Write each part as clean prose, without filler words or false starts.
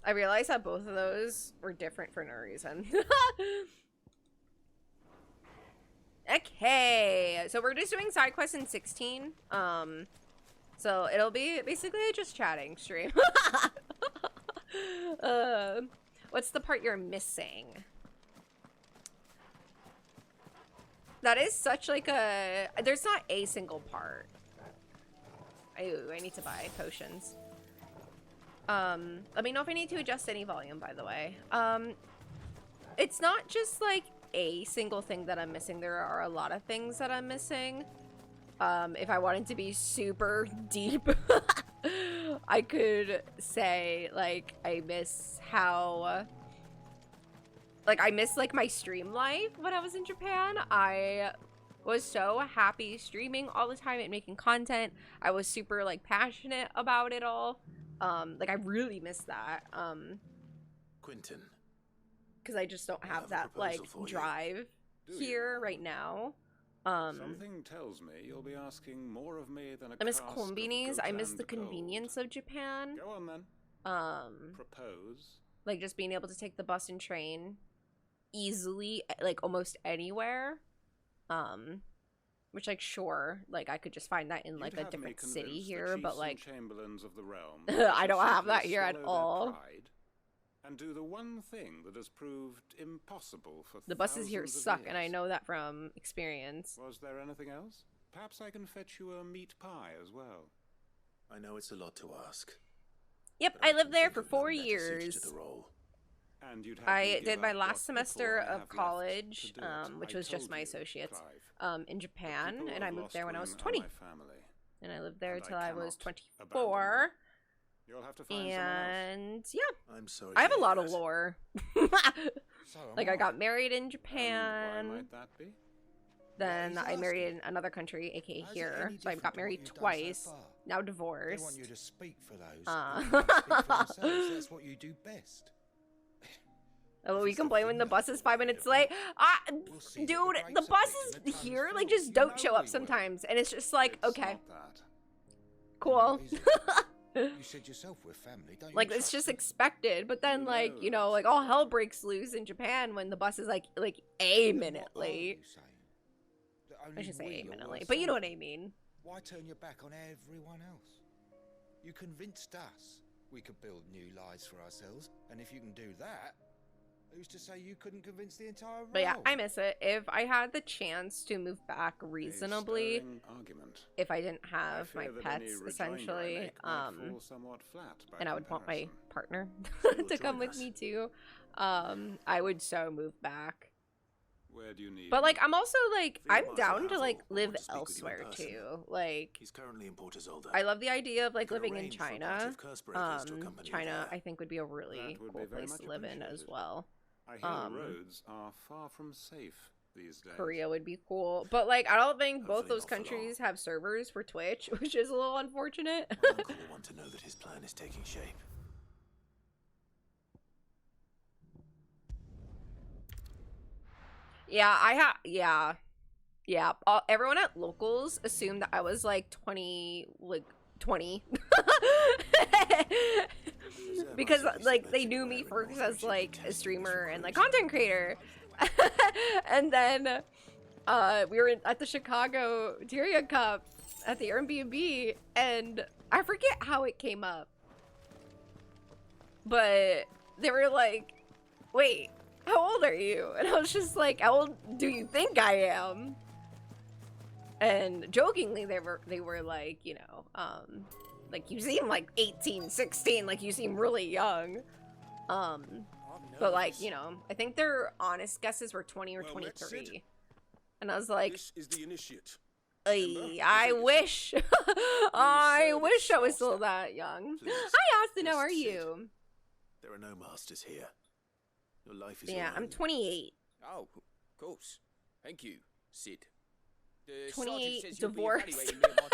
I realized that both of those were different for no reason. Okay, so we're just doing side quests in 16. So it'll be basically just chatting stream. What's the part you're missing? That is such like a, there's not a single part. I need to buy potions. Let me know if I need to adjust any volume, by the way. It's not just like a single thing that I'm missing. There are a lot of things that I'm missing. If I wanted to be super deep, I could say like I miss how, like I miss like my stream life when I was in Japan. I was so happy streaming all the time and making content. I was super like passionate about it all. Like I really miss that. Quentin. Because I just don't have that like drive here right now. Something tells me you'll be asking more of me than a I miss cask of combinis. I miss the Gotland gold. convenience of Japan. Go on then. Propose. Like just being able to take the bus and train easily, like almost anywhere. Which like sure, like I could just find that in like a different city here, but like chamberlains of the realm I don't have that here at all. And do the one thing that has proved impossible for the buses here thousands of suck, years. and I know that from experience. Was there anything else? Perhaps I can fetch you a meat pie as well. I know it's a lot to ask. Yep, I lived there for 4 years. And you'd have I did my last semester of college, which was just my associates, in Japan, and I moved there when I was 20. And I lived there till I was 24. You'll have to find and yeah, I'm sorry. I have a lot of lore. Like I got married in why Japan, might that be? then I married in another country, aka here. So I got married twice, now divorced. They want you to speak for those. Speak for themselves. That's what you do best. Oh, we complain when the bus is 5 minutes late. Dude, the buses here like just don't show up sometimes, and it's just like, It's okay, not that. cool. You said yourself we're family, don't you? Like it's just expected, but then like, you know, like all hell breaks loose in Japan when the bus is like a minute late. I should say a minute late, but you know what I mean. Why turn your back on everyone else? You convinced us we could build new lives for ourselves, and if you can do that, who's to say you couldn't convince the entire world? But yeah, I miss it. If I had the chance to move back reasonably, if I didn't have my pets essentially, and I would want my partner to come with me too, I would so move back. Where do you need But like I'm also like I'm down to like live elsewhere too. Like He's currently in Port Isolde. I love the idea of like living in arrange for a party China. of curse breakers to accompany you China there. I think would be a really That would cool be very place much to live in as appreciated. well. I hear the roads are far from safe these days. Korea would be cool, but like I don't think both Hopefully those not for long. countries have servers for Twitch, which is a little unfortunate. My uncle will want to know that his plan is taking shape. Yeah. Everyone at locals assumed that I was like 20, like 20. Because like they knew me first as like a streamer and like content creator. And then we were at the Chicago Tyria Cup at the Airbnb, and I forget how it came up, but they were like, wait, how old are you? And I was just like, how old do you think I am? And jokingly they were like, you know, like you seem like 18, 16, like you seem really young. But like, you know, I think their honest guesses were 20 or 23. And I was like, This is the initiate. I wish. I wish I was still that young. Please, Hi Austin, how Miss are Sid. you? There are no masters here. Your life is Yeah, your I'm own. 28. Oh, of course. Thank you, Sid. The 28, sergeant says you'll be divorced. evaluating me at my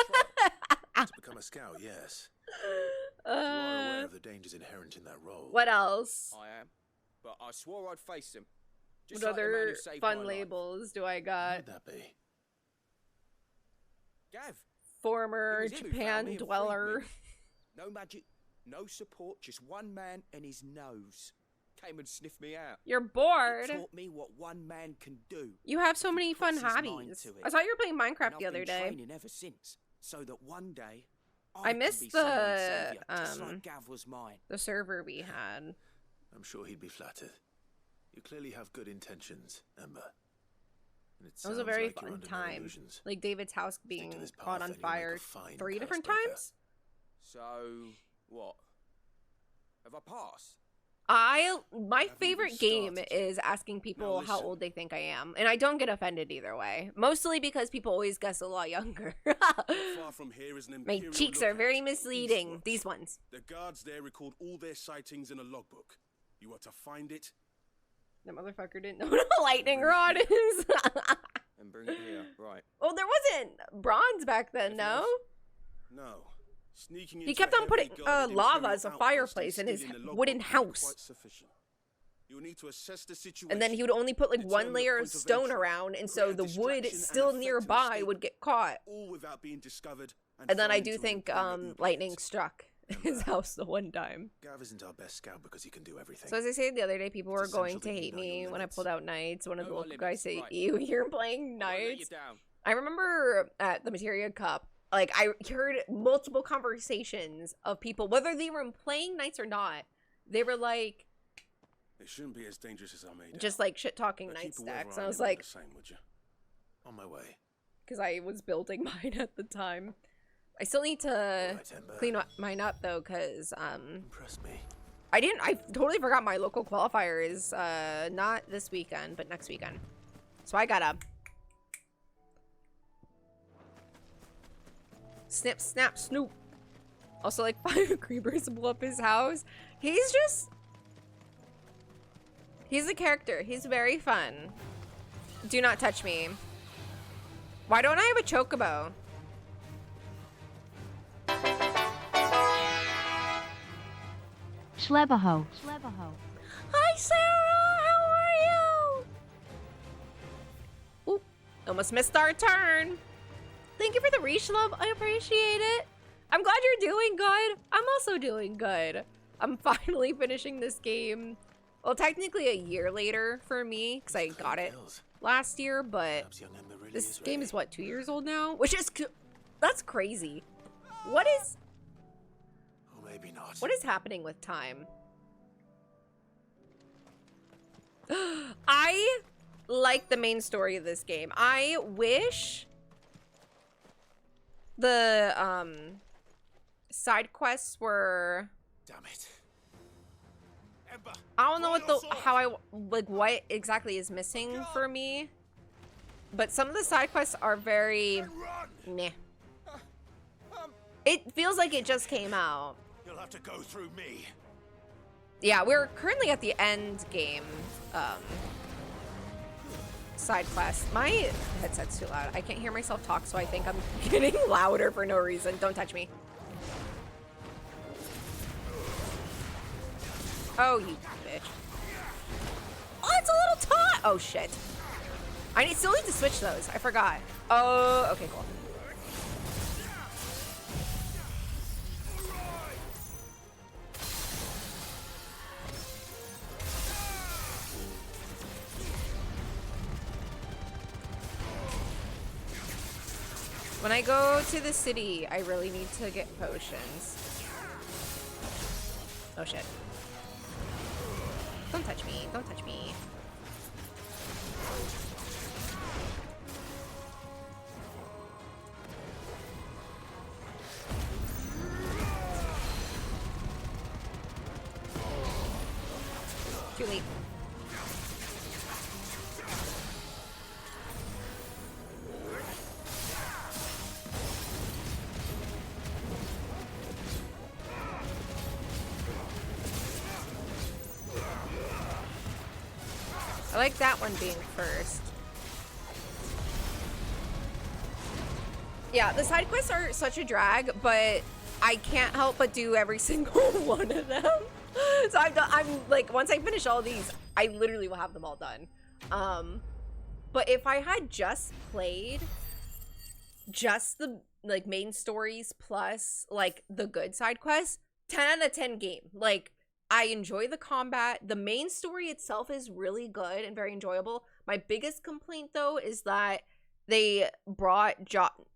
trial. To become a scout, yes. You are aware Uh, of the dangers inherent in that role. what else? I am, but I swore I'd face them. Just What like the man other who saved my fun life. labels do I What got? would that be? Gav, Former It was him who found me Japan and freed dweller. me. no magic, No support, just one man and his nose. Came and sniffed me out. You're bored. It taught me what one man can do. You have so many fun puts his mind hobbies. to it. I saw you were playing And Minecraft I've the other been day. training ever since, so that one day I can missed be someone's the, saviour, just like Gav was mine. The server we had. I'm sure he'd be flattered. You clearly have good intentions, Ember. And It was a very fun time. Like David's house Stick being to this caught path on and you'll make fire a fine 3 different cursebreaker. times. So, what? Have I passed? My Haven't favorite even game started. is asking people Now how listen. old they think I am, and I don't get offended either way. Mostly because people always guess a lot younger. Not far from here is an My Imperial cheeks are very lookout, misleading. Eastwatch. These ones. The guards there record all their sightings in a logbook. You are to find it. That motherfucker didn't know what a lightning rod is. And bring it here, right. Well, there wasn't bronze back then, Anything no? else? No. Sneaking He into kept a on putting heavily guarded lava Imperial as a outpost fireplace and in his stealing the wooden logbook is house. quite sufficient. You will need to assess the situation. And then he would only put like determine one the layer of point of stone entry, around, and so create a the wood distraction and still effect to nearby escape, would get caught. all without being discovered. And then I thrown do into an think Imperial oubliette. lightning struck his house the one time. Gav isn't our best scout because he can do everything. So as I said the other day, people were It's going essential to that you hate know me your when I limits. pulled out knights. One of the Know our local guys limits, say, right. you're playing Won't let you knights. down. I remember at the Materia Cup, like I heard multiple conversations of people, whether they were playing knights or not, they were like, It shouldn't be as dangerous as I made just out. like shit talking But knight keep whoever stacks. I And I was am like, the same, would you? On my way. because I was building mine at the time. I still need to Alright, Ember. clean mine up though, because Impress me. I totally forgot my local qualifier is not this weekend, but next weekend. So I gotta snip, snap, snoop. Also, like 5 creepers blew up his house. He's a character. He's very fun. Do not touch me. Why don't I have a chocobo? Schlebaho. Hi, Sarah. How are you? Oop. Almost missed our turn. Thank you for the reach, love. I appreciate it. I'm glad you're doing good. I'm also doing good. I'm finally finishing this game. Well, technically a year later for me, because I got it last year, but Perhaps young Ember really this is game ready. is what, 2 years old now? Which is, that's crazy. What Or maybe not. is happening with time? I like the main story of this game. I wish the side quests were, Damn it. Ember, I don't know what draw the your sword. how I like what exactly is missing for me, but some of the side quests are very Run! meh. It feels like it just came out. You'll have to go through me. Yeah, we're currently at the end game side quest. My headset's too loud. I can't hear myself talk, so I think I'm getting louder for no reason. Don't touch me. Oh, you bitch. Oh, it's a little tot. Oh, shit. Still need to switch those. I forgot. Oh, okay, cool. When I go to the city, I really need to get potions. Oh shit. Don't touch me. Don't touch me. Too late. I like that one being first. Yeah, the side quests are such a drag, but I can't help but do every single one of them. So I'm like, once I finish all these, I literally will have them all done. But if I had just played just the like main stories plus like the good side quests, 10 out of 10 game. Like, I enjoy the combat. The main story itself is really good and very enjoyable. My biggest complaint, though, is that they brought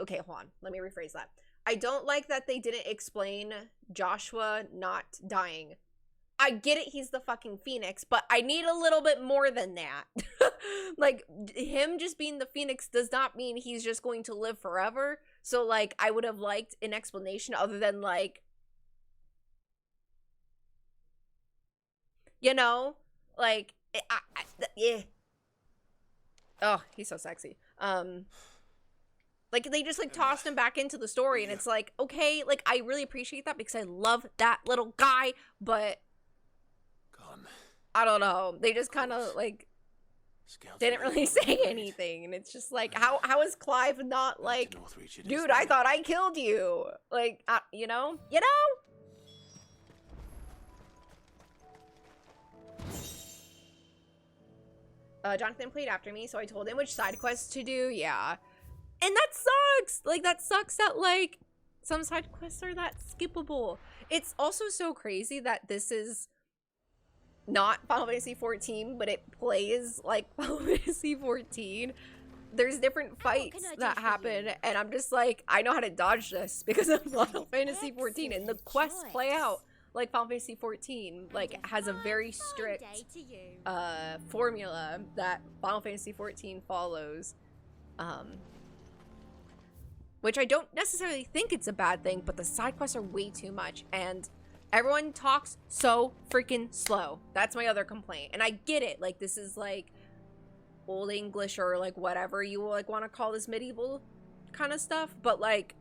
okay, hold on. Let me rephrase that. I don't like that they didn't explain Joshua not dying. I get it, he's the fucking Phoenix, but I need a little bit more than that. Like, him just being the Phoenix does not mean he's just going to live forever. So, like, I would have liked an explanation other than, like, you know, like, yeah. Oh, he's so sexy. Like, they just, like, tossed him back into the story, and it's like, okay, like, I really appreciate that because I love that little guy, but I don't know. They just kind of, like, didn't really say anything, and it's just like, how is Clive not like, dude, I thought I killed you? Like, you know? You know? Jonathan played after me, so I told him which side quests to do. Yeah. And that sucks! Like, that sucks that, like, some side quests are that skippable. It's also so crazy that this is not Final Fantasy 14, but it plays like Final Fantasy 14. There's different fights that happen, and I'm just like, I know how to dodge this because of Final Fantasy 14, and the quests play out like Final Fantasy 14, like, has a very strict formula that Final Fantasy 14 follows, which I don't necessarily think it's a bad thing, but the side quests are way too much, and everyone talks so freaking slow. That's my other complaint, and I get it, like, this is like old English or like whatever you like want to call this medieval kind of stuff, but like,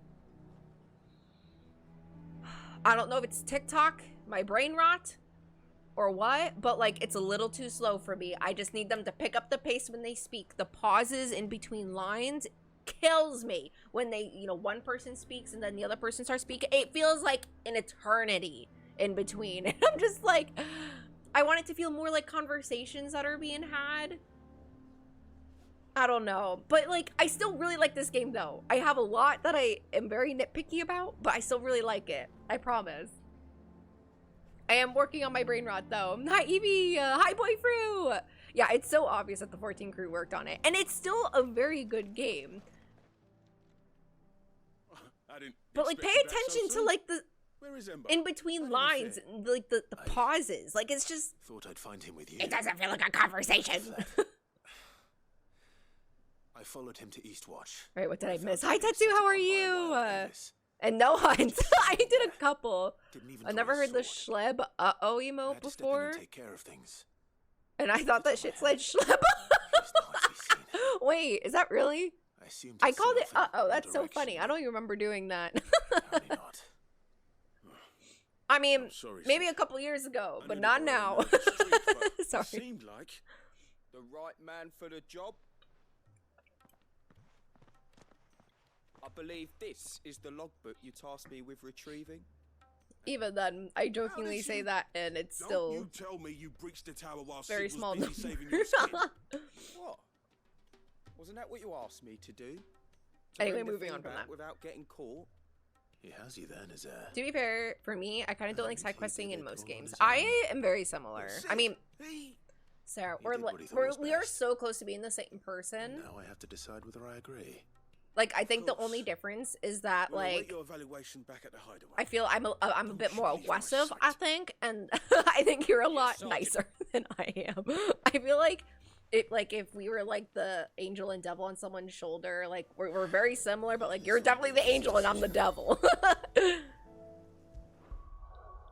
I don't know if it's TikTok, my brain rot, or what, but like, it's a little too slow for me. I just need them to pick up the pace when they speak. The pauses in between lines kills me when they, you know, one person speaks and then the other person starts speaking. It feels like an eternity in between. And I'm just like, I want it to feel more like conversations that are being had. I don't know, but like, I still really like this game though. I have a lot that I am very nitpicky about, but I still really like it. I promise. I am working on my brain rot though. Hi Evie, hi Boyfru. Yeah, it's so obvious that the 14 crew worked on it, and it's still a very good game. But like, pay attention to like the in between lines, like the pauses. Like, it's just, Thought I'd find him with you. it doesn't feel like a conversation. I followed him to Eastwatch. Right, what did I miss? Hi Tetsu, how are you? And no hunt. I did a couple. I never heard the Schleb uh-oh emote before. Take care of things. And I thought that shit said Schleb. Wait, is that really? I called it uh-oh. That's so funny. I don't even remember doing that. Not. I mean, maybe a couple years ago, but not now. Sorry. Seemed like the right man for the job. I believe this is the logbook you tasked me with retrieving. Even then, I jokingly say that, and it's still you tell me you breached the tower while very Sid small. was busy saving your skin. What? Wasn't that what you asked me to do? Anyway, moving on from that. Without getting caught. He has you then, as a... To be fair, for me, I kind of don't like side questing in most games. I am very similar. I mean, Sarah, we are so close to being the same person. Now I have to decide whether I agree. Like, I think the only difference is that, like, your evaluation back at the hideaway. I feel I'm a bit more aggressive, I think, and I think you're a lot nicer than I am. I feel like if we were like the angel and devil on someone's shoulder, like we're very similar, but like you're definitely the angel and I'm the devil.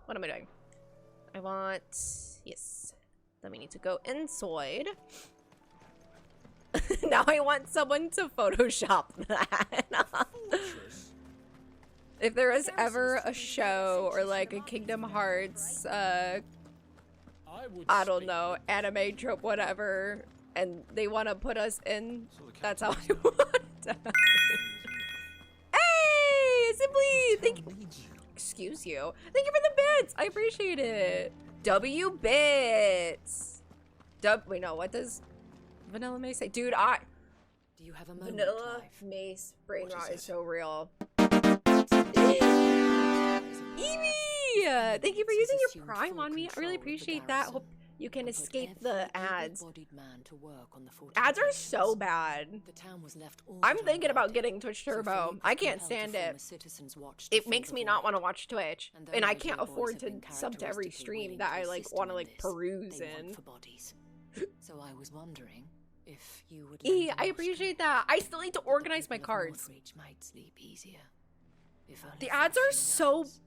What am I doing? I want, yes. Then we need to go inside. Now I want someone to Photoshop that. If there was ever a show or like a Kingdom Hearts, I don't know, anime trope, whatever, and they want to put us in, that's how I want to. Hey, Simply, thank you. Excuse you. Thank you for the bits. I appreciate it. W bits. Wait, no, what does Vanilla Mace say? Dude, Do you have a moment, Vanilla Clive? Mace brain rot is so real. Evie! Thank you for Evidence using has your assumed Prime full on me. I really control of the appreciate that. Hope garrison you can and put escape every the ads. able-bodied man to work on the Ads are so fortifications. bad. The town was left all I'm but thinking about unguarded, getting Twitch so Turbo. Philippe I was can't compelled to stand form it. a citizens' watch to It fill makes the me not void. want to watch Twitch, And and though I my can't dear boys afford have to been sub to every characteristically stream willing that to I like assist want to him in like this, peruse they want in. for bodies. So I was wondering if you would. E, I appreciate that. I still need to organize my cards. Might sleep easier. If only The for a ads are few so nights.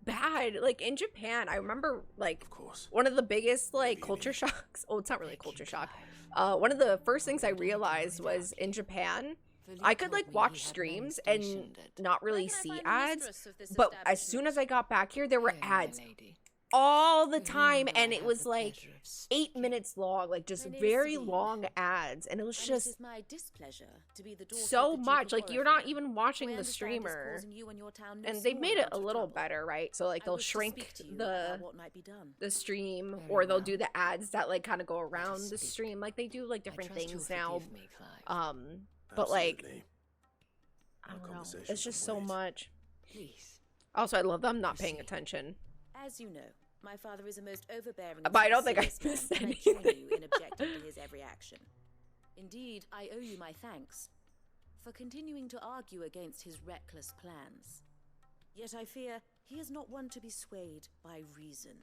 bad. Like in Japan, I remember like Of course. one of the biggest like Maybe. culture shocks. Oh, it's not really a Thank you, culture shock. Clive. One of the first things I Would I do realized without was in you? Japan, Philippe I could told like me watch he had men streams and stationed at- not really Where can I see find the ads. mistress of this But as soon as I establishment? got back here, there were Here, my ads lady. all the To whom time, will I and it have was the like pleasure of 8 speaking? minutes long, like just My name is very Sabine. long ads, and it was And just it is my displeasure to be the daughter so of the Duke much. of Like you're not Oriflamme, even who watching I the understand is streamer, causing you and your town no and they've small made it amount a of little trouble. better, right? So like I they'll wish to shrink speak to you the about what might be done. stream, Very or they'll well. do the ads that like kind of go around the speak. stream. Like they do like I different trust you'll things now. forgive me, Clive. But like Absolutely. I don't know, conversation it's just can so wait. much. Please. Also, I love them not paying Proceed. attention. As you know, my father is a most overbearing But I don't think I supercilious missed man, and I join anything. you in objecting to his every action. Indeed, I owe you my thanks for continuing to argue against his reckless plans. Yet I fear he is not one to be swayed by reason.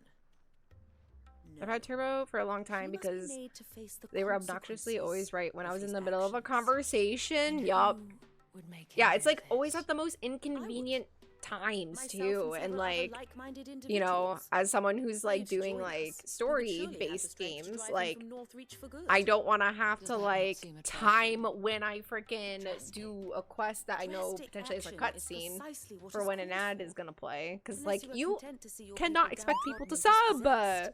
No. I've had Turbo for a long time He must be because made to face the they were obnoxiously consequences always right when I of was in his the middle of a actions. conversation. And Yup. who would make him Yeah, it's do like always this? at the most inconvenient times Myself too, and several other like like-minded you know, individuals. as someone who's like If you'd doing join like us, we would surely have the story-based strength to games, drive him like from Northreach for good. I don't want to have Does to that not like seem a time trifle when I freaking drastic? do a quest that I know Drastic potentially has a action is cutscene precisely what for is when an called ad for. is gonna play, because Unless like you are you content to see your cannot people expect people to downtrodden and sub. dispossessed.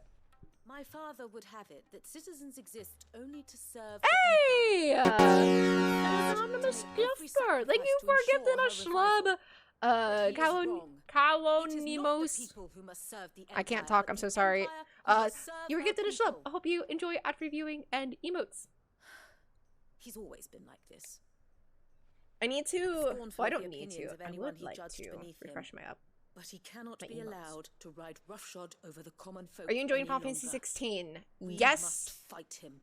My father would have it that citizens exist only to serve the Hey! Empire. Anonymous To make every gifter! Thank you sacrifice for to gifting a ensure her schlub! revival. But he is wrong. It is not the Kalonimos. people who must serve the I can't Empire, talk, but I'm so the sorry. Empire who must serve You were her gifted a schlub. people. I hope you enjoy ad reviewing and emotes. He's always been like this. I need to. Scornful Well, I of don't the need to. opinions of I anyone would he like judged to beneath him. refresh my up. But he cannot My be emotes. allowed to ride roughshod over the common folk. Are you enjoying any Final Fantasy longer. 16? We Yes, must fight him.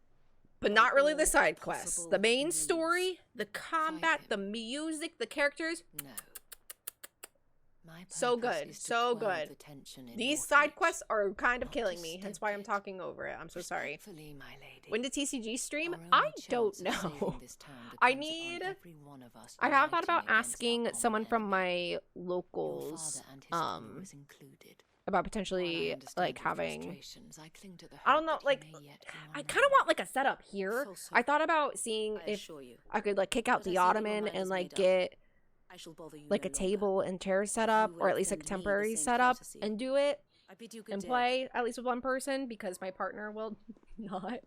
but by not really the all side quests. possible The main means. story, the combat, him. the music, the characters. No. My So purpose good, is to so quell good. the tension in These Northreach, side quests are kind of not killing to me, hence stemp why I'm it. talking over it. I'm so sorry. Respectfully, my lady. When did TCG stream? Our only I don't chance of saving know. this town I depends upon need. every one of us I have thought uniting about against our asking common someone from enemy. my Your locals, father and his followers included. about While I potentially understand like your having. frustrations, I cling to the I don't hope know, that he like may yet come I on kind of now. want like a setup here. False I hope. thought about seeing I if assure you. I could like kick out But I the see that your ottoman mind and is like made up. get I shall bother you like no a table longer. and chair setup, will or at least like a extend me the temporary same setup, courtesy. and do it I bid you good and day. play at least with one person because my partner will not.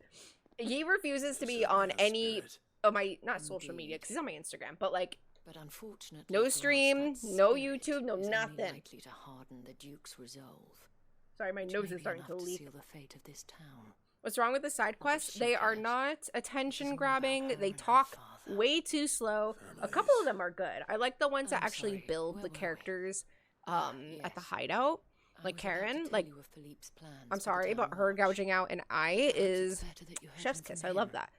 He refuses to be Certainly on have any spirit. of my not social media Indeed. because he's on my Instagram, but like But unfortunately, no for us, stream, that no spirit YouTube, no is only nothing. likely to harden the Duke's resolve. Sorry, my which nose may is be starting to enough leak. seal the fate of this town. What's wrong with the side quests? They are she not cares. attention all grabbing. about her They and her talk father. way too slow. A couple of them are good. I like the ones that I'm actually sorry, build where the were we? characters Ah, at the yes. hideout. I Like was about to Karen, tell like you of Philippe's plans I'm for the sorry, but town her march. gouging out an eye Perhaps it's is better that you heard chef's them from kiss. I love him. that.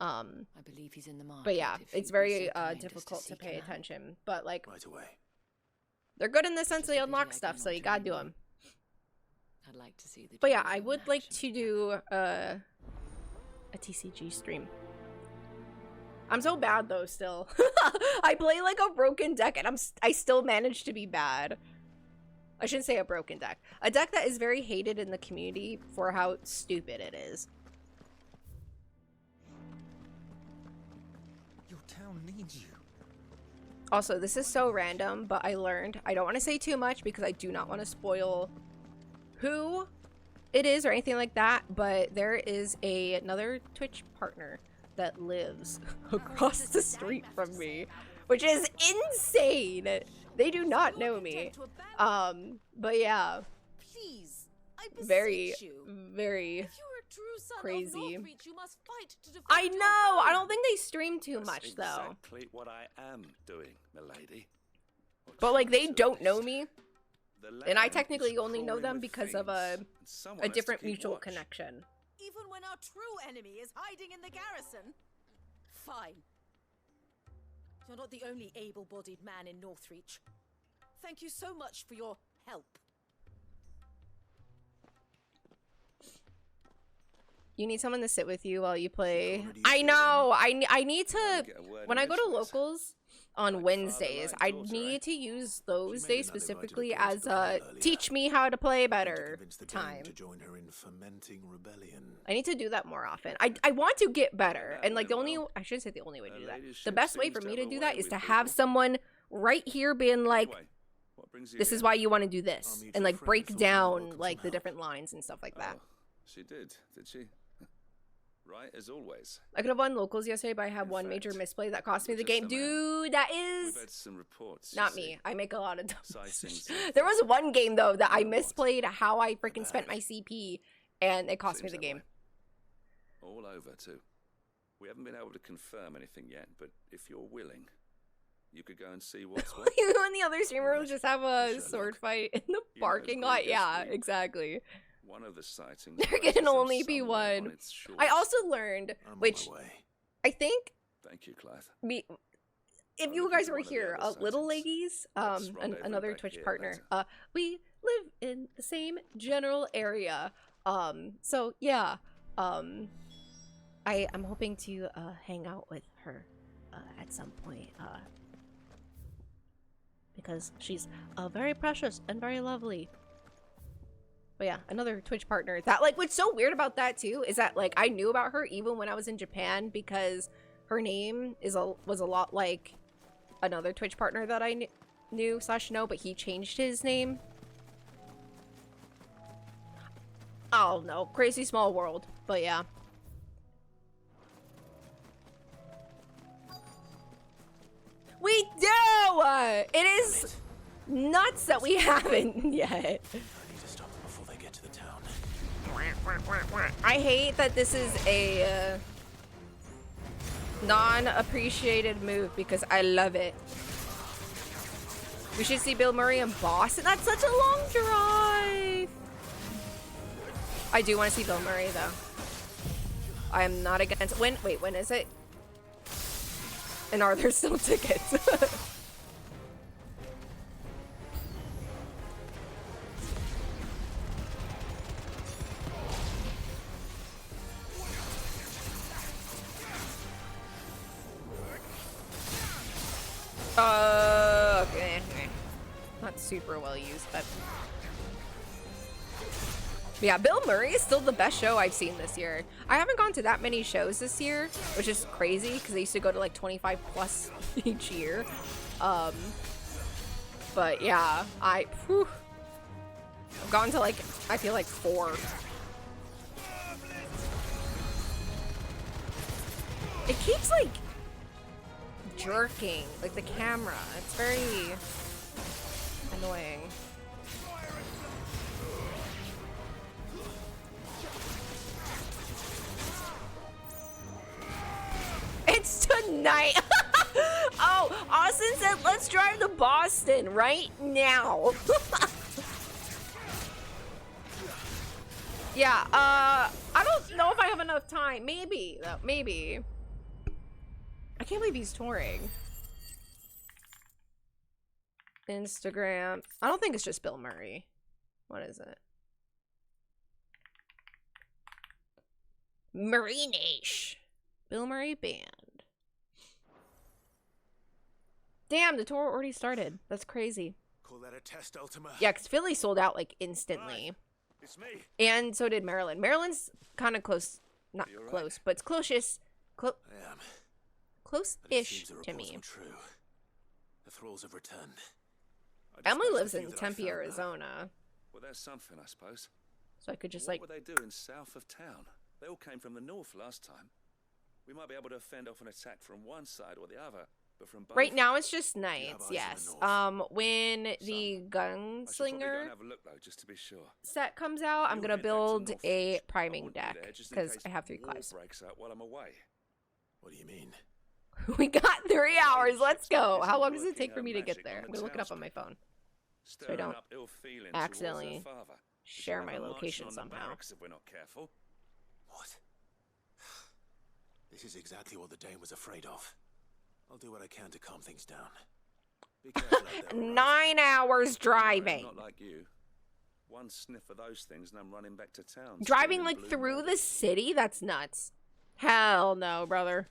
I believe he's in the market. But yeah, if it's you'd be very so kind as difficult to seek pay him out. attention. But like Right away. they're good in the sense Just they a pity unlock I stuff, so cannot you gotta join do you. them. I'd like to see the But yeah, two I of you would in like action to together. do a TCG stream. I'm so bad though. Still, I play like a broken deck, and I still manage to be bad. I shouldn't say a broken deck. A deck that is very hated in the community for how stupid it is. Your town needs you. Also, this is so random, but I learned I don't want to say too much because I do not want to spoil who it is or anything like that, but there is another Twitch partner that lives across the street from me, which is insane. They do not know me. But yeah, Please, I beseech very, you. very If you are a true son crazy. of Northreach, you must fight to defend I your know. I home. don't think they stream too That's much though. exactly what I am doing, milady. What But like they service? don't know me. And I land technically is only know crawling them with because of fiends, and someone a has to different keep mutual watch. connection. Even when our true enemy is hiding in the garrison? Fine. You're not the only able-bodied man in Northreach. Thank you so much for your help. You need someone to sit with you while you play. already I said know. I need to. Get a word When in I go to edgewise. locals on Like Wednesdays, father, I like daughter, need eh? to use those She made days another specifically right of as appearance before earlier. teach me how to play Looking to better convince the dame time. to join her in fermenting rebellion. I need to do that more often. I want to get better, That and like the went only well. I should say the only way to Her do that. The ladyship best way seems for to me have to a do way that is with to have people. someone right here being like, Anyway, what brings you "This here? is why you want to do this," Our mutual and like friend break thought you were welcome down some like the help. different lines and stuff like that. Oh, she did she? Right, as always. I could have won locals yesterday, but I had In one major fact, misplay that cost me you're the just game. the man. Dude, that We've is had some reports. not you me. see. I make a lot of dumb Sightings decisions. of- There was one game though that I You know what? misplayed how I freaking spent bad. my CP, and it cost me Seems the that game. way. All over too. We haven't been able to confirm anything yet, but if you're willing, you could go and see what's what. You and the other streamers Right. just have a Sure, sword look. fight in the know, parking lot. previous Yeah, week, exactly. One of the sightings. There places can them only be somewhere one. on its shores. I also learned, I'm which on my way. I think Thank you, Clive. me. If I'm you looking guys for were one of the here, other Little sightings. Leggies, Let's rendezvous another back Twitch here partner, later. we live in the same general area. So yeah, I'm hoping to hang out with her at some point, because she's very precious and very lovely. But yeah, another Twitch partner. That like what's so weird about that too is that like I knew about her even when I was in Japan because her name was a lot like another Twitch partner that I knew / know, but he changed his name. Oh no, crazy small world. But yeah. We do! It is nuts that we haven't yet. I need to stop them before they get to the town. I hate that this is a non-appreciated move because I love it. We should see Bill Murray in Boston. That's such a long drive. I do want to see Bill Murray though. I am not against. When is it? And are there still tickets? Okay. Not super well used, but yeah, Bill Murray is still the best show I've seen this year. I haven't gone to that many shows this year, which is crazy because I used to go to like 25 plus each year. But yeah, I've gone to like, I feel like 4. It keeps like jerking, like the camera. It's very annoying. It's tonight. Oh, Austin said let's drive to Boston right now. Yeah, I don't know if I have enough time. Maybe, though. Maybe. I can't believe he's touring. Instagram. I don't think it's just Bill Murray. What is it? Marinish. Bill Murray Band. Damn, the tour already started. That's crazy. Call that a test, Ultima? Yeah, because Philly sold out like instantly. It's me. And so did Maryland. Maryland's kind of close. Not You all right? close, but it's close-ish. I am. But it Close-ish seems the to reports me. were true. The thralls have returned. I Emily dispatched the lives few in that I Tempe, found, though. Arizona. Well, there's something, I suppose. So I could just What like... were they doing south of town? They all came from the north last time. We might be able to fend off an attack from one side or the other, but from both. Right now it's just have nights, eyes in the yes. north? When the I should probably go and Gunslinger have a look though, just to be sure. set comes out, I'm You'll gonna head back to build Northridge. a I priming wouldn't be deck there just in because case I have 3 war class. breaks out while I'm away. What do you mean? We got 3 hours. Let's go. Isn't How long does it working take for her me to get magic there? on I'm the gonna look it up on my townspeople. phone. so I don't up ill feeling accidentally towards her father. share She'll my have a location marching on the somehow. barracks if we're not careful. What? This is exactly what the Dane was afraid of. I'll do what I can to calm things down. Be careful out there, all right? 9 hours I'm driving. not like you. One sniff of those things and I'm running back to town. Driving screaming like blue through murder. the city? That's nuts. Hell no, brother.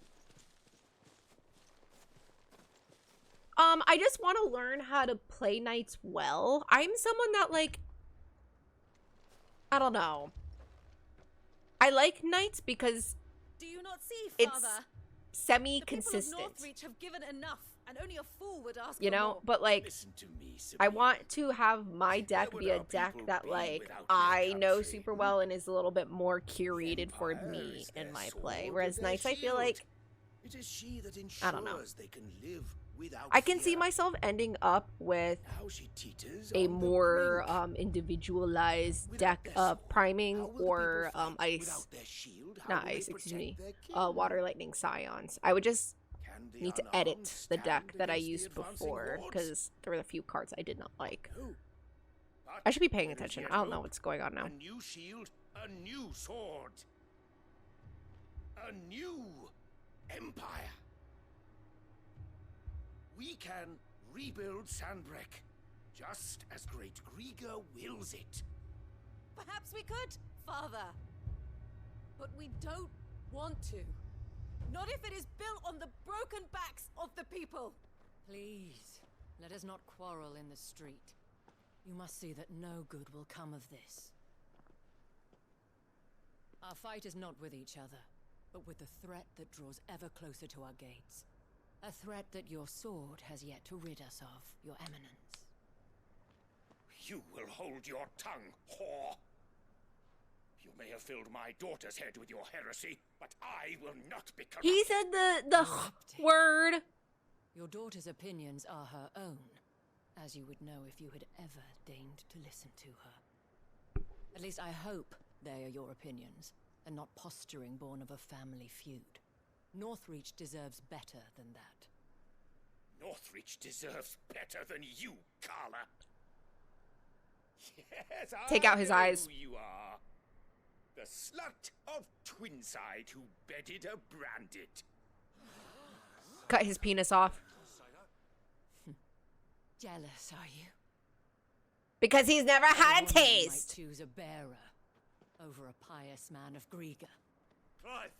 I just want to learn how to play knights well. I'm someone that, like, I don't know. I like knights because Do you not see, it's Father? semi-consistent, The people of Northreach have given enough, and only a fool would ask you for know? more. But, like, Listen to me, I Sabine. want to have my deck Where be would a our deck people that, be like, without their I know country? super well and is a little bit more curated for Empire me is in their my sword play. and Whereas their knights, I feel shield. like It is she that ensures I don't know. they can live without I can see fear. myself ending up with Now she teeters a on the more brink. individualized Without deck their of sword, priming how will the or people fight? ice, Without their shield, how not will they ice, excuse me, protect their king? water lightning scions. I would just Can the need to unarmed edit the stand deck that I against the used advancing before hordes? because there were a few cards I did not like. No. But I should be paying there is attention. yet I don't know hope. what's going on now. A new shield, a new sword, a new empire. We can rebuild Sandbreck, just as Great Grieger wills it. Perhaps we could, Father. But we don't want to. Not if it is built on the broken backs of the people. Please, let us not quarrel in the street. You must see that no good will come of this. Our fight is not with each other, but with the threat that draws ever closer to our gates. A threat that your sword has yet to rid us of, Your Eminence. You will hold your tongue, whore. You may have filled my daughter's head with your heresy, but I will not be corrupted. He said the Corrupted. word. Your daughter's opinions are her own, as you would know if you had ever deigned to listen to her. At least I hope they are your opinions, and not posturing born of a family feud. Northreach deserves better than that. Northreach deserves better than you, Carla. Yes, Take I out his know eyes. who you are. The slut of Twinside who bedded a Brandit. Cut his penis off Jealous, are you? because he's never had a One man taste. might choose a bearer over a pious man of Grieger. Clive!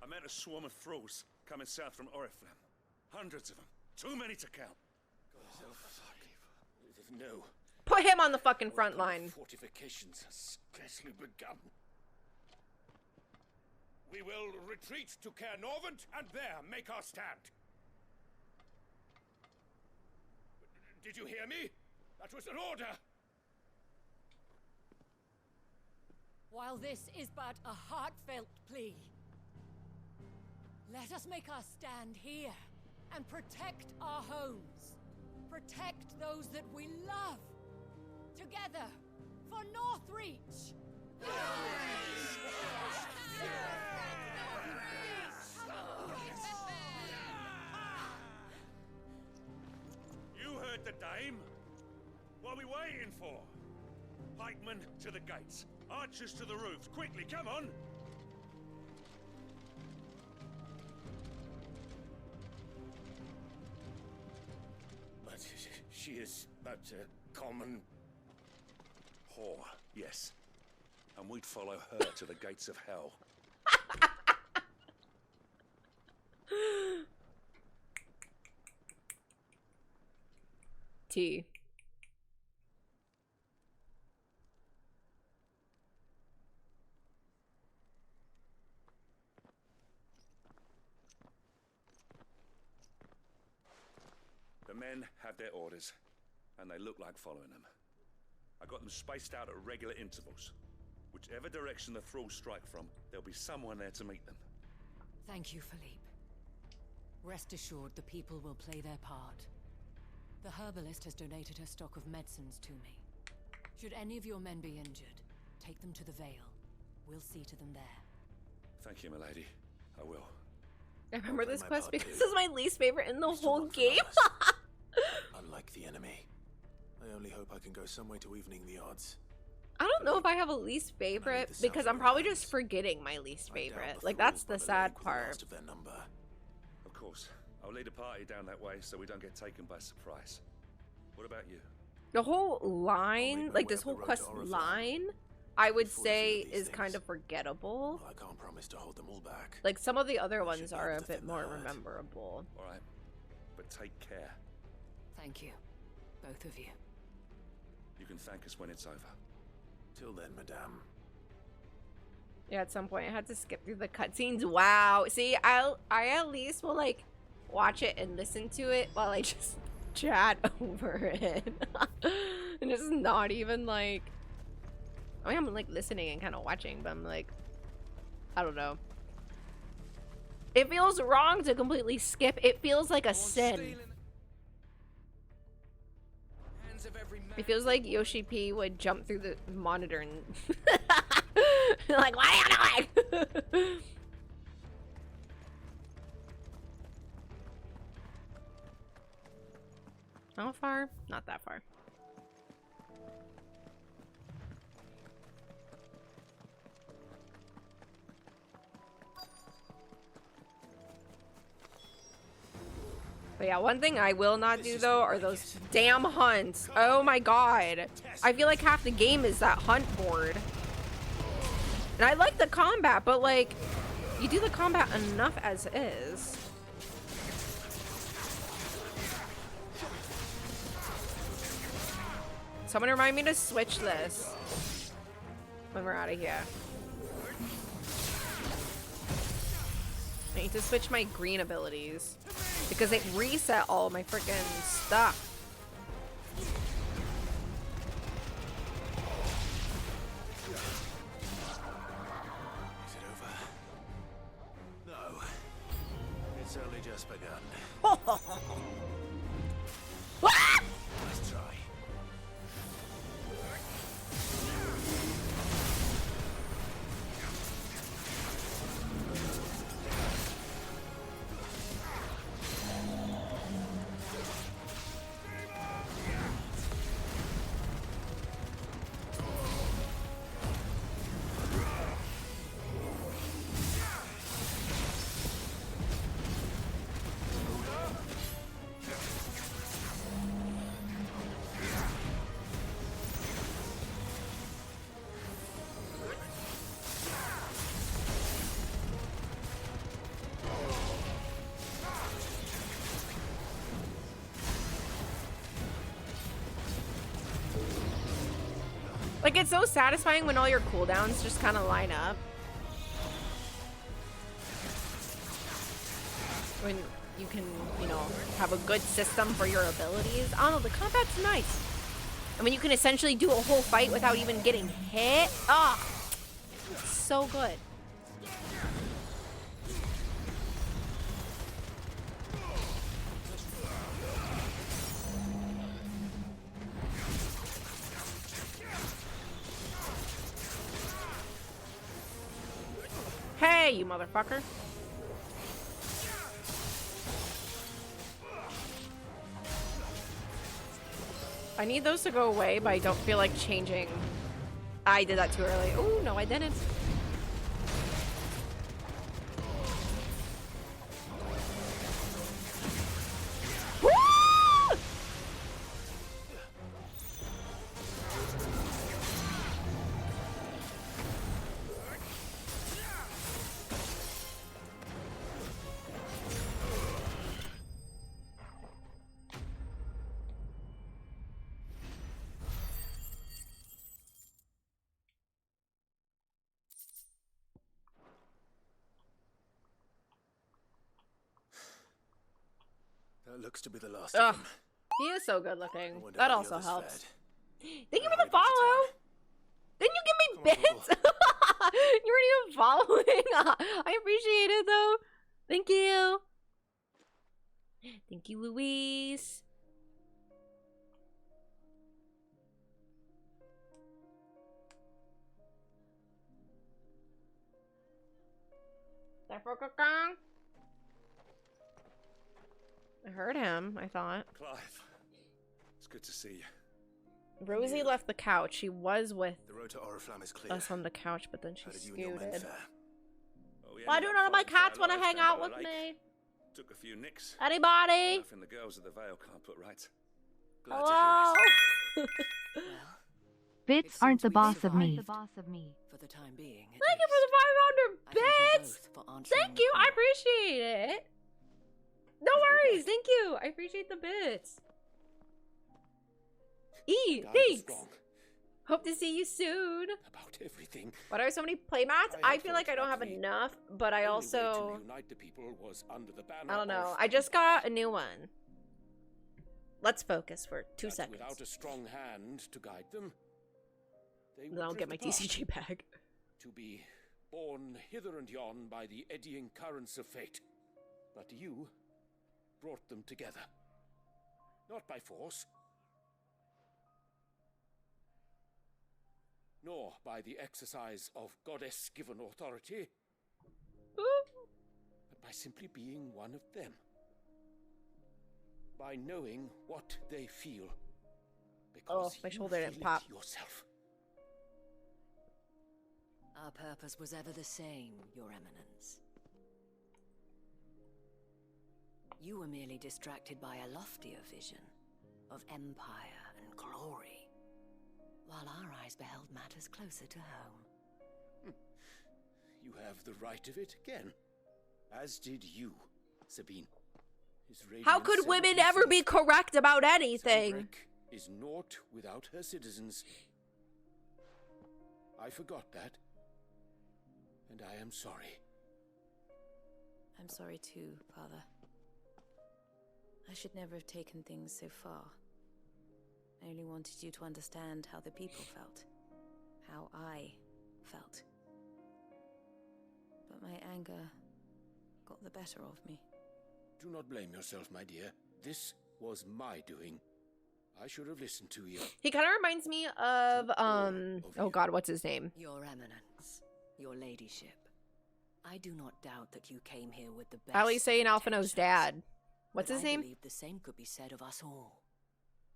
I met a swarm of thralls coming south from Oriflamme. Hundreds of them. Too many to count. No. Put him on the fucking front Work on the line. Fortifications has scarcely begun. We will retreat to Caer Norvent and there make our stand. Did you hear me? That was an order. While this is but a heartfelt plea, let us make our stand here and protect our homes. Protect those that we love. Together, for Northreach! You heard the dame. What are we waiting for? Pikemen to the gates. Archers to the roofs. Quickly, come on! But she is but a common... Whore, yes. And we'd follow her to the gates of hell. T. The men have their orders, and they look like following them. I got them spaced out at regular intervals. Whichever direction the thralls strike from, there'll be someone there to meet them. Thank you, Philippe. Rest assured the people will play their part. The herbalist has donated her stock of medicines to me. Should any of your men be injured, take them to the Vale. We'll see to them there. Thank you, milady. I will. I remember play this my quest part because too. this is my least favorite in the Still whole want for game. others. the enemy. I only hope I can go some way to evening the odds. I don't know if I have a least favorite because I'm probably just forgetting my least favorite. Like, that's the sad part. Of their number. Of course. I'll lead a party down that way so we don't get taken by surprise. What about you? The whole line, like this whole quest line, I would say is kind of forgettable. Well, I can't promise to hold them all back. Like, some of the other ones are a bit more memorable. All right, but take care. Thank you, both of you. You can thank us when it's over. Till then, madame. Yeah, at some point I had to skip through the cutscenes. Wow. See, I at least will like watch it and listen to it while I just chat over it. And it's not even like, I mean, I'm like listening and kind of watching, but I'm like, I don't know. It feels wrong to completely skip. It feels like a sin. It feels like Yoshi P would jump through the monitor and like, what are you doing? How far? Not that far. But yeah, one thing I will not do though are those damn hunts. Oh my god. I feel like half the game is that hunt board. And I like the combat, but like, you do the combat enough as is. Someone remind me to switch this when we're out of here. I need to switch my green abilities because it reset all my freaking stuff. Is it over? No. It's only just begun. Let's try. Like, it's so satisfying when all your cooldowns just kind of line up. When you can, you know, have a good system for your abilities. I don't know, the combat's nice. And when you can essentially do a whole fight without even getting hit. Ah, it's so good. Hey, you motherfucker. I need those to go away, but I don't feel like changing. I did that too early. Oh, no, I didn't. Woo! That looks to be the last Ugh. of them. He is so good looking. I wonder That how the also others helps. fared. Thank you They're for the hiding to follow. town. Didn't you give me Come on, bits? You weren't even following. I appreciate it though. Thank you. Thank you, Louise. That for Kokong? I heard him, I thought. Clive, It's good to see you. Rosie left the couch. She was with The road to Oriflamme is clear. us on the couch, but then she How did you and your men scooted. fare? Well, we Why ended do up none of my fighting for our cats want to lives hang down out by with the lake. me? Took a few nicks. Anybody? Nothing the girls of the Vale can't put right. Glad to Hello? hear it. Well, Bits it aren't seems the we've boss of me. survived. For the time being. at Thank you for least. the 500 I thank you bits! both for answering Thank the you, I call. appreciate it. No worries, thank you. I appreciate the bits. I was Thanks. wrong Hope to see you soon. about everything. But are so many playmats? I I had feel like thought I don't that have the enough, but I Only way also... to unite the people was under the banner I don't know. of I just got a new one. Let's focus for 2 that seconds. Without a strong hand to guide them, they Then I'll would get my drift apart, TCG bag. to be borne hither and yon by the eddying currents of fate. But you brought them together. Not by force, nor by the exercise of goddess-given authority, but by simply being one of them. By knowing what they feel. Oh, Because my you shoulder didn't feel it pop. yourself. Our purpose was ever the same, Your Eminence. You were merely distracted by a loftier vision of empire and glory, while our eyes beheld matters closer to home. You have the right of it again. As did you, Sabine. His How radiance could said women it ever himself. be correct about anything? Sanbreque is naught without her citizens. I forgot that. And I am sorry. I'm sorry too, Father. I should never have taken things so far. I only wanted you to understand how the people felt. How I felt. But my anger got the better of me. Do not blame yourself, my dear. This was my doing. I should have listened to you. He kind of reminds me of, oh god, what's his name? Your Eminence, Your Ladyship, I do not doubt that you came here with the best. Ali saying of Alphino's intentions, dad. What's but his I name? believe the same could be said of us all.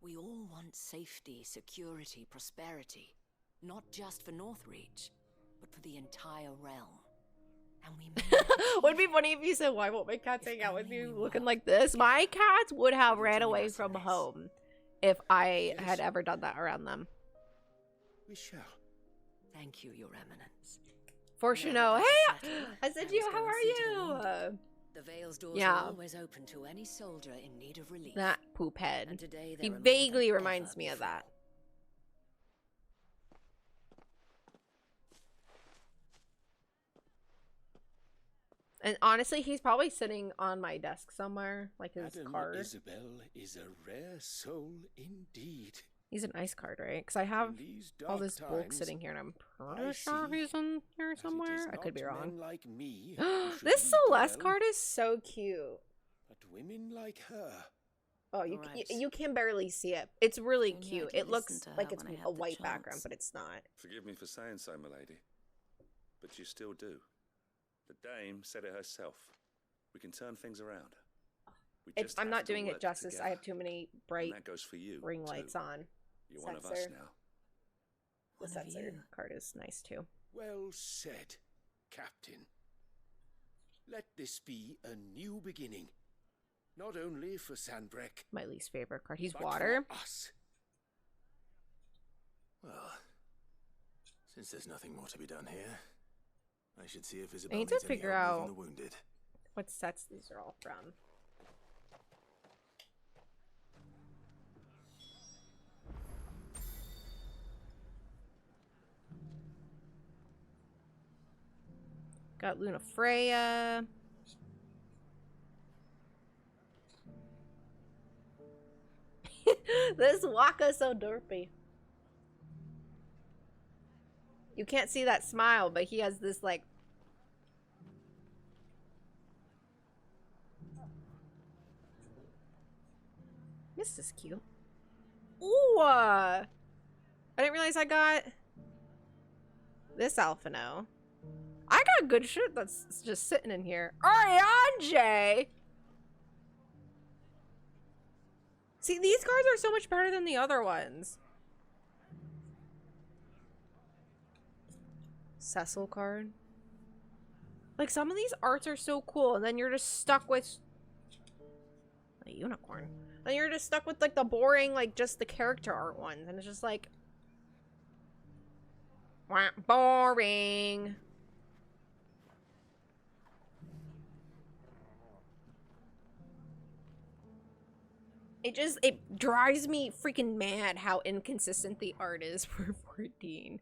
We all want safety, security, prosperity, not just for Northreach, but for the entire realm. And we may Would be funny if you said, "Why won't my cats If hang out with only you we looking worked like this?" My together, cats would have would ran join away us in from this. home if I Yes. had ever done that around them. We shall. Thank you, Your Eminence. Fortuno, Now that hey, that's settled, I said I you. was How going are to see to the you? wounded. The Vale's doors yeah. are always open to any soldier in need of relief. That poop And head. today He there are more vaguely than reminds ever me of before. that. And honestly, he's probably sitting on my desk somewhere, like his Madame card. Isabel is a rare soul indeed. He's an ice card, right? Because I have In these all dark this bulk times, sitting here, and I'm I pretty sure see he's in here that it is somewhere. I could be not wrong. men like me who should This lead the Celeste realm, card is so cute. but women like her. Oh, you Alright. you can barely see it. It's really Only I cute. did It looks listen to like her it's when I a had the white background, chance. but it's not. Forgive me for saying so, milady, but you still do. The dame said it herself. We can turn things around. We It's, just I'm have not to doing it work justice. I have together. too many And bright that goes for you, ring too. lights on. You're one of us Censor. now. The One of censor you. card is nice too. Well said, Captain. Let this be a new beginning. Not only for Sanbreque, My least favorite card. He's but water. for us. Well, since there's nothing more to be done here, I should see if Isabel need to needs any figure help moving out- the wounded. What sets these are all from? Got Luna Freya. This Waka's so derpy. You can't see that smile, but he has this like. This is cute. Ooh! I didn't realize I got this Alphino. I got good shit that's just sitting in here. Ariane! See, these cards are so much better than the other ones. Cecil card. Like, some of these arts are so cool, and then you're just stuck with a unicorn. And you're just stuck with, like, the boring, like, just the character art ones. And it's just like, wah, boring. It drives me freaking mad how inconsistent the art is for 14.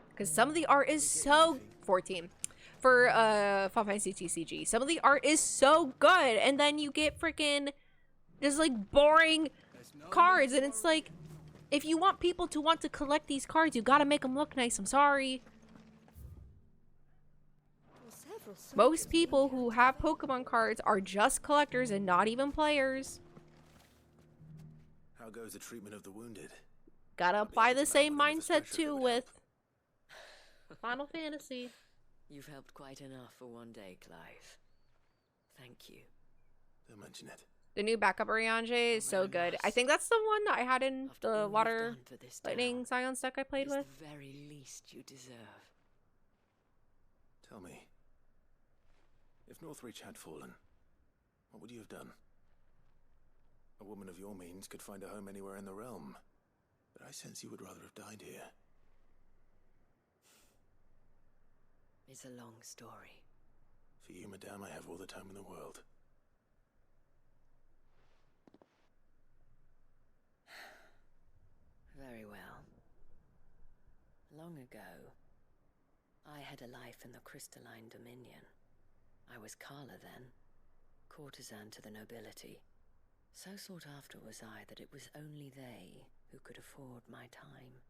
Because some of the art is so... 14. For Final Fantasy TCG. Some of the art is so good, and then you get freaking just like boring cards, and it's like, if you want people to want to collect these cards, you gotta make them look nice. I'm sorry. Most people who have Pokemon cards are just collectors and not even players. How goes the treatment of the wounded? Gotta apply the same mindset too with Final Fantasy. You've helped quite enough for one day, Clive. Thank you. Don't mention it. The new backup Oriange is so good. I think that's the one that I had in the water lightning Scion deck I played with. The very least you deserve. Tell me, if Northreach had fallen, what would you have done? A woman of your means could find a home anywhere in the realm, but I sense you would rather have died here. It's a long story. For you, madame, I have all the time in the world. Very well. Long ago, I had a life in the Crystalline Dominion. I was Carla then, courtesan to the nobility. So sought after was I that it was only they who could afford my time.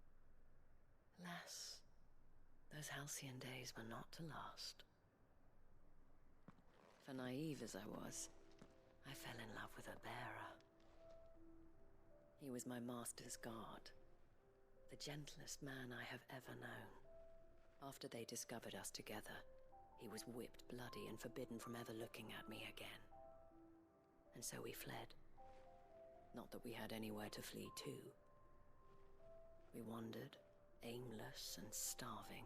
Alas, those halcyon days were not to last. For naive as I was, I fell in love with a bearer. He was my master's guard, the gentlest man I have ever known. After they discovered us together, he was whipped bloody and forbidden from ever looking at me again. And so we fled. Not that we had anywhere to flee to. We wandered, aimless and starving,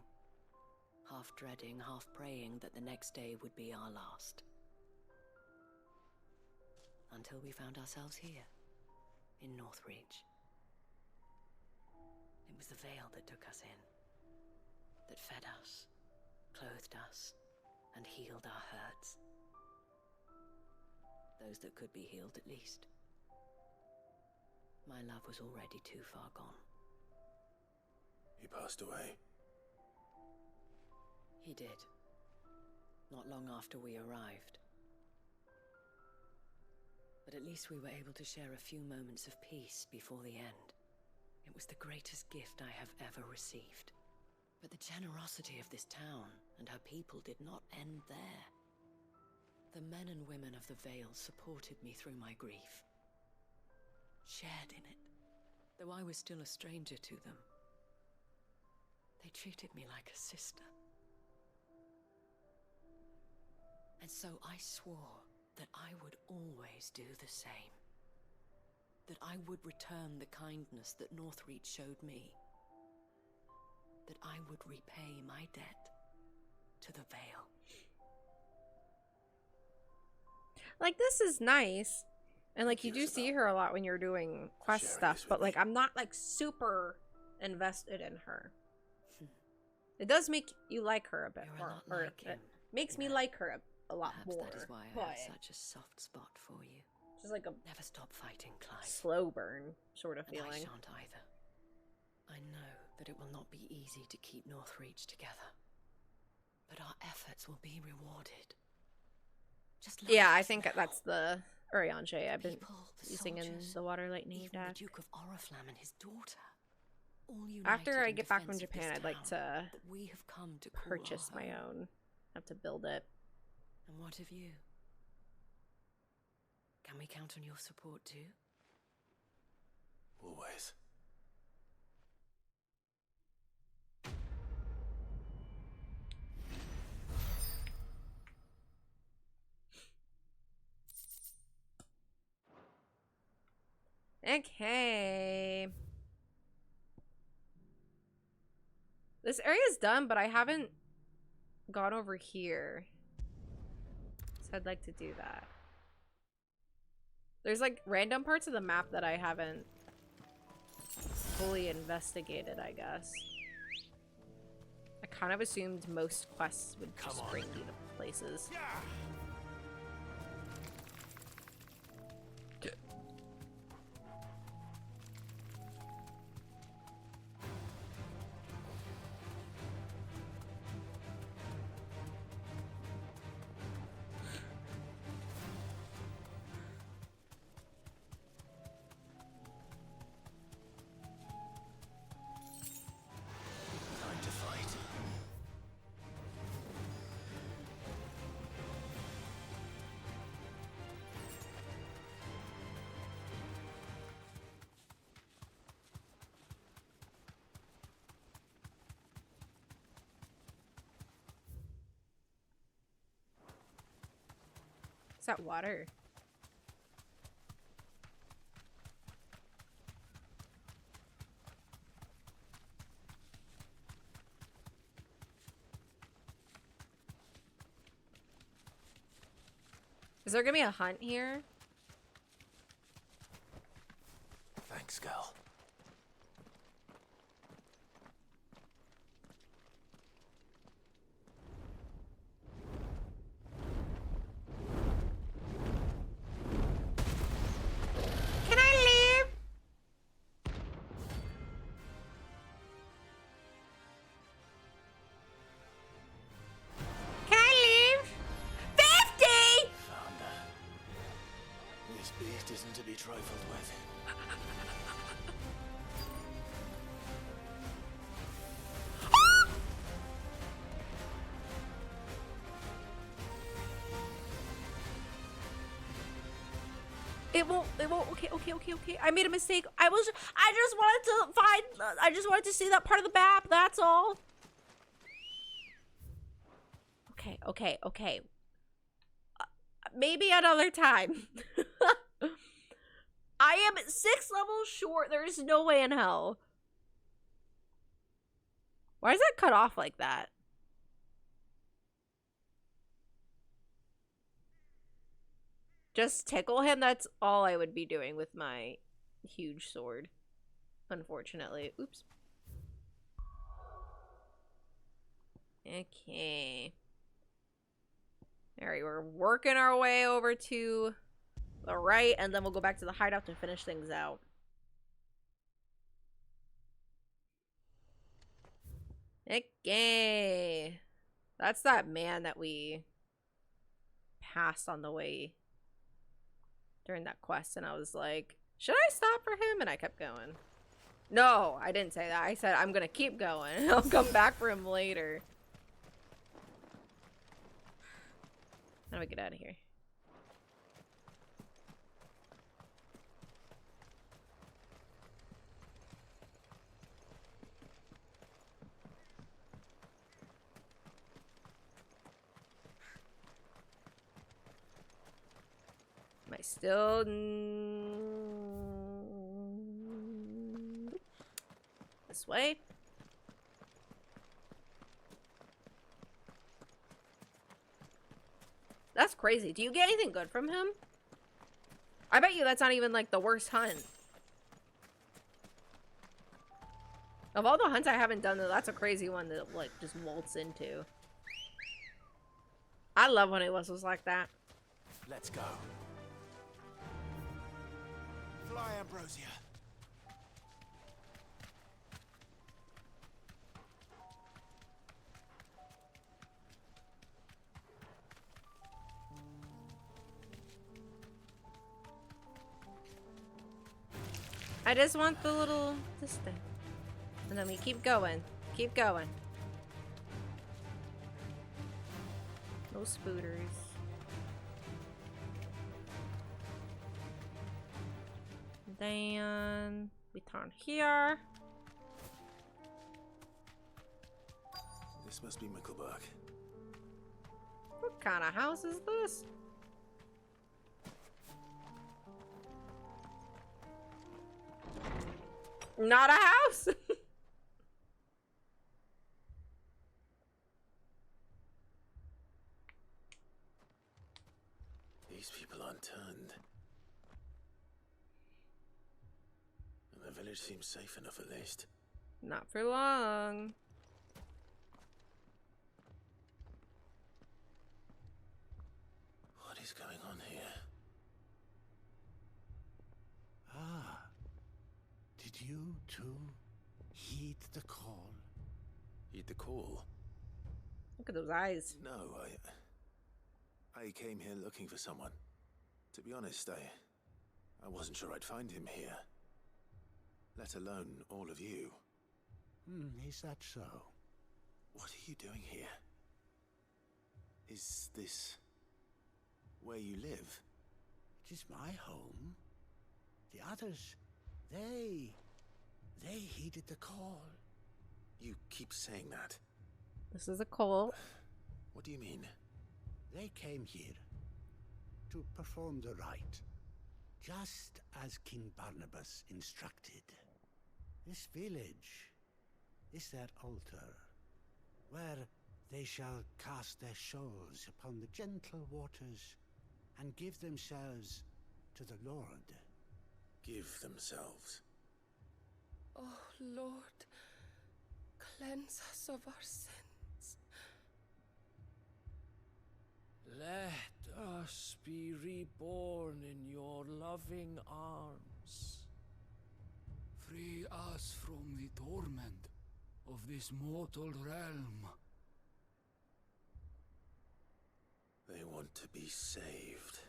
half dreading, half praying that the next day would be our last. Until we found ourselves here, in Northreach. It was the Veil that took us in, that fed us, clothed us, and healed our hurts. Those that could be healed, at least. My love was already too far gone. He passed away. He did. Not long after we arrived. But at least we were able to share a few moments of peace before the end. It was the greatest gift I have ever received. But the generosity of this town and her people did not end there. The men and women of the Vale supported me through my grief. Shared in it, though I was still a stranger to them. They treated me like a sister. And so I swore that I would always do the same. That I would return the kindness that Northreach showed me. That I would repay my debt to the Vale. Like, this is nice. And, like, you do see her a lot when you're doing quest stuff, but, like, I'm not, like, super invested in her. It does make you like her a bit more. Or it makes me like her a lot more. That is why I have such a soft spot for you. Just like a never stop fighting, Clive. Slow burn sort of feeling. And I shan't either. I know that it will not be easy to keep Northreach together, but our efforts will be rewarded. Just yeah, I think that's the Oriange I've been using in the Water Lightning deck. The Duke of Oriflamme and his daughter. After I get back from Japan, I'd like to we have come to purchase my own. Have to build it. And what of you? Can we count on your support too? Always. Okay. This area's done, but I haven't gone over here. So I'd like to do that. There's like random parts of the map that I haven't fully investigated, I guess. I kind of assumed most quests would just bring you to places. Time to fight. Is that water? Is there gonna be a hunt here? Thanks, girl. Can I leave? Can I leave? 50! Found her. This beast isn't to be trifled with. It won't, okay. I made a mistake. I just wanted to see that part of the map, that's all. Okay. Maybe another time. I am 6 levels short. There's no way in hell. Why is that cut off like that? Just tickle him, that's all I would be doing with my huge sword. Unfortunately. Oops. Okay. Alright, we're working our way over to the right, and then we'll go back to the hideout to finish things out. Okay. That's that man that we passed on the way during that quest, and I was like, should I stop for him? And I kept going. No, I didn't say that. I said I'm gonna keep going. I'll come back for him later. How do we get out of here? Am I still... This way? That's crazy. Do you get anything good from him? I bet you that's not even like the worst hunt. Of all the hunts I haven't done, though, that's a crazy one to like just waltz into. I love when it whistles like that. Let's go. Fly, Ambrosia. I just want the little this thing. And then we keep going. Keep going. No spooters. Then we turn here. This must be Mickleburg. What kind of house is this? Not a house. These people aren't turned. And the village seems safe enough at least. Not for long. What is going on here? Ah, did you too heed the call? Heed the call? Look at those eyes. No, I came here looking for someone. To be honest, I wasn't sure I'd find him here. Let alone all of you. Is that so? What are you doing here? Is this where you live? It is my home. The others, they heeded the call. You keep saying that. This is a cult. What do you mean? They came here to perform the rite, just as King Barnabas instructed. This village is their altar, where they shall cast their souls upon the gentle waters and give themselves to the Lord. Give themselves. Oh, Lord, cleanse us of our sins. Let us be reborn in your loving arms. Free us from the torment of this mortal realm. They want to be saved.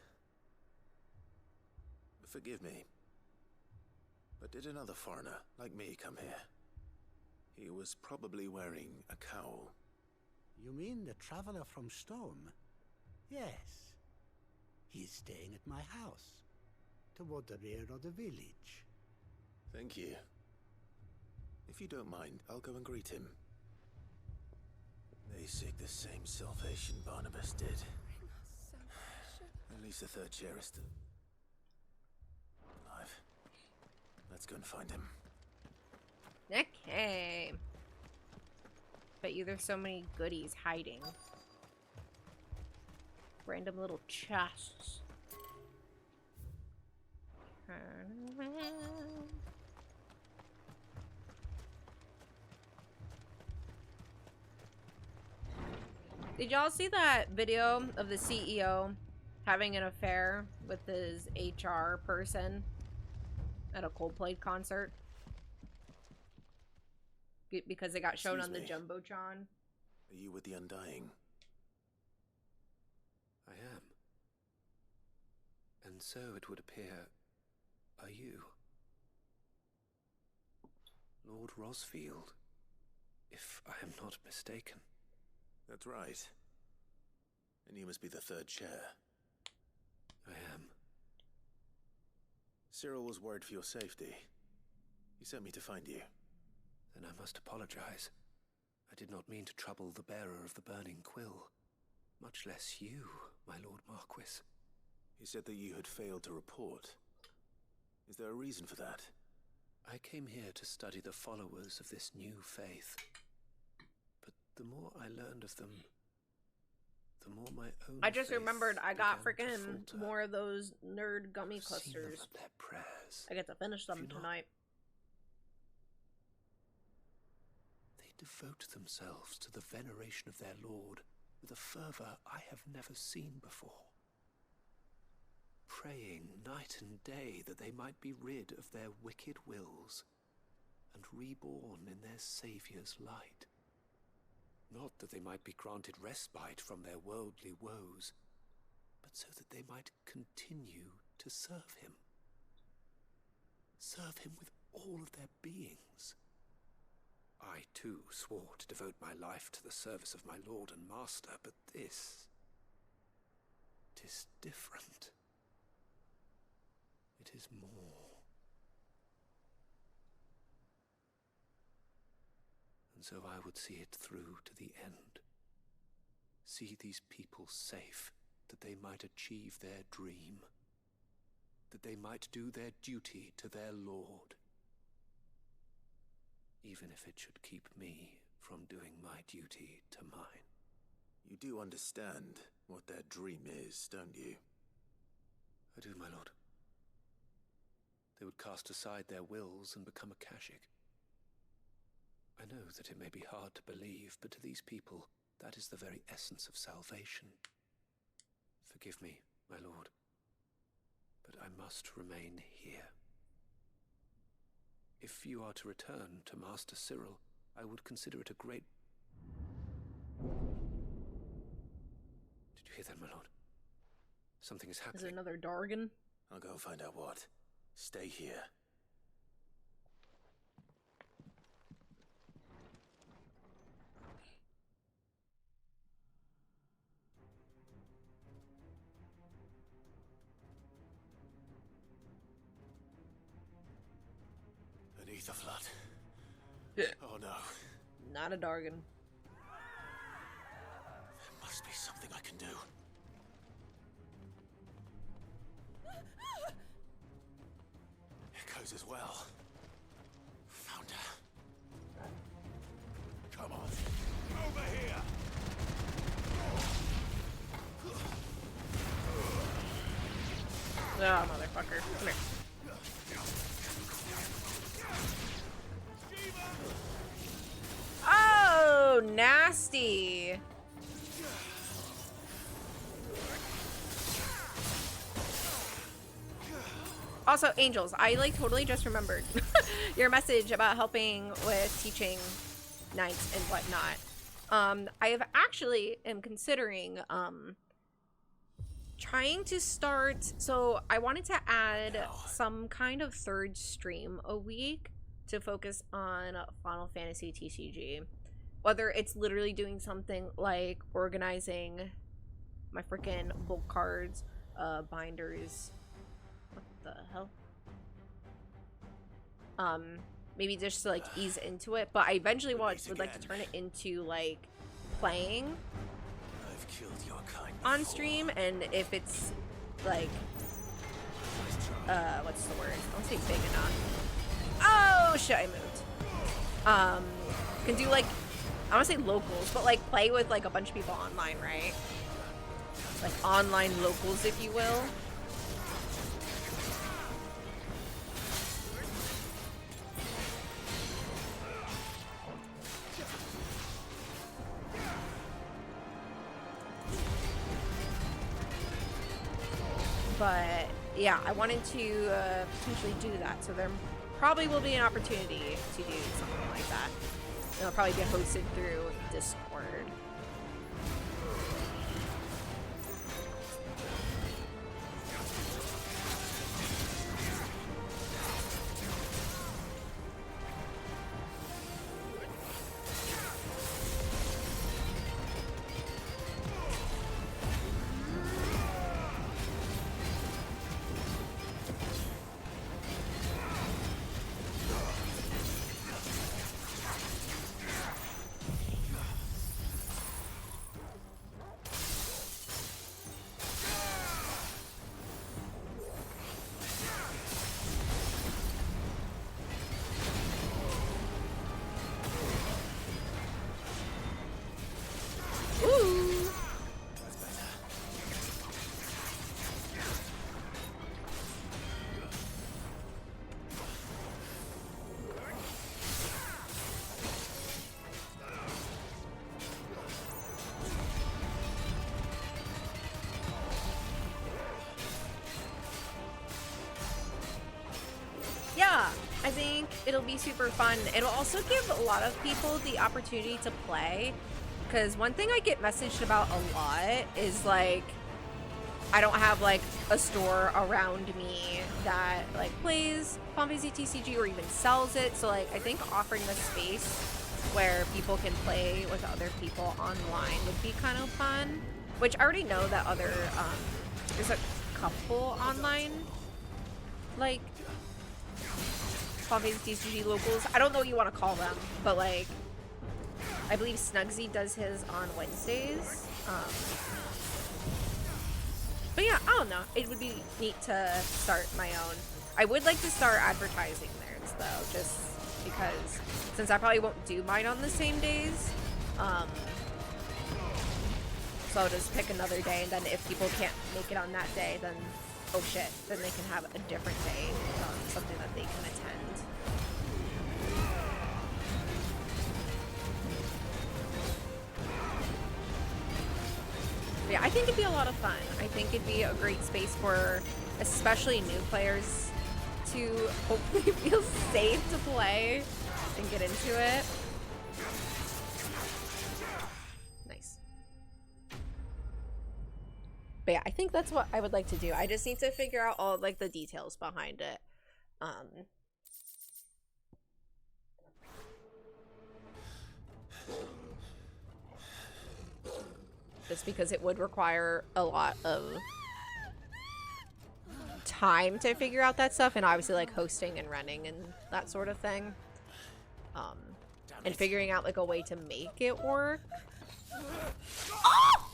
Forgive me, but did another foreigner like me come here? He was probably wearing a cowl. You mean the traveler from Storm? Yes. He's staying at my house, toward the rear of the village. Thank you. If you don't mind, I'll go and greet him. They seek the same salvation Barnabas did. At least the third chair is still alive. Let's go and find him. Okay. Bet you there's so many goodies hiding. Random little chests. Turn around. Did y'all see that video of the CEO having an affair with his HR person at a Coldplay concert? Because it got shown on the Jumbotron. Are you with the Undying? I am. And so it would appear, are you? Lord Rosfield, if I am not mistaken. That's right. And you must be the third chair. I am. Cyril was worried for your safety. He sent me to find you. Then I must apologize. I did not mean to trouble the bearer of the burning quill. Much less you, my Lord Marquis. He said that you had failed to report. Is there a reason for that? I came here to study the followers of this new faith. But the more I learned of them, the more my own I just faith remembered I got began to freaking falter. more of those nerd gummy I've seen them clusters. at their prayers. I get to finish them Have you not? tonight. They devote themselves to the veneration of their Lord with a fervor I have never seen before. Praying night and day that they might be rid of their wicked wills and reborn in their Saviour's light. Not that they might be granted respite from their worldly woes, but so that they might continue to serve him. Serve him with all of their beings. I, too, swore to devote my life to the service of my Lord and Master, but this... 'tis different. It is more. And so I would see it through to the end. See these people safe, that they might achieve their dream. That they might do their duty to their Lord. even if it should keep me from doing my duty to mine. You do understand what their dream is, don't you? I do, my lord. They would cast aside their wills and become a Kashik. I know that it may be hard to believe, but to these people, that is the very essence of salvation. Forgive me, my lord, but I must remain here. If you are to return to Master Cyril, I would consider it a great... Did you hear that, my lord? Something is happening. Is it another Dargan? I'll go and find out what. Stay here. Beneath the flood. Oh no. Not a Dargan. There must be something I can do. Echoes as well. Found her. Come on. Over here! Ah, motherfucker. Come here. Oh, nasty. Also, Angels, I like totally just remembered your message about helping with teaching knights and whatnot. I have actually am considering trying to start, so I wanted to add some kind of third stream a week to focus on Final Fantasy TCG. Whether it's literally doing something like organizing my freaking bulk cards, binders. What the hell? Maybe just to like ease into it, but I eventually would like to turn it into like playing I've killed your kind on stream, and if it's like what's the word? I want to say big enough. Oh shit, I moved. Can do like, I want to say locals, but like play with like a bunch of people online, right? Like online locals, if you will. But yeah, I wanted to potentially do that, so there probably will be an opportunity to do something like that. It'll probably be hosted through Discord. I think it'll be super fun. It'll also give a lot of people the opportunity to play, because one thing I get messaged about a lot is like I don't have like a store around me that like plays Final Fantasy TCG or even sells it. So like I think offering the space where people can play with other people online would be kind of fun, which I already know that other there's a couple online like Final Fantasy TCG locals. I don't know what you want to call them, but like I believe Snugsy does his on Wednesdays. But yeah, I don't know. It would be neat to start my own. I would like to start advertising theirs though, just because since I probably won't do mine on the same days, so I'll just pick another day, and then if people can't make it on that day, then oh shit, then they can have a different day, something that they can attend. But yeah, I think it'd be a lot of fun. I think it'd be a great space for especially new players to hopefully feel safe to play and get into it. Nice. But yeah, I think that's what I would like to do. I just need to figure out all like the details behind it. Just because it would require a lot of time to figure out that stuff, and obviously like hosting and running and that sort of thing. And figuring out like a way to make it work. Oh!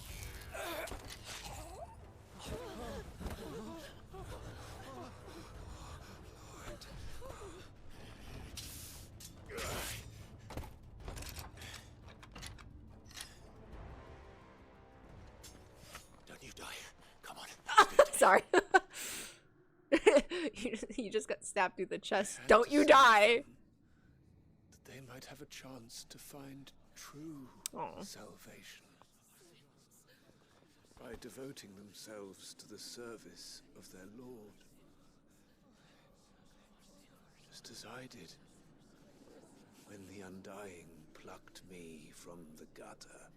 Don't you die. Come on. Sorry. you just got stabbed through the chest. Don't you die. That they might have a chance to find true salvation by devoting themselves to the service of their Lord. Just as I did when the Undying plucked me from the gutter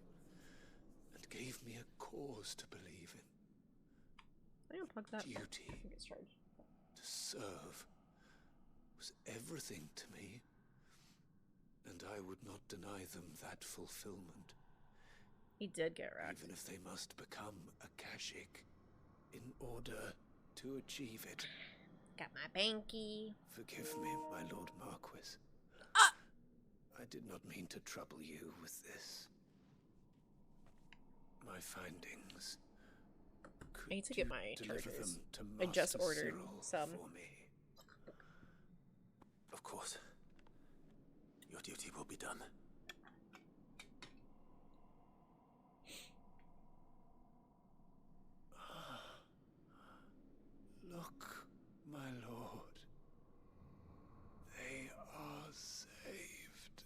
and gave me a cause to believe in. I unplug that. Duty to serve was everything to me, and I would not deny them that fulfillment. He did get wrecked. Even if they must become a Kashyyyk in order to achieve it. Got my banky. Forgive me, my Lord Marquis. I did not mean to trouble you with this. My findings. I need to get my chargers. I just ordered some. For me. Of course. Your duty will be done. Look, my lord. They are saved.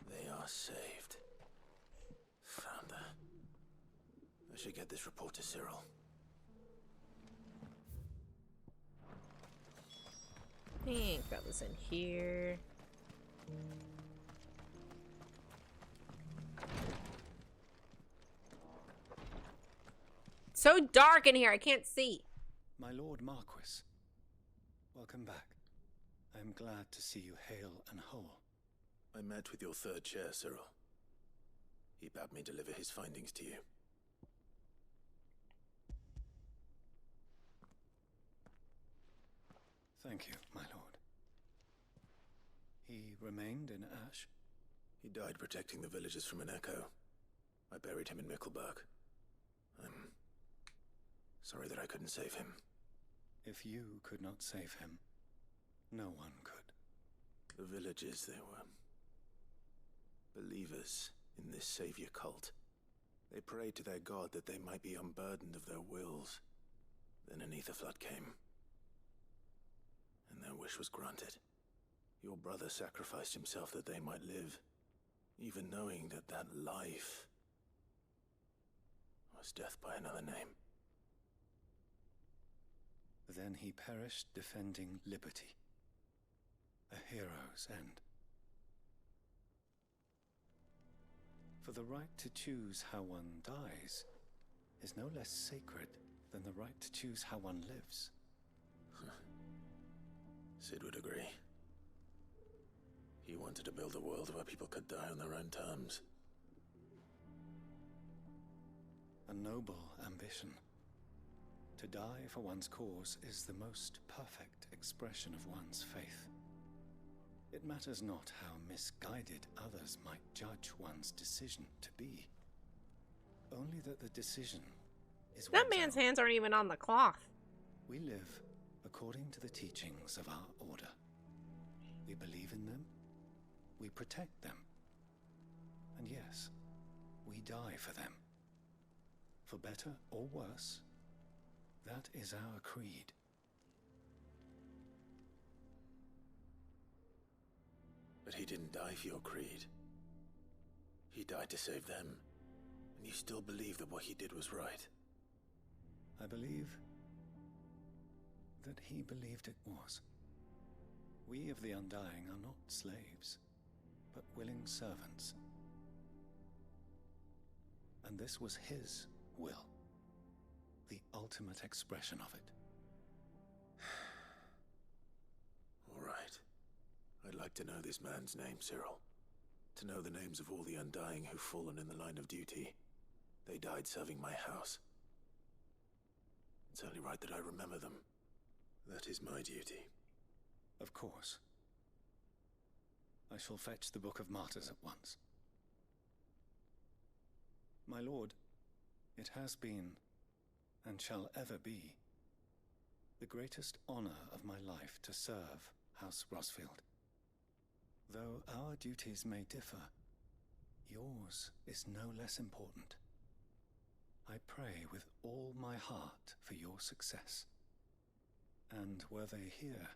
They are saved. Found her. I should get this report to Cyril. I think that was in here. So dark in here, I can't see. My Lord Marquis, welcome back. I am glad to see you hale and whole. I met with your third chair, Cyril. He bade me deliver his findings to you. Thank you, my lord. He remained in Ash? He died protecting the villagers from an echo. I buried him in Mickleburg. I'm sorry that I couldn't save him. If you could not save him, no one could. The villagers, they were believers in this savior cult. They prayed to their god that they might be unburdened of their wills. Then an ether flood came, and their wish was granted. Your brother sacrificed himself that they might live, even knowing that that life was death by another name. Then he perished defending liberty. a hero's end. For the right to choose how one dies is no less sacred than the right to choose how one lives. Sid would agree. He wanted to build a world where people could die on their own terms. A noble ambition. To die for one's cause is the most perfect expression of one's faith. It matters not how misguided others might judge one's decision to be. Only that the decision is That one's man's own. hands aren't even on the cloth. We live according to the teachings of our order. We believe in them, we protect them, and yes, we die for them. For better or worse, that is our creed. But he didn't die for your creed. He died to save them. And you still believe that what he did was right. I believe that he believed it was. We of the Undying are not slaves, but willing servants. And this was his will, the ultimate expression of it. All right. I'd like to know this man's name, Cyril. To know the names of all the Undying who've fallen in the line of duty. They died serving my house. It's only right that I remember them. That is my duty. Of course. I shall fetch the Book of Martyrs at once. My lord, it has been, and shall ever be, the greatest honor of my life to serve House Rosfield. Though our duties may differ, yours is no less important. I pray with all my heart for your success. And were they here,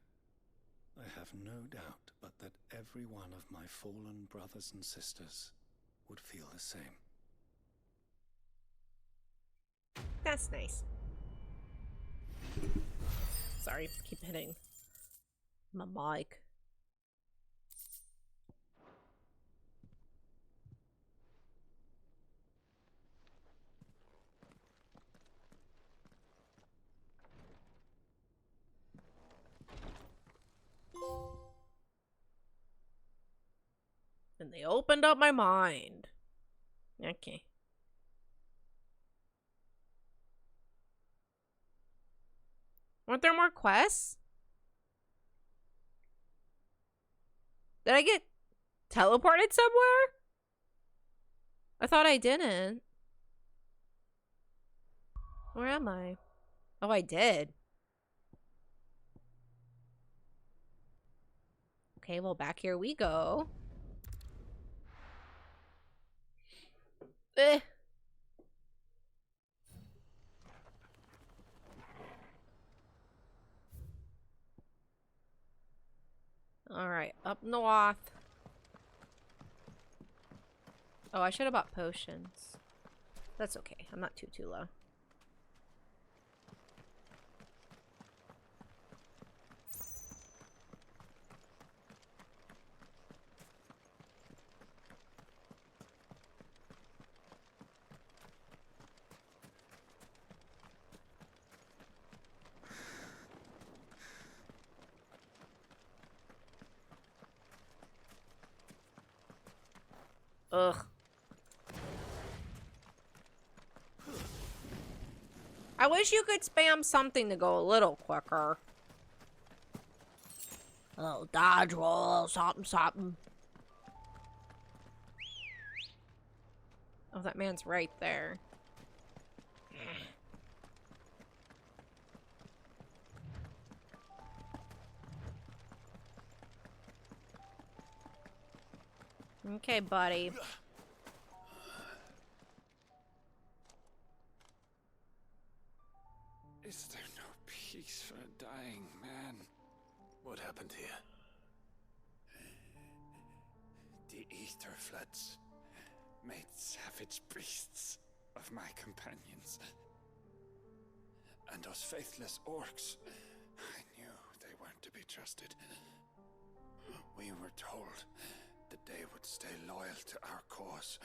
I have no doubt but that every one of my fallen brothers and sisters would feel the same. That's nice. Sorry, keep hitting my mic. And they opened up my mind. Okay. Weren't there more quests? Did I get teleported somewhere? I thought I didn't. Where am I? Oh, I did. Okay, well, back here we go. Eh. Alright, up north. Oh, I should have bought potions. That's okay. I'm not too low. Ugh. I wish you could spam something to go a little quicker. A little dodge roll, something, something. Oh, that man's right there. Okay, buddy. Is there no peace for a dying man? What happened here? The ether floods made savage beasts of my companions. And those faithless orcs, I knew they weren't to be trusted. We were told that they would stay loyal to our cause.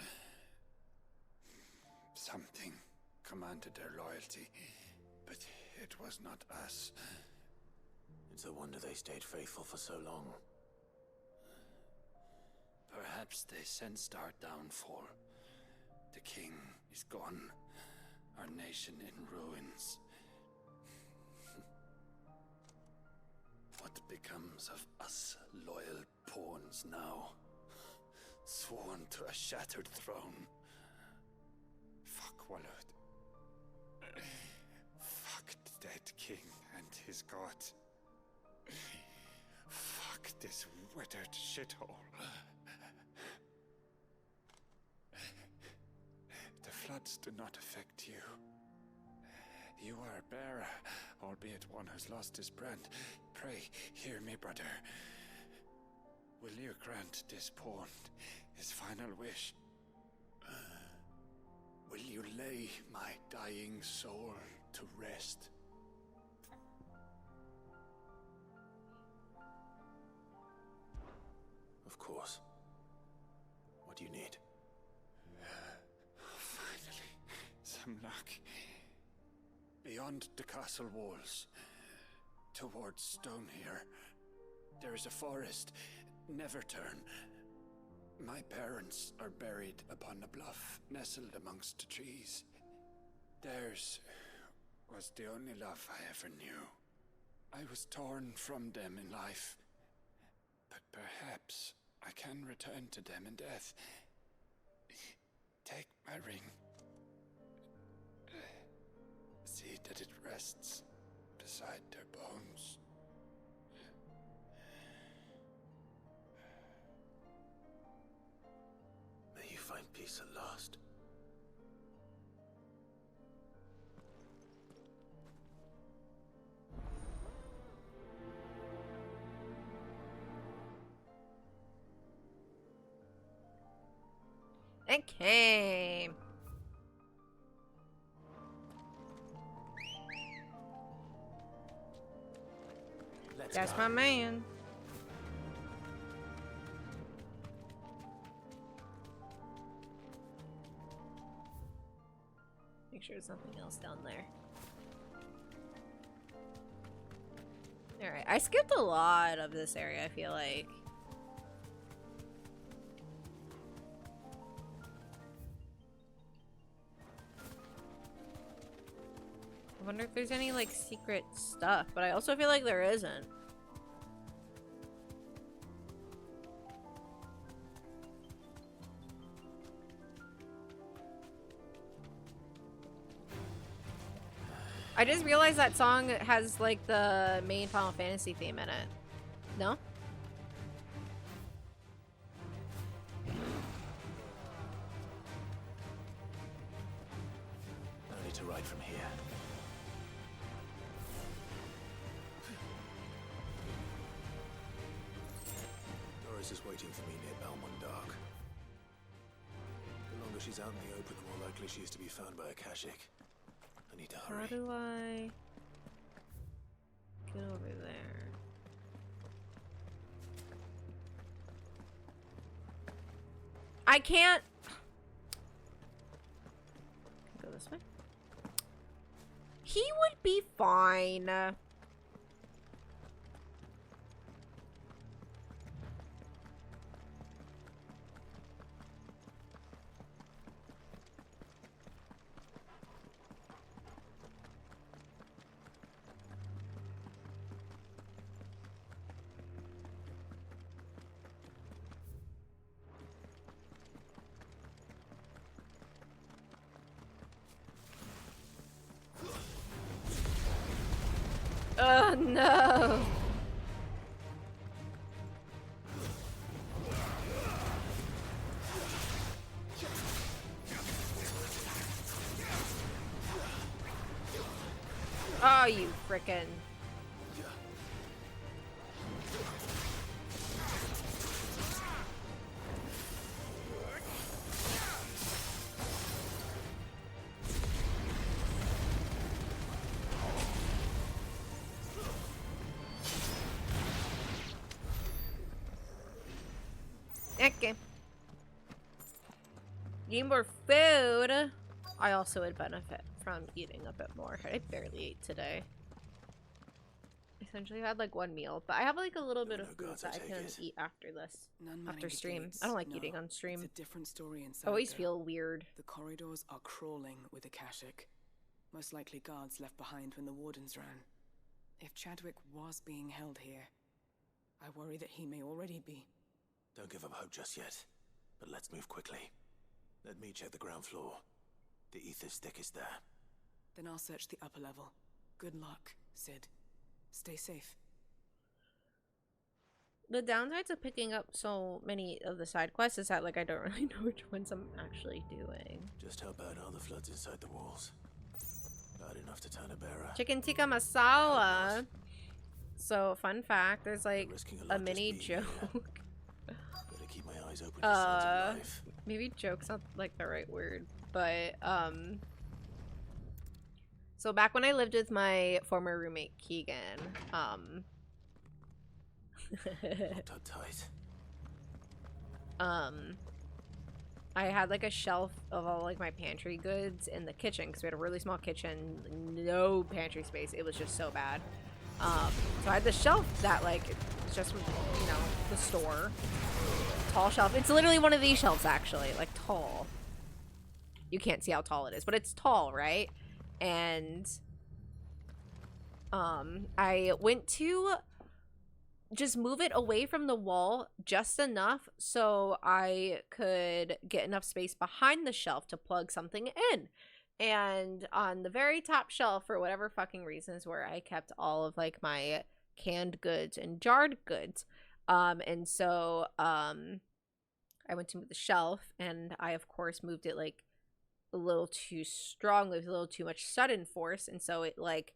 Something commanded their loyalty, but it was not us. It's a wonder they stayed faithful for so long. Perhaps they sensed our downfall. The king is gone, our nation in ruins. What becomes of us loyal pawns now? Sworn to a shattered throne. Fuck Walud. Fuck the dead king and his god. Fuck this withered shithole. The floods do not affect you. You are a bearer, albeit one who's lost his brand. Pray, hear me, brother. Will you grant this pawn his final wish? Will you lay my dying soul to rest? Of course. What do you need? Finally, some luck. Beyond the castle walls, towards Stone here, there is a forest. Never turn. My parents are buried upon a bluff, nestled amongst the trees. Theirs was the only love I ever knew. I was torn from them in life, but perhaps I can return to them in death. Take my ring. See that it rests beside their bones. May you find peace at last. Okay. That's my man. Make sure there's nothing else down there. Alright, I skipped a lot of this area, I feel like. I wonder if there's any, like, secret stuff, but I also feel like there isn't. I just realized that song has, like, the main Final Fantasy theme in it. No? Only to ride from here. Doris is waiting for me near Belmont Dark. The longer she's out in the open, the more likely she is to be found by a Kashik. I need to hurry. How do I get over there? I can't go this way. He would be fine. Oh no! Oh, you frickin'. Okay. Need more food. I also would benefit from eating a bit more. I barely ate today. Essentially, I had like one meal, but I have like a little bit of food that I can eat after this. After stream. I don't like eating on stream. It's a different story inside. I always there. feel weird. The corridors are crawling with Akashic. Most likely guards left behind when the wardens ran. If Chadwick was being held here, I worry that he may already be. Don't give up hope just yet, but let's move quickly. Let me check the ground floor. The ether stick is there. Then I'll search the upper level. Good luck, Sid. Stay safe. The downsides of picking up so many of the side quests is that like I don't really know which ones I'm actually doing. Just how bad are the floods inside the walls? Bad enough to turn a bearer. Chicken tikka masala. So fun fact, there's like a mini joke. Better keep my eyes open for signs of life. Maybe joke's not like the right word, but so back when I lived with my former roommate Keegan, tight. I had like a shelf of all like my pantry goods in the kitchen because we had a really small kitchen, no pantry space. It was just so bad. So I had the shelf that like it's just from, you know, the store. Tall shelf. It's literally one of these shelves actually, like tall. You can't see how tall it is, but it's tall, right? And I went to just move it away from the wall just enough so I could get enough space behind the shelf to plug something in. And on the very top shelf, for whatever fucking reasons, where I kept all of like my canned goods and jarred goods. And so I went to move the shelf, and I of course moved it like a little too strongly with a little too much sudden force, and so it like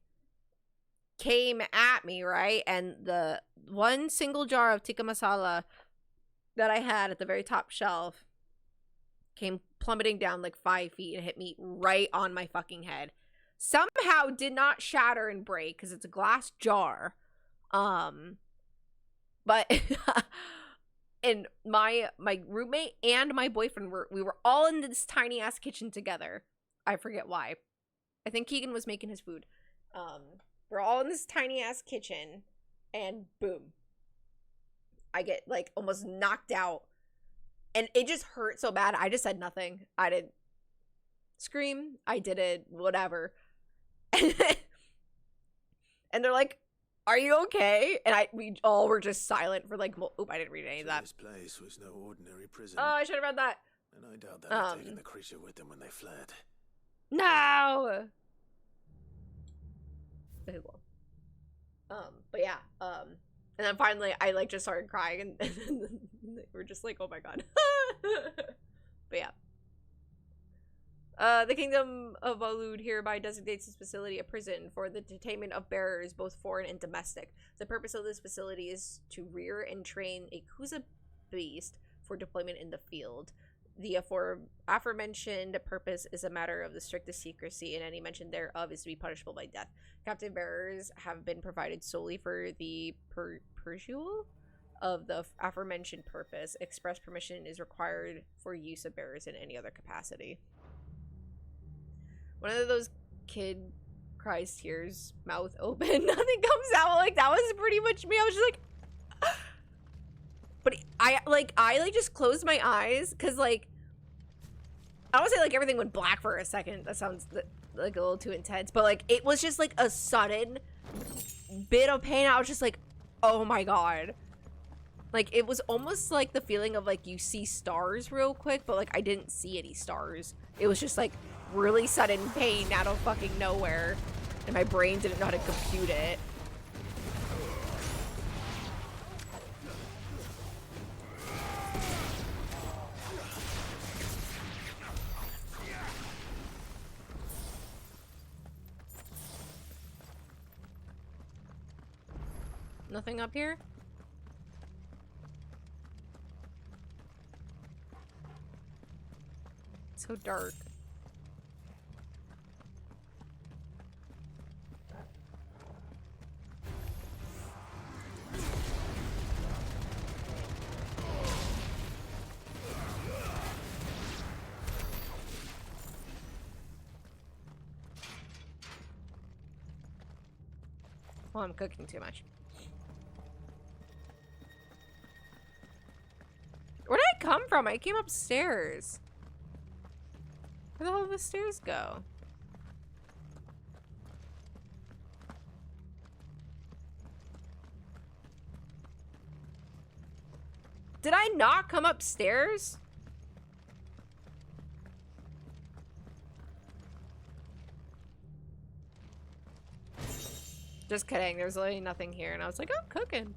came at me, right? And the one single jar of tikka masala that I had at the very top shelf came plummeting down like 5 feet and hit me right on my fucking head. Somehow did not shatter and break because it's a glass jar. But and my roommate and my boyfriend we were all in this tiny ass kitchen together. I forget why. I think Keegan was making his food. We're all in this tiny ass kitchen, and boom, I get like almost knocked out, and it just hurt so bad. I just said nothing. I didn't scream. I did it, whatever. And they're like, "Are you okay?" And we all were just silent for like, I didn't read any of that. This place was no ordinary prison. Oh, I should have read that. And I doubt that they'd taken the creature with them when they fled. No. Okay, cool. But yeah, and then finally I like just started crying, and they were just like, oh my god. But yeah. The Kingdom of Alud hereby designates this facility a prison for the detainment of bearers, both foreign and domestic. The purpose of this facility is to rear and train a Kuza beast for deployment in the field. The aforementioned purpose is a matter of the strictest secrecy, and any mention thereof is to be punishable by death. Captive bearers have been provided solely for the pursuit of the aforementioned purpose. Express permission is required for use of bearers in any other capacity. One of those kid cries tears, mouth open, nothing comes out. Like, that was pretty much me. I was just like, but I just closed my eyes because like I would say like everything went black for a second. That sounds like a little too intense, but like it was just like a sudden bit of pain. I was just like, oh my god. Like it was almost like the feeling of like you see stars real quick, but like I didn't see any stars. It was just like really sudden pain out of fucking nowhere, and my brain didn't know how to compute it. Nothing up here? It's so dark. Well, I'm cooking too much. Where did I come from? I came upstairs. Where the hell did the stairs go? Did I not come upstairs? Just kidding. There's literally nothing here. And I was like, I'm cooking.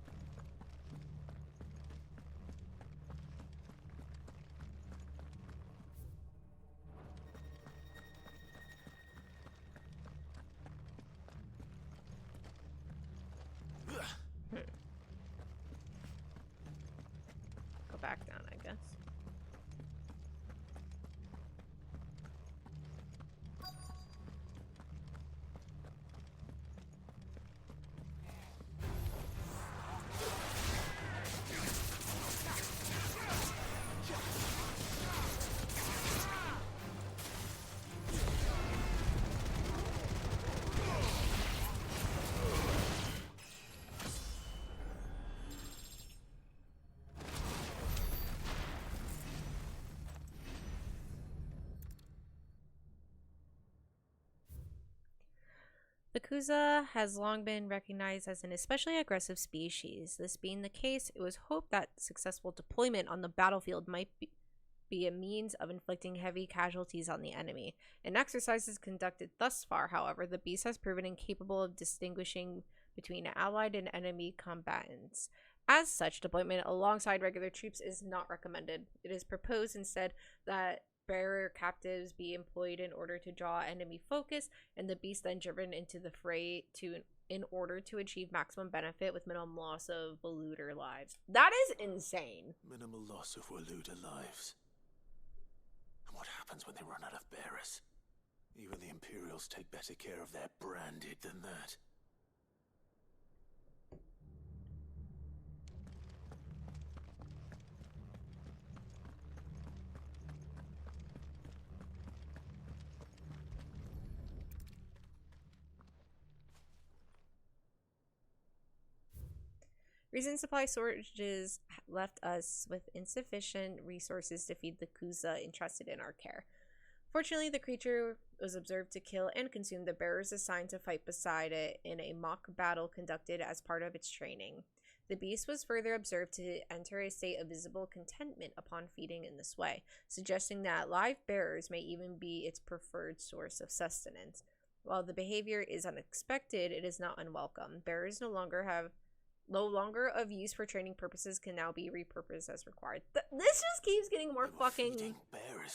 Go back down, I guess. The Kuza has long been recognized as an especially aggressive species. This being the case, it was hoped that successful deployment on the battlefield might be a means of inflicting heavy casualties on the enemy. In exercises conducted thus far, however, the beast has proven incapable of distinguishing between allied and enemy combatants. As such, deployment alongside regular troops is not recommended. It is proposed instead that bearer captives be employed in order to draw enemy focus, and the beast then driven into the fray in order to achieve maximum benefit with minimum loss of Waluder lives. That is insane. Minimal loss of Waluder lives. And what happens when they run out of bearers? Even the Imperials take better care of their branded than that. Recent supply shortages left us with insufficient resources to feed the Kuza entrusted in our care. Fortunately, the creature was observed to kill and consume the bearers assigned to fight beside it in a mock battle conducted as part of its training. The beast was further observed to enter a state of visible contentment upon feeding in this way, suggesting that live bearers may even be its preferred source of sustenance. While the behavior is unexpected, it is not unwelcome. Bearers no longer of use for training purposes can now be repurposed as required. This just keeps getting more fucking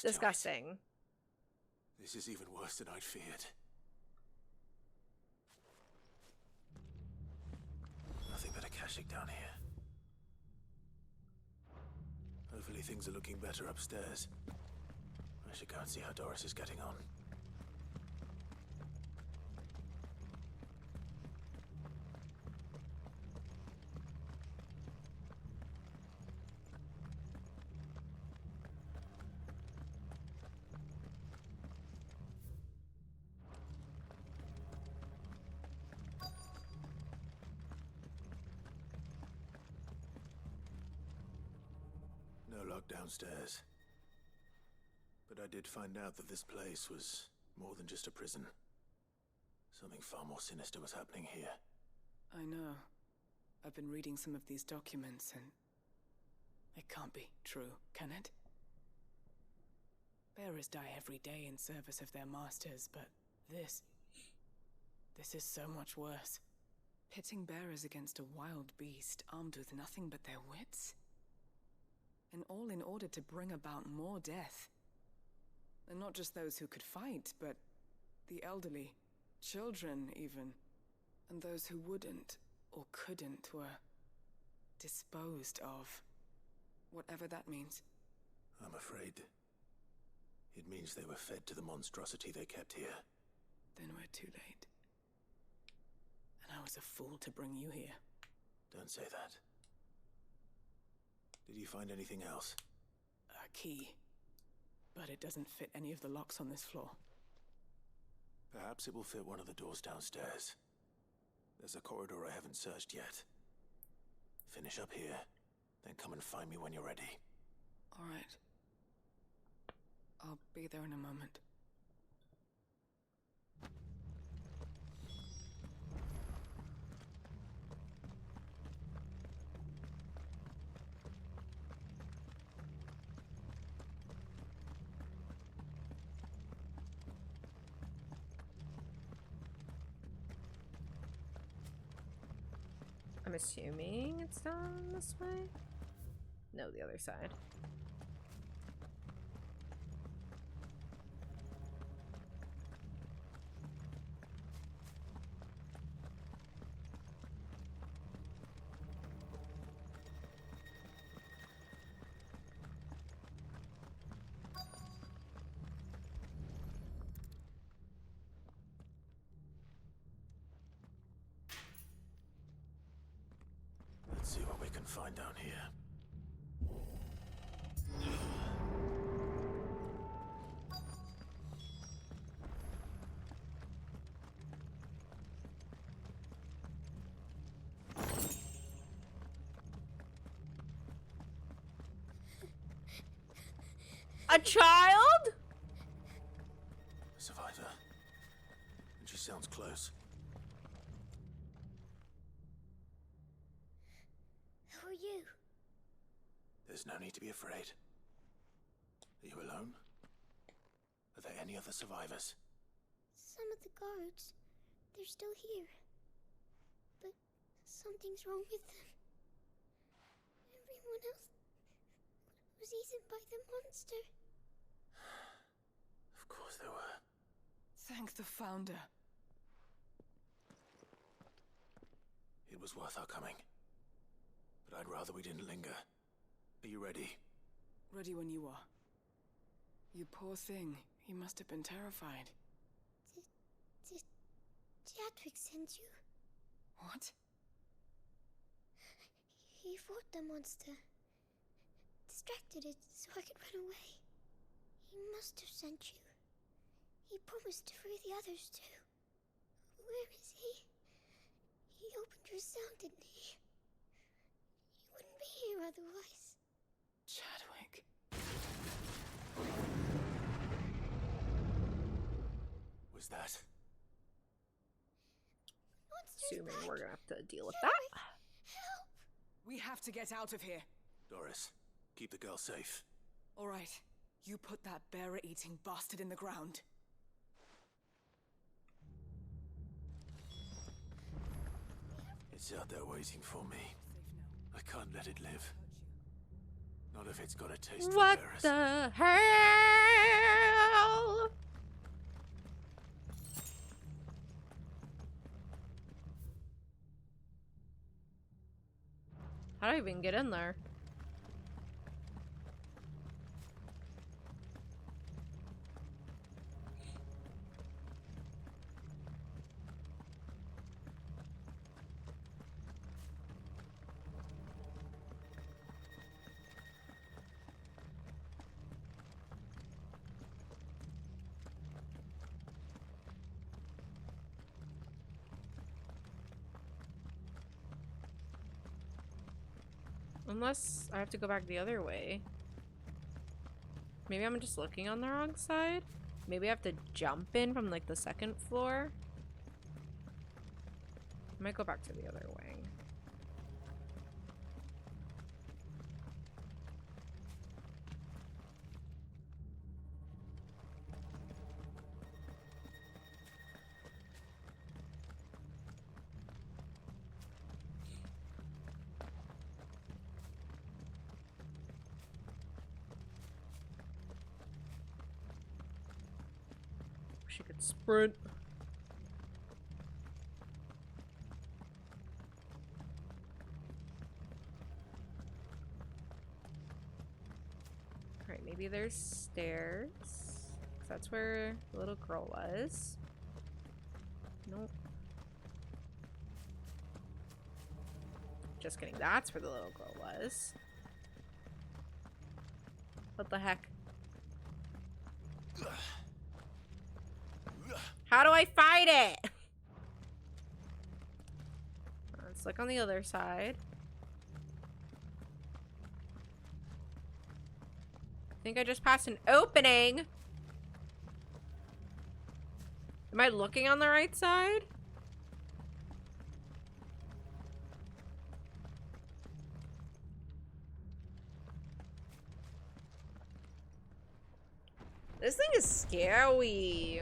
disgusting. This is even worse than I'd feared. Nothing but a Kashyyyk down here. Hopefully things are looking better upstairs. I should go and see how Doris is getting on. No lock downstairs. But I did find out that this place was more than just a prison. Something far more sinister was happening here. I know. I've been reading some of these documents and it can't be true, can it? Bearers die every day in service of their masters, but this is so much worse. Pitting bearers against a wild beast armed with nothing but their wits? And all in order to bring about more death. And not just those who could fight, but the elderly, children even, and those who wouldn't or couldn't were disposed of. Whatever that means. I'm afraid it means they were fed to the monstrosity they kept here. Then we're too late. And I was a fool to bring you here. Don't say that. Did you find anything else? A key. But it doesn't fit any of the locks on this floor. Perhaps it will fit one of the doors downstairs. There's a corridor I haven't searched yet. Finish up here, then come and find me when you're ready. All right. I'll be there in a moment. I'm assuming it's down this way? No, the other side. Let's see what we can find down here. A child? A survivor. And she sounds close. Who are you? There's no need to be afraid. Are you alone? Are there any other survivors? Some of the guards. They're still here. But something's wrong with them. Everyone else was eaten by the monster. Of course there were. Thank the Founder. It was worth our coming. But I'd rather we didn't linger. Are you ready? Ready when you are. You poor thing. You must have been terrified. Did Chadwick send you? What? He fought the monster. Distracted it so I could run away. He must have sent you. He promised to free the others too. Where is he? He opened your cell, didn't he? You wouldn't be here otherwise. Chadwick. Was that? Assuming we're gonna have to deal with that. We have to get out of here. Doris, keep the girl safe. All right. You put that bearer-eating bastard in the ground. It's out there waiting for me. I can't let it live. Not if it's got a taste What for Paris. the hell? How do I even get in there? Unless I have to go back the other way. Maybe I'm just looking on the wrong side? Maybe I have to jump in from like the second floor? I might go back to the other wing. She could sprint. Alright, maybe there's stairs. 'Cause that's where the little girl was. Nope. Just kidding. That's where the little girl was. What the heck? How do I fight it? Let's look on the other side. I think I just passed an opening. Am I looking on the right side? This thing is scary.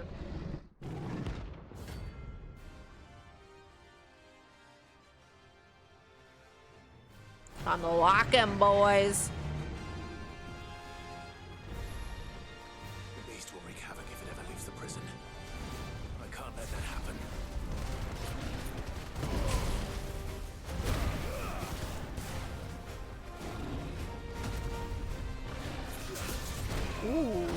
Time to lock him, boys. The beast will wreak havoc if it ever leaves the prison. I can't let that happen. Ooh.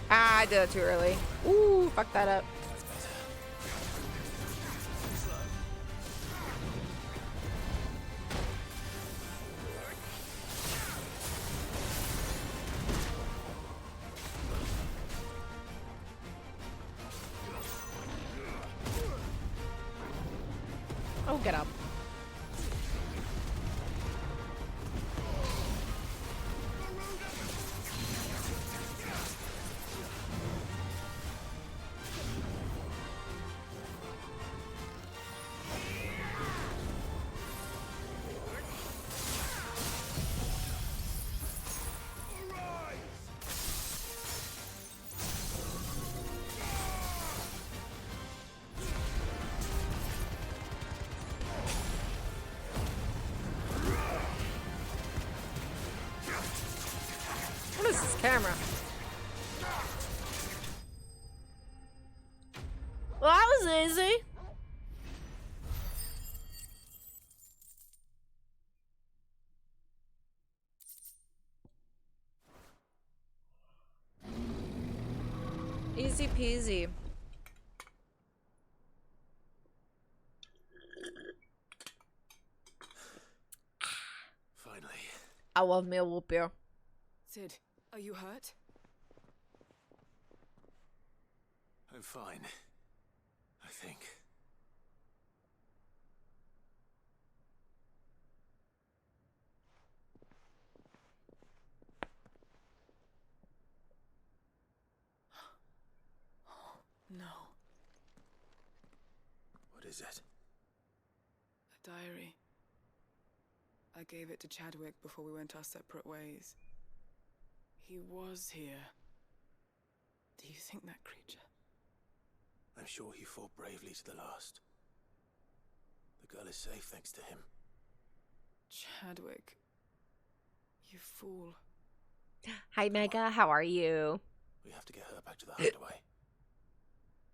Ah, I did it too early. Ooh, fuck that up. Oh, get up. What is this camera? Well, that was easy. Easy peasy. Finally. I love me a whoop beer. Sid, are you hurt? I'm fine. I think. No. What is it? A diary. I gave it to Chadwick before we went our separate ways. He was here. Do you think that creature? I'm sure he fought bravely to the last. The girl is safe thanks to him. Chadwick. You fool. Hi, Mega. How are you? We have to get her back to the hideaway.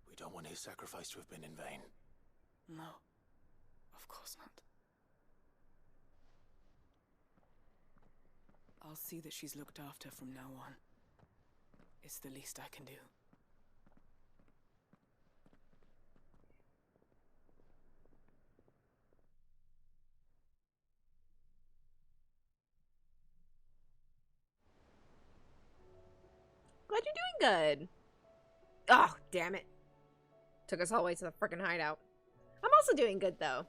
We don't want his sacrifice to have been in vain. No. Of course not. I'll see that she's looked after from now on. It's the least I can do. Glad you're doing good. Oh, damn it. Took us all the way to the freaking hideout. I'm also doing good, though.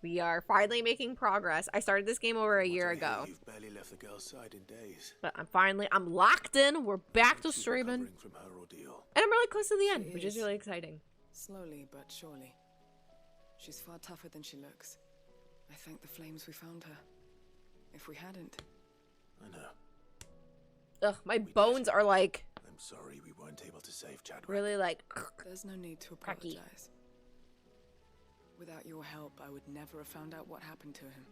We are finally making progress. I started this game over a year ago. You've barely left the girl's side in days. But I'm locked in. We're back to streaming. From her ordeal. And I'm really close to the end, which is really exciting. Slowly but surely. She's far tougher than she looks. I thank the flames we found her. If we hadn't... I know. Ugh, my bones are like... I'm sorry we weren't able to save Chadwick. Really like... There's no need to apologize. Without your help, I would never have found out what happened to him.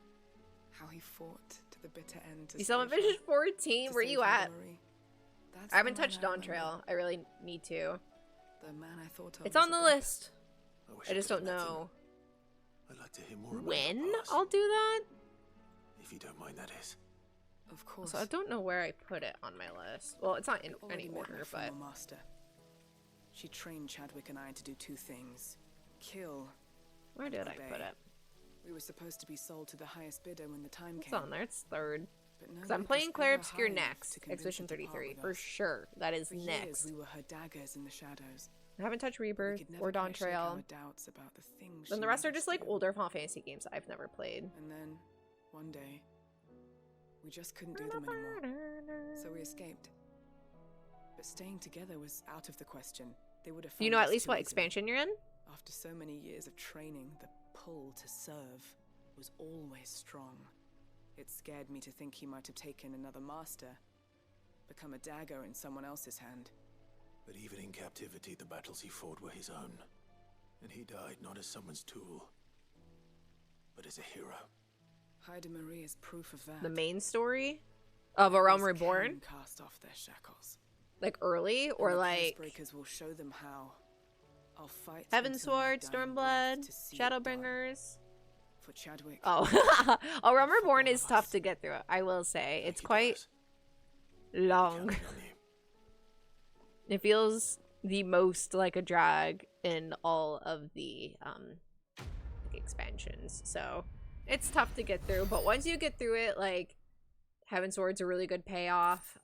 How he fought to the bitter end. You still haven't finished 14? Where you at? I haven't touched Dawn Trail. I really need to. The man I thought of it's on the list. I just don't know I'd like to hear more when I'll do that. If you don't mind, that is. Of course. So I don't know where I put it on my list. Well, it's not in any order, but... Master. She trained Chadwick and I to do two things. Kill. Where did I put it? We were supposed to be sold to the highest bidder when the time it's came. It's on there. It's third. But because I'm playing Claire Obscure next. Expedition 33. For sure. That is next. We were her daggers in the shadows. I haven't touched Rebirth or Dawn Trail. Then the rest are just like older Final Fantasy games that I've never played. And then, one day, we just couldn't do them anymore. So we escaped. But staying together was out of the question. They would have found Do you know at least what expansion you're in? After so many years of training, the pull to serve was always strong. It scared me to think he might have taken another master, become a dagger in someone else's hand. But even in captivity, the battles he fought were his own. And he died not as someone's tool, but as a hero. Hyde Marie is proof of that. The main story of A Realm Reborn? Cast off their shackles. Like early or like... Breakers will show them how. I'll fight Heavensward, Stormblood, Shadowbringers. For Chadwick. Oh, A Realm Reborn is tough to get through. I will say it's quite long. It feels the most like a drag in all of the expansions, so it's tough to get through. But once you get through it, like Heavensward's a really good payoff.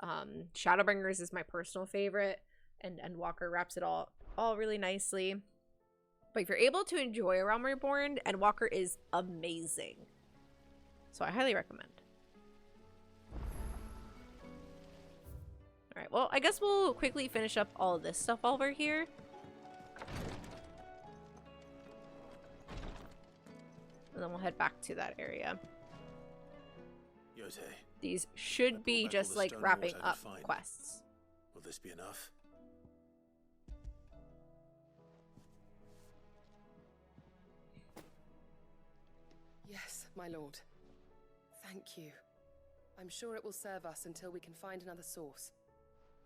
Shadowbringers is my personal favorite, and Endwalker wraps it all really nicely. But if you're able to enjoy A Realm Reborn, Endwalker is amazing. So I highly recommend. Alright, well, I guess we'll quickly finish up all of this stuff over here. And then we'll head back to that area. Yote, these should be just like wrapping up quests. Will this be enough? Yes, my lord. Thank you. I'm sure it will serve us until we can find another source.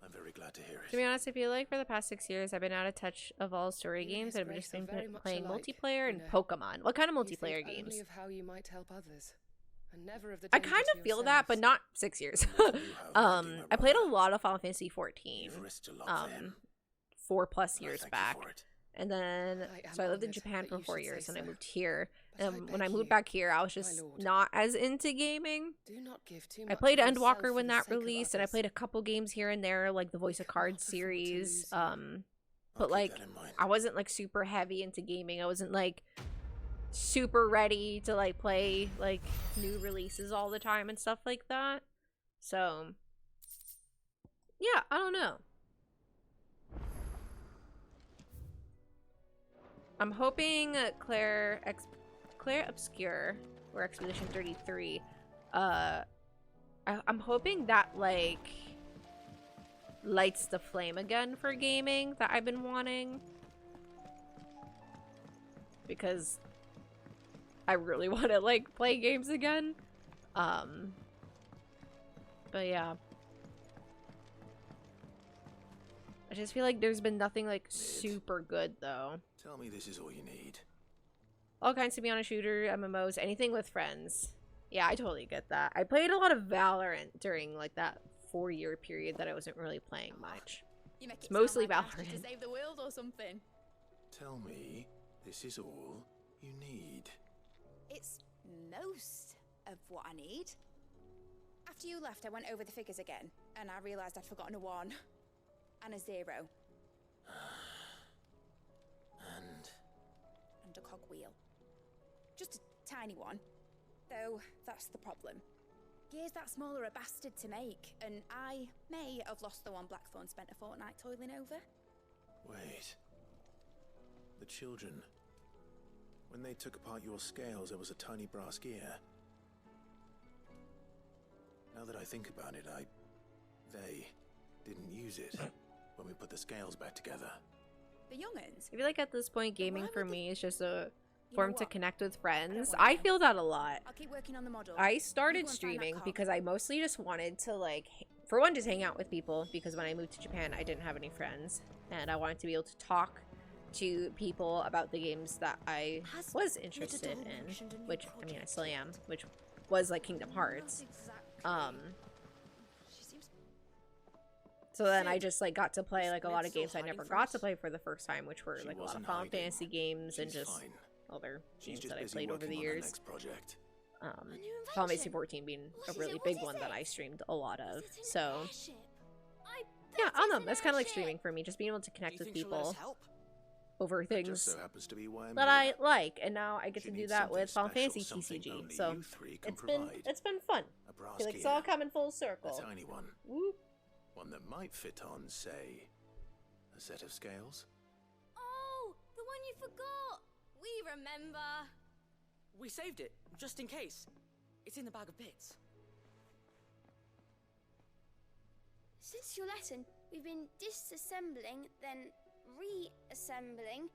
I'm very glad to hear it. To be honest, I feel like for the past 6 years, I've been out of touch of all story games. I've just been playing multiplayer and Pokemon. What kind of multiplayer games? Only of how you might help others, and never of the I kind of feel that, but not 6 years. I played a lot of Final Fantasy 14. 4+ years back. And then, so I lived in Japan for 4 years, and I moved here. And when I moved back here, I was just not as into gaming. I played Endwalker when that released, and I played a couple games here and there, like the Voice of Cards series. But like, I wasn't like super heavy into gaming. I wasn't like super ready to like play like new releases all the time and stuff like that. So, yeah, I don't know. I'm hoping Claire Obscure or Expedition 33. I'm hoping that like lights the flame again for gaming that I've been wanting, because I really want to like play games again. But yeah. I just feel like there's been nothing like super good though. Tell me this is all you need. All kinds to be on a shooter, MMOs, anything with friends. Yeah, I totally get that. I played a lot of Valorant during like that 4-year period that I wasn't really playing much. It's mostly Valorant. To save the world or something. Tell me this is all you need. It's most of what I need. After you left, I went over the figures again, and I realised I'd forgotten a 1 and a 0. And a cogwheel. Just a tiny one. Though, that's the problem. Gears that small are a bastard to make, and I may have lost the one Blackthorn spent a fortnight toiling over. Wait. The children. When they took apart your scales, there was a tiny brass gear. Now that I think about it, they didn't use it when we put the scales back together. The young'uns? I feel like at this point, gaming for me is just a form to connect with friends. I I feel that a lot. I'll keep working on the model. I You started go and find that streaming cog. because I mostly just wanted to, like, for one, just hang out with people, because when I moved to Japan, I didn't have any friends, and I wanted to be able to talk to people about the games that I was interested in, which, I mean, I still am, which was, like, Kingdom Hearts. So then I just, like, got to play, like, a lot of games I never got to play for the first time, which were, like, a lot of Final Fantasy games and just other games that I played over the years. Final Fantasy 14 being a really big one that I streamed a lot of. So, yeah, I don't know. That's kind of like streaming for me, just being able to connect with people over things so happens to be why I'm that here. I like, and now I get She to do needs that with Final something Fantasy special, something TCG. only So you three can it's been fun. A brass I feel like it's gear. all coming full circle. A tiny one. Whoop. One that might fit on, say, a set of scales. Oh, the one you forgot. We remember. We saved it, just in case. It's in the bag of bits. Since your lesson, we've been disassembling, then reassembling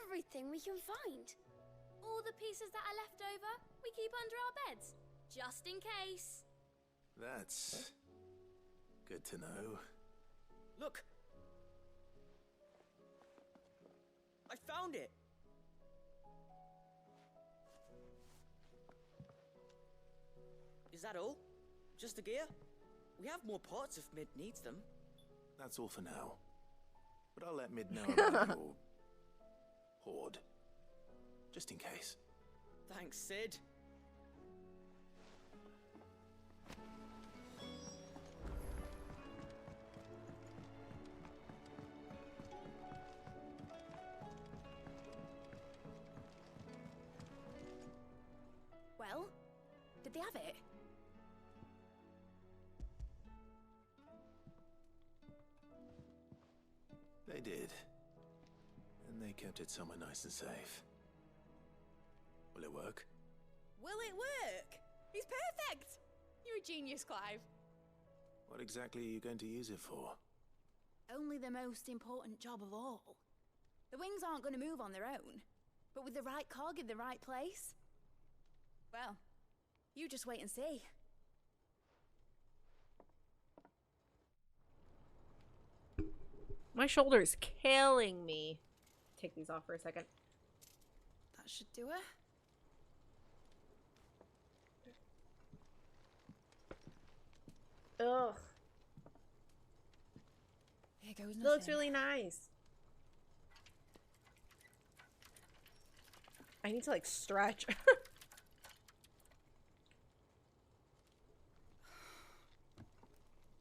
everything we can find. All the pieces that are left over, we keep under our beds, just in case. That's good to know. Look! I found it! Is that all? Just the gear? We have more parts if Mid needs them. That's all for now. But I'll let Mid know about your hoard. Just in case. Thanks, Sid. Well, did they have it? They did. And they kept it somewhere nice and safe. Will it work? Will it work? He's perfect! You're a genius, Clive. What exactly are you going to use it for? Only the most important job of all. The wings aren't going to move on their own. But with the right cog in the right place... Well, you just wait and see. My shoulder is killing me. Take these off for a second. That should do it. Ugh. Here goes It looks nothing. really nice. I need to, like, stretch.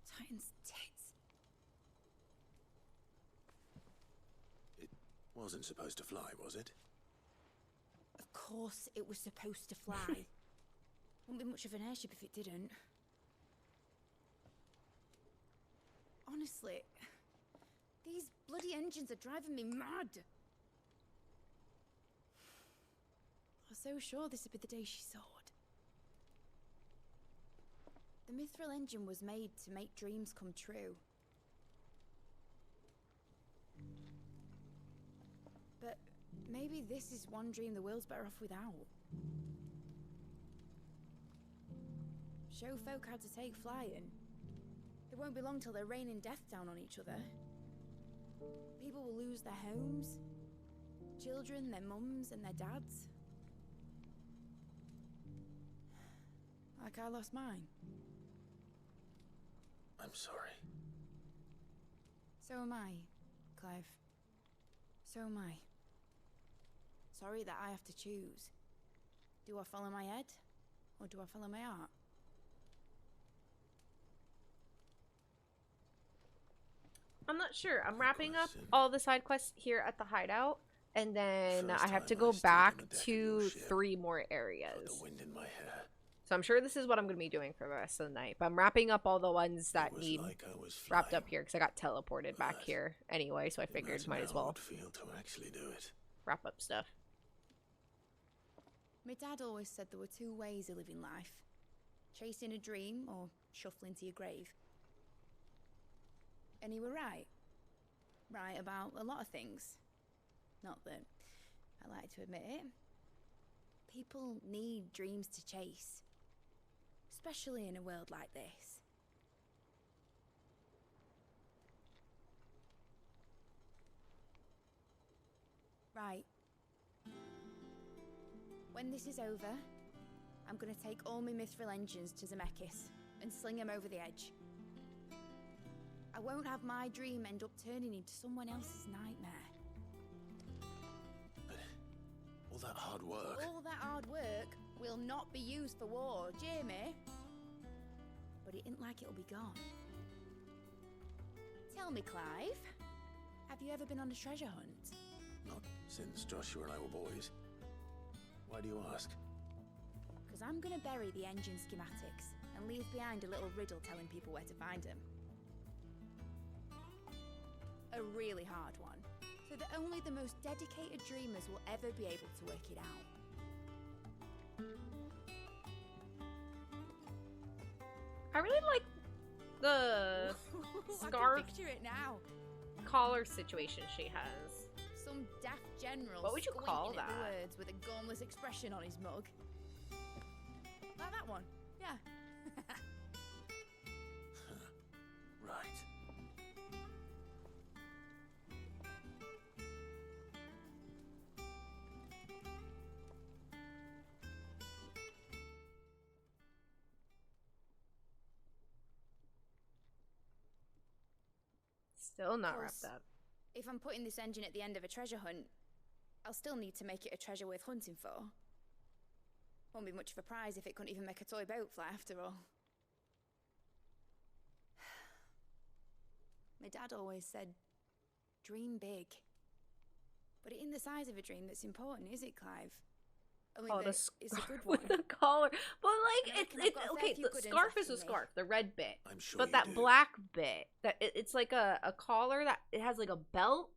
Titan's tits. It wasn't supposed to fly, was it? Of course it was supposed to fly. Wouldn't be much of an airship if it didn't. Honestly, these bloody engines are driving me mad. I was so sure this would be the day she soared. The Mithril engine was made to make dreams come true. But maybe this is one dream the world's better off without. Show folk how to take flying. It won't be long till they're raining death down on each other. People will lose their homes, children, their mums and their dads. Like I lost mine. I'm sorry. So am I, Clive. So am I. Sorry that I have to choose. Do I follow my head, or do I follow my heart? I'm not sure. I'm wrapping up all the side quests here at the hideout. And then First I have to time go stood on back the deck of to your ship, 3 more felt areas. the wind in my hair. So I'm sure this is what I'm going to be doing for the rest of the night. But I'm wrapping up all the ones that was need like I was wrapped flying, up here because I got teleported back here anyway. So I figured Imagine might as how it well would feel to actually do it. wrap up stuff. My dad always said there were 2 ways of living life. Chasing a dream or shuffling to your grave. And he were right. Right about a lot of things. Not that I like to admit it. People need dreams to chase. Especially in a world like this. Right. When this is over, I'm gonna take all my mithril engines to Zemeckis and sling them over the edge. I won't have my dream end up turning into someone else's nightmare. All that hard work. All that hard work will not be used for war, Jamie. But it ain't like it'll be gone. Tell me, Clive, have you ever been on a treasure hunt? Not since Joshua and I were boys. Why do you ask? Because I'm gonna bury the engine schematics and leave behind a little riddle telling people where to find them. A really hard one, so that only the most dedicated dreamers will ever be able to work it out. I really like the scarf I can picture it now. collar situation she has. Some daft general. What would you call squinting at the that? words with a gumless expression on his mug. Like that one. Yeah. Right. Still not Plus, wrapped up. If I'm putting this engine at the end of a treasure hunt, I'll still need to make it a treasure worth hunting for. Won't be much of a prize if it couldn't even make a toy boat fly after all. My dad always said, dream big. But it ain't the size of a dream that's important, is it, Clive? Only Oh, that the it's a scarf good one. with the collar. But like, I reckon I've got a fair okay. few The good ones scarf left is a in me. scarf, the red bit. I'm sure But you that do. black bit, that it's like a collar that it has like a belt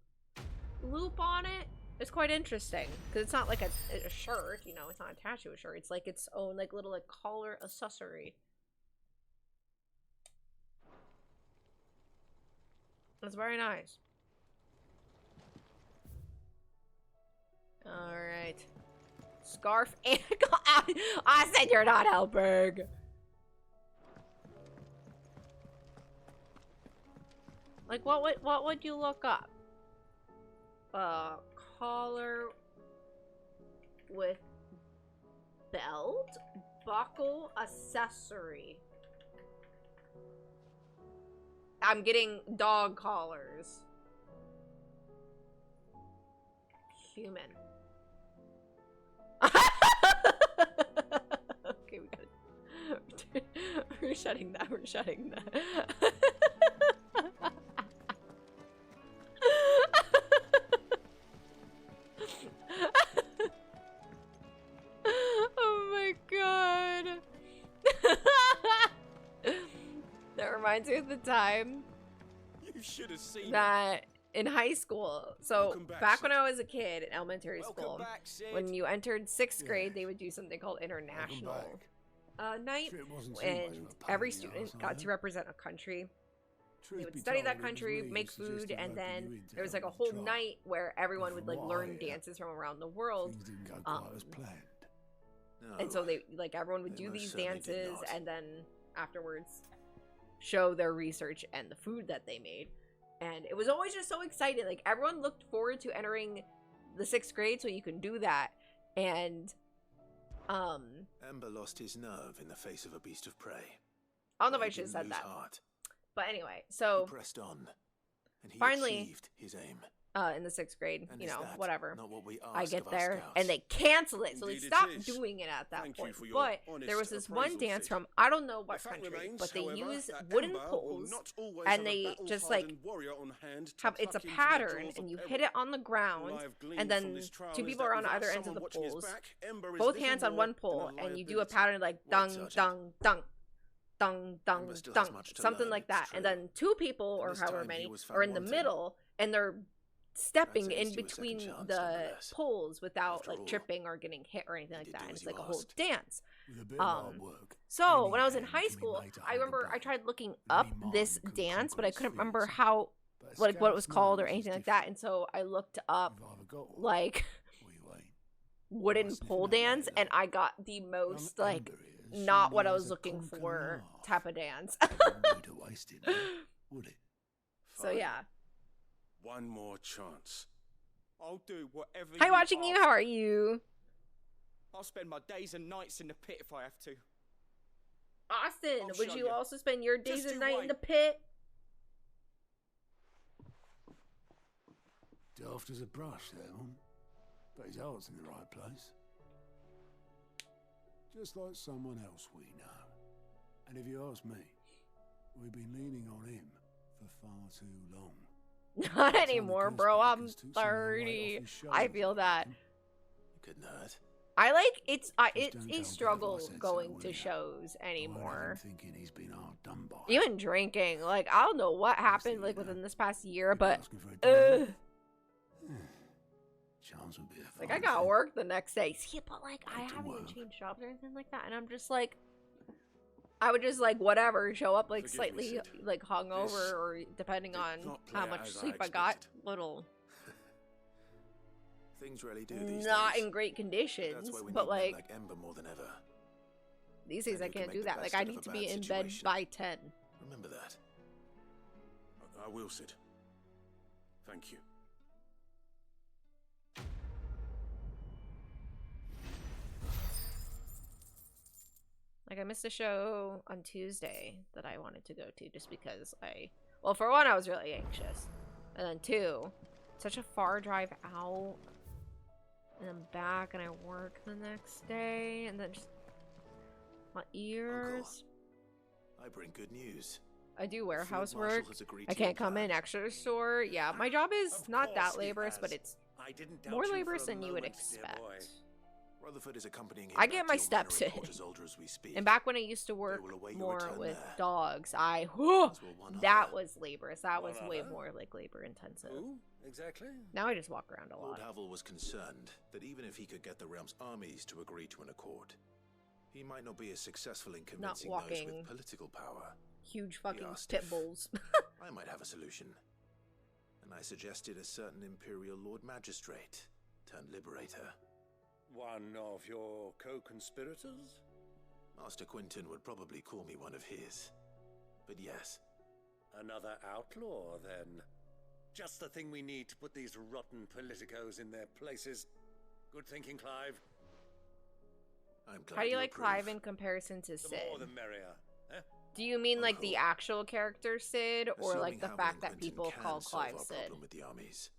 loop on it. It's quite interesting because it's not like a shirt, you know. It's not attached to a shirt. It's like its own like little like collar accessory. It's very nice. All right, scarf and I said you're not helping. Like what would you look up? Collar with belt, buckle, accessory. I'm getting dog collars. Human. Okay, we got it. We're shutting that. We're shutting that. Oh my god. That reminds me of the time You should have seen that in high school. So Welcome back, back when Sid. I was a kid in elementary Welcome school, back, Sid. when you entered 6th Yeah. grade, they would do something called international night, Sure it wasn't too much of and a pain every in the student arse, got either. to represent a country. Truth They would be study told, that it was country, me make who food, suggested and roping then you into there was like a having whole trial. night where everyone And would from like what I learn hear, dances from around the world. Things didn't go quite as planned. And so they like everyone would They do most these certainly did dances not. and then afterwards show their research and the food that they made. And it was always just so exciting. Like everyone looked forward to entering the 6th grade so you can do that. And Ember lost his nerve in the face of a beast of prey. I don't know if but I he should have didn't said lose that. Heart. But anyway, He so pressed on, and he finally, achieved his aim. in the 6th grade, And you is know, that whatever. not what we I ask get of our there scouts? and they cancel it, so they Indeed it stopped is. doing it at that Thank you point. for your But honest there was this one appraisal, dance Sid. from I don't know what The fact country, remains, but they however, use that wooden Ember will poles not always and have a they just like battle-hardened warrior on hand to have it's a pluck into their pattern jaws and of you peril. hit it on the All ground I've gleaned and from then this trial 2 is people that are on without either ends of someone the watching his poles. back, Ember is Both little hands on more one than pole a and you do a liability. pattern like Wait, dung Sergeant. dung dung dung dung Ember still has dung, much to something learn, like it's that. And true. then 2 people And or this however time he many was are found in the wanting. middle and they're stepping I'd say in he's due a second between chance, the nonetheless. poles without After like all, tripping or getting hit or anything like did that. do And as it's you like a whole asked. dance. With a bit of hard work. So any when I was in hand high can be school, made to I hold a remember I bow. tried looking Any up mind this can dance, but conquer I its couldn't fears. remember how But a like what it was scout's called or knowledge is anything like that. different. And so I looked up You've either got one like or you ain't. wooden Nice sniffing pole out that dance, and though. I got the most Young like Ember is, not she what I needs was a looking conk and a for half. type of dance. Wouldn't do to waste it, now, would it? So Fine. yeah. One more chance. I'll do whatever Hi, you watching you. ask. How are you, I'll spend my days and nights in the pit if I have to. Austin? I'll Would show you you. also spend your days Just and you night in wait. the pit? Daft as a brush, that one. But his heart's in the right place. Just like someone else we know. And if you ask me, we've been leaning on him for far too long. Not By the time the anymore, ghost bro. I'm breakers took some of the weight 30. off his I shoulders, feel I that. reckon. You couldn't hurt. I like it's Just it's don't a tell Bev I struggle said so, going will to ya? shows I won't have him anymore. thinking he's been hard done by. Even drinking, like I don't know what happened like within this past year, but Asking for a day ugh, off? Chance would be a like I fine got thing. work the next day. See, but like I Back to haven't even work. changed jobs or anything like that, and I'm just like, I would just like whatever show up like Forgive me, slightly Sid. like hungover This or depending did on not play how out much as I sleep I got, expected. little Things rarely do these not days. in great That's conditions, why we but need men like Ember more than ever. these days men I who can can't make do the that. Like best I out of need a to be bad in bed situation. by 10. Remember that. I will, Sid. Thank you. Like I missed a show on Tuesday that I wanted to go to just because well, for one, I was really anxious. And then two, such a far drive out. And I'm back and I work the next day. And then just my ears. I bring good news. I do Field warehouse Marshal work. has agreed I to your can't come in plan. extra to store. Yeah, my job is Of not course that he laborious, but has. it's I didn't doubt more you for laborious a than you would moment, dear expect. boy. Rutherford is accompanying him I get back my to your manor steps in in. quarters older as we speak. And back when I used to work will await your more return with there. dogs, As will one that other. was laborious. That was One way other? more like labor intensive. Who, exactly? Now I just walk around a Lord lot. Havel was concerned that even if he could get the realm's armies to agree to an accord, he might not be as successful in convincing those walking with political power. Huge fucking asked pit if bulls. I might have a solution. And I suggested a certain Imperial Lord Magistrate turned Liberator. One of your co-conspirators? Master Quinton would probably call me one of his. But yes. Another outlaw, then. Just the thing we need to put these rotten politicos in their places. Good thinking, Clive. I'm glad How do you like approve. Clive in comparison to The Sid? more the merrier. Eh? Do you mean like the actual character Sid, or Assuming like the Havel fact and that Quinton people can call solve Clive our Sid? problem with the armies.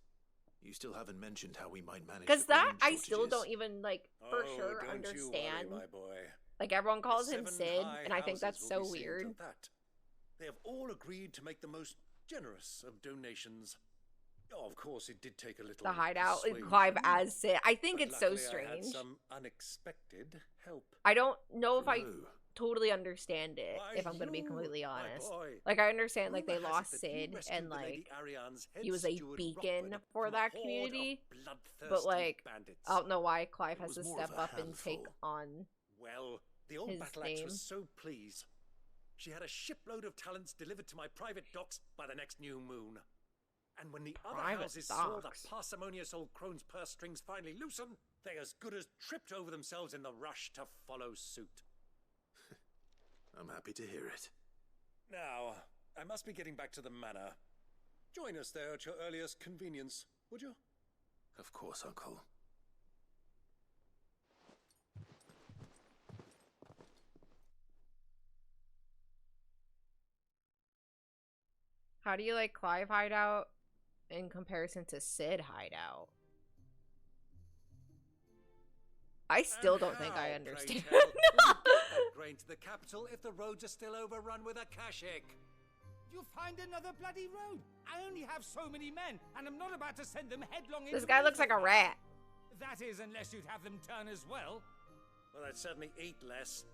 You still haven't mentioned how we might manage Because the that grain I still shortages. don't even like for Oh, sure don't understand. You worry, my boy. Like everyone calls The him 7 Sid, high and I think that's houses will so be seeing to weird. that. They have all agreed to make the most generous of donations. Oh, of course, it did take a little The hideout, persuasion, Clive as Sid. I think but it's so luckily I had strange. some unexpected help. I don't know if I Who? totally understand it, Why, if I'm gonna be you, completely my honest. boy. Like I understand like they Rumor has lost it that you Sid rescued and the Lady like Ariane's head he was a steward, beacon Rockford, for from a that horde community. of But bloodthirsty like bandits. I don't know why Clive It has was to more of step a up and take handful. on Well, the old his battle axe name. was so pleased. She had a shipload of talents delivered to my private docks by the next new moon. And when the other Private houses saw the docks? parsimonious old crone's purse strings finally loosen, they as good as tripped over themselves in the rush to follow suit. I'm happy to hear it. Now, I must be getting back to the manor. Join us there at your earliest convenience, would you? Of course, Uncle. How do you like Clive hideout? in comparison to Sid hideout? I still don't think I understand. Will we get that grain to the capital if the roads are still overrun with Akashic? You'll find another bloody road. I only have so many men, and I'm not about to send them headlong into This guy looks like a rat. That is, unless you'd have them turn as well. Well, I'd certainly eat less.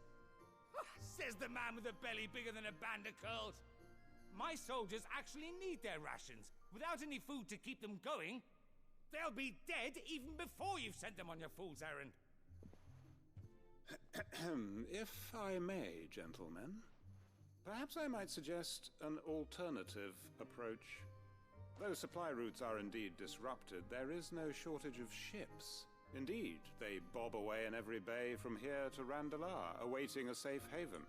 Says the man with a belly bigger than a band of curls. My soldiers actually need their rations. Without any food to keep them going, they'll be dead even before you've sent them on your fool's errand. If I may, gentlemen, perhaps I might suggest an alternative approach. Though supply routes are indeed disrupted, there is no shortage of ships. Indeed, they bob away in every bay from here to Randalar, awaiting a safe haven.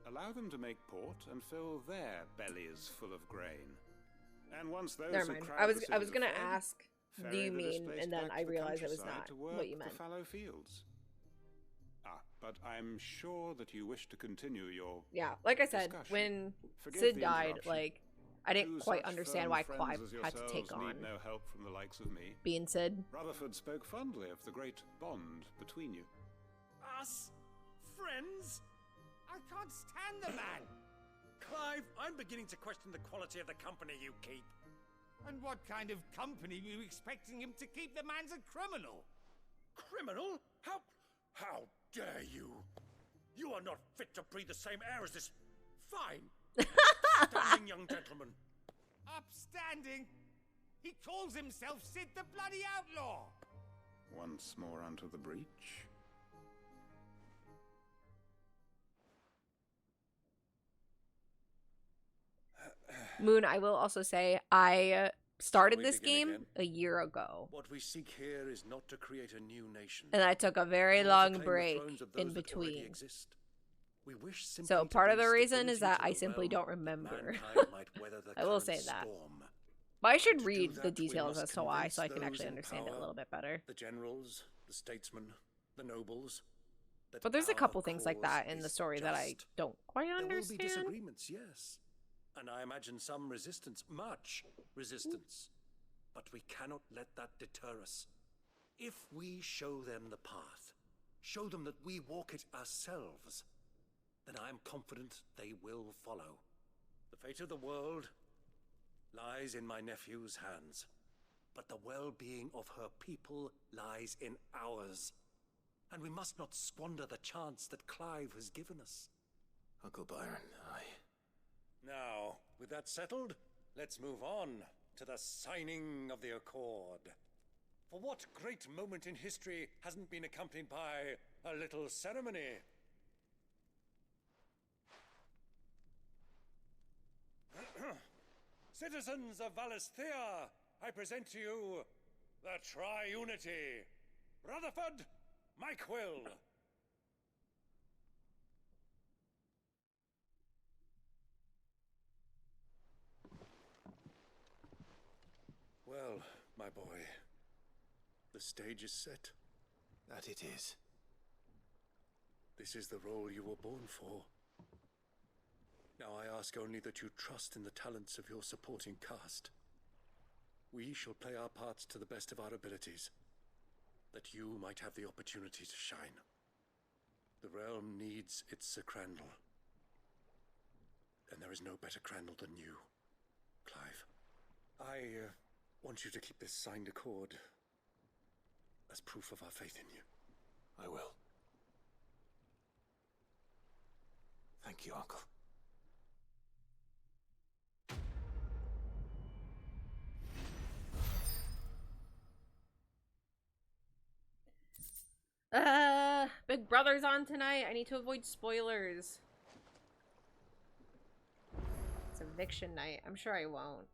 Allow them to make port and fill their bellies full of grain. And once those Never mind. I was gonna ask, do you mean, and then I realized it was not what you meant. The fallow fields. But I'm sure that you wish to continue your like I said, discussion. When Forgive Sid the died, interruption. like, I didn't Two quite such understand firm why friends Clive as had to take yourselves on need no help from the likes of me. being Sid. Rutherford spoke fondly of the great bond between you. Us? Friends? I can't stand the man. Clive, I'm beginning to question the quality of the company you keep. And what kind of company were you expecting him to keep? The man's a criminal. Criminal? How dare you? You are not fit to breathe the same air as this fine, upstanding young gentleman. Upstanding? He calls himself Sid the Bloody Outlaw. Once more onto the breach. Moon, I will also say, I started this game a year ago. What we seek here is not to create a new nation. And I took a very long break in between. So part of the reason is that I simply don't remember. I will say that. But I should read the details as to why, so I can actually understand it a little bit better. The generals, the statesmen, the nobles. But there's a couple things like that in the story that I don't quite understand. There will be disagreements, yes. And I imagine some resistance, much resistance. But we cannot let that deter us. If we show them the path, show them that we walk it ourselves, then I am confident they will follow. The fate of the world lies in my nephew's hands, but the well-being of her people lies in ours. And we must not squander the chance that Clive has given us. Uncle Byron, Now, with that settled, let's move on to the signing of the Accord. For what great moment in history hasn't been accompanied by a little ceremony? Citizens of Valisthea, I present to you the Triunity. Rutherford, Mike Will. Well, my boy, the stage is set. That it is. This is the role you were born for. Now I ask only that you trust in the talents of your supporting cast. We shall play our parts to the best of our abilities, that you might have the opportunity to shine. The realm needs its Sir Crandall, and there is no better Crandall than you, Clive. I want you to keep this signed accord as proof of our faith in you. I will. Thank you, Uncle. Big Brother's on tonight. I need to avoid spoilers. It's eviction night. I'm sure I won't.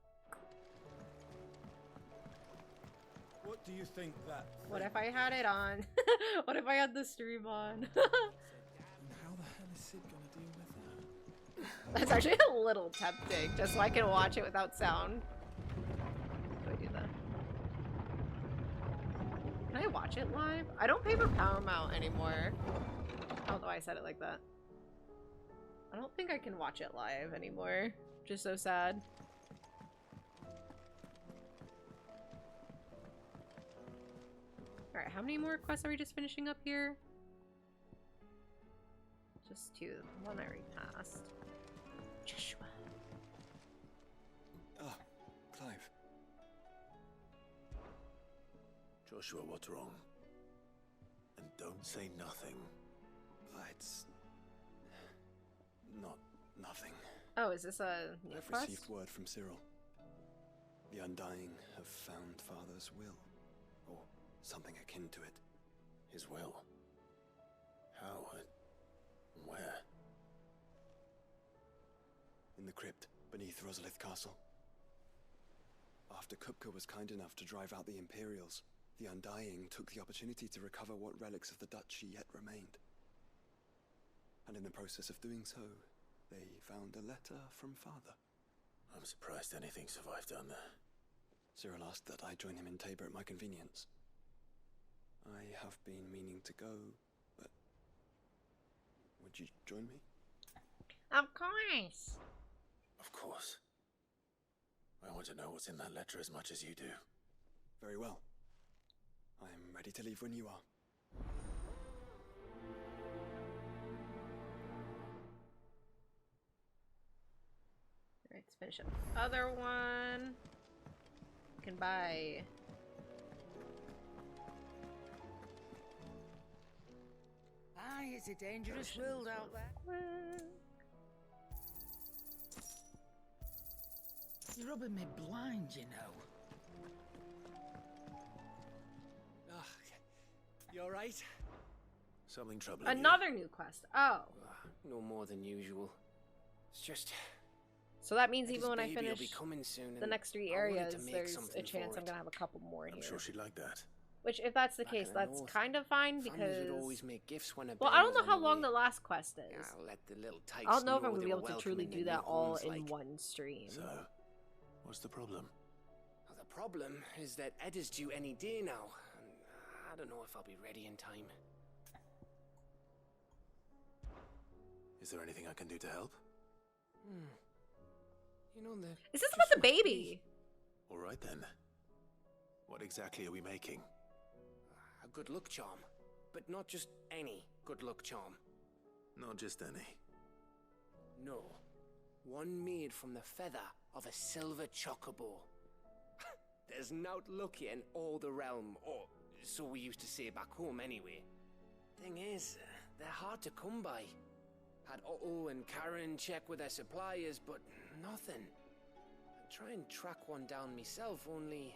What do you think that? What if I had it on? What if I had the stream on? And how the hell is Sid gonna deal with that? That's actually a little tempting, just so I can watch it without sound. How do I do that? Can I watch it live? I don't pay for Paramount anymore. Although I said it like that. I don't think I can watch it live anymore. Just so sad. Alright, how many more quests are we just finishing up here? Just 2. One I already passed. Joshua. Ah, Clive. Joshua, what's wrong? And don't say nothing. It's not nothing. Oh, is this a new I've quest? received word from Cyril. The Undying have found Father's will, or something akin to it. His will? How? Where? In the crypt beneath Rosalith Castle. After Kupka was kind enough to drive out the Imperials, the Undying took the opportunity to recover what relics of the duchy yet remained. And in the process of doing so, they found a letter from Father. I'm surprised anything survived down there. Cyril asked that I join him in Tabor at my convenience. I have been meaning to go, but would you join me? Of course. Of course. I want to know what's in that letter as much as you do. Very well. I'm ready to leave when you are. Alright, let's finish up the other one. We can buy... Aye, it's a dangerous world out there. You're rubbing me blind, you know. You alright? Something troubling Another new quest. Oh. No more than usual. It's just... So that means Eddie's even when I baby will finish be coming soon, the and next 3 I wanted to areas, make there's something a chance for I'm it. gonna have a couple more I'm here. sure she'd like that. Which, if that's the Back case, in the that's north, kind of fine families because... would always make gifts when a Well, baby I don't know was how on the long way. the last quest is. Yeah, I'll let the little tykes I don't know if I'm know gonna they be were able to welcome truly in do their that new all homes, in like. one stream. So, what's the problem? Well, the problem is that Ed is due any day now, and I don't know if I'll be ready in time. Is there anything I can do to help? You know the... Is this about the baby? All right then. What exactly are we making? A good luck charm. But not just any good luck charm. Not just any. No. One made from the feather of a silver chocobo. There's naught lucky in all the realm, or so we used to say back home anyway. Thing is, they're hard to come by. Had Otto and Karen check with their suppliers, but nothing. I'd try and track one down myself, only...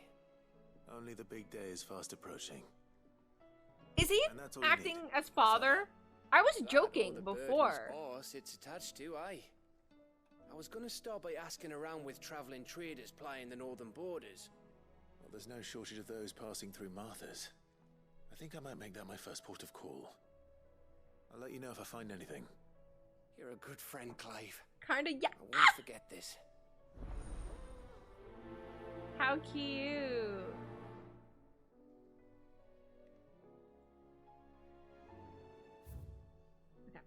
Only the big day is fast approaching. Is he And that's all you acting need. as father? I was That or joking the bird whose before. boss it's attached to, aye. I was gonna start by asking around with traveling traders plying the northern borders. Well, there's no shortage of those passing through Martha's. I think I might make that my first port of call. I'll let you know if I find anything. You're a good friend, Clive. Kinda, yeah. I won't forget this. How cute. Okay.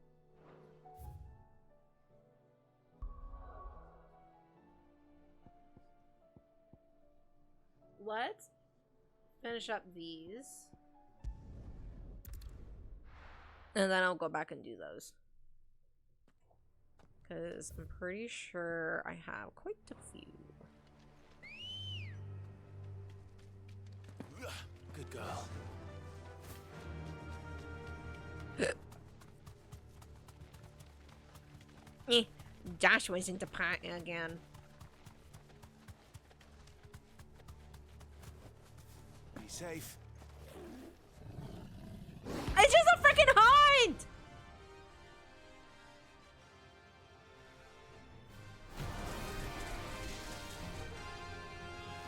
Let's finish up these. And then I'll go back and do those. Because I'm pretty sure I have quite a few. Good girl. Joshua's into party again. Be safe. It's just a freaking hind!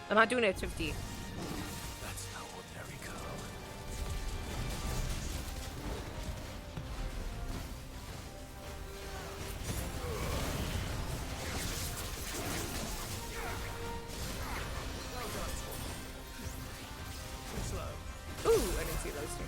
I'm not doing it at 50. That's no ordinary girl. Ooh, I didn't see those two.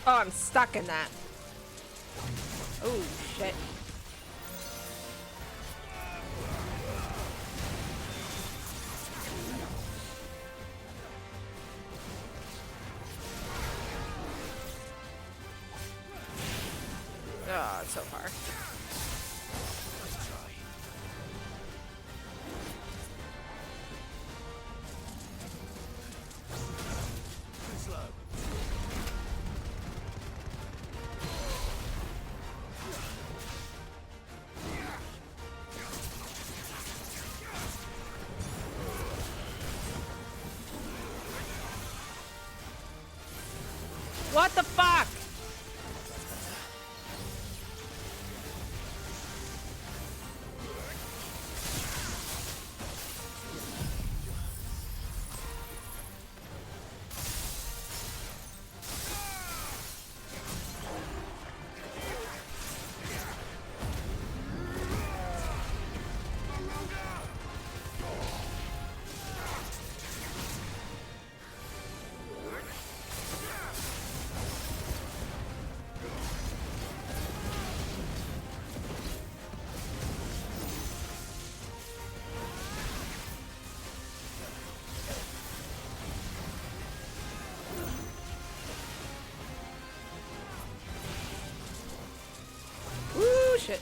Oh, I'm stuck in that. Oh, shit. Oh, it's so far. What the fuck? Ooh, shit.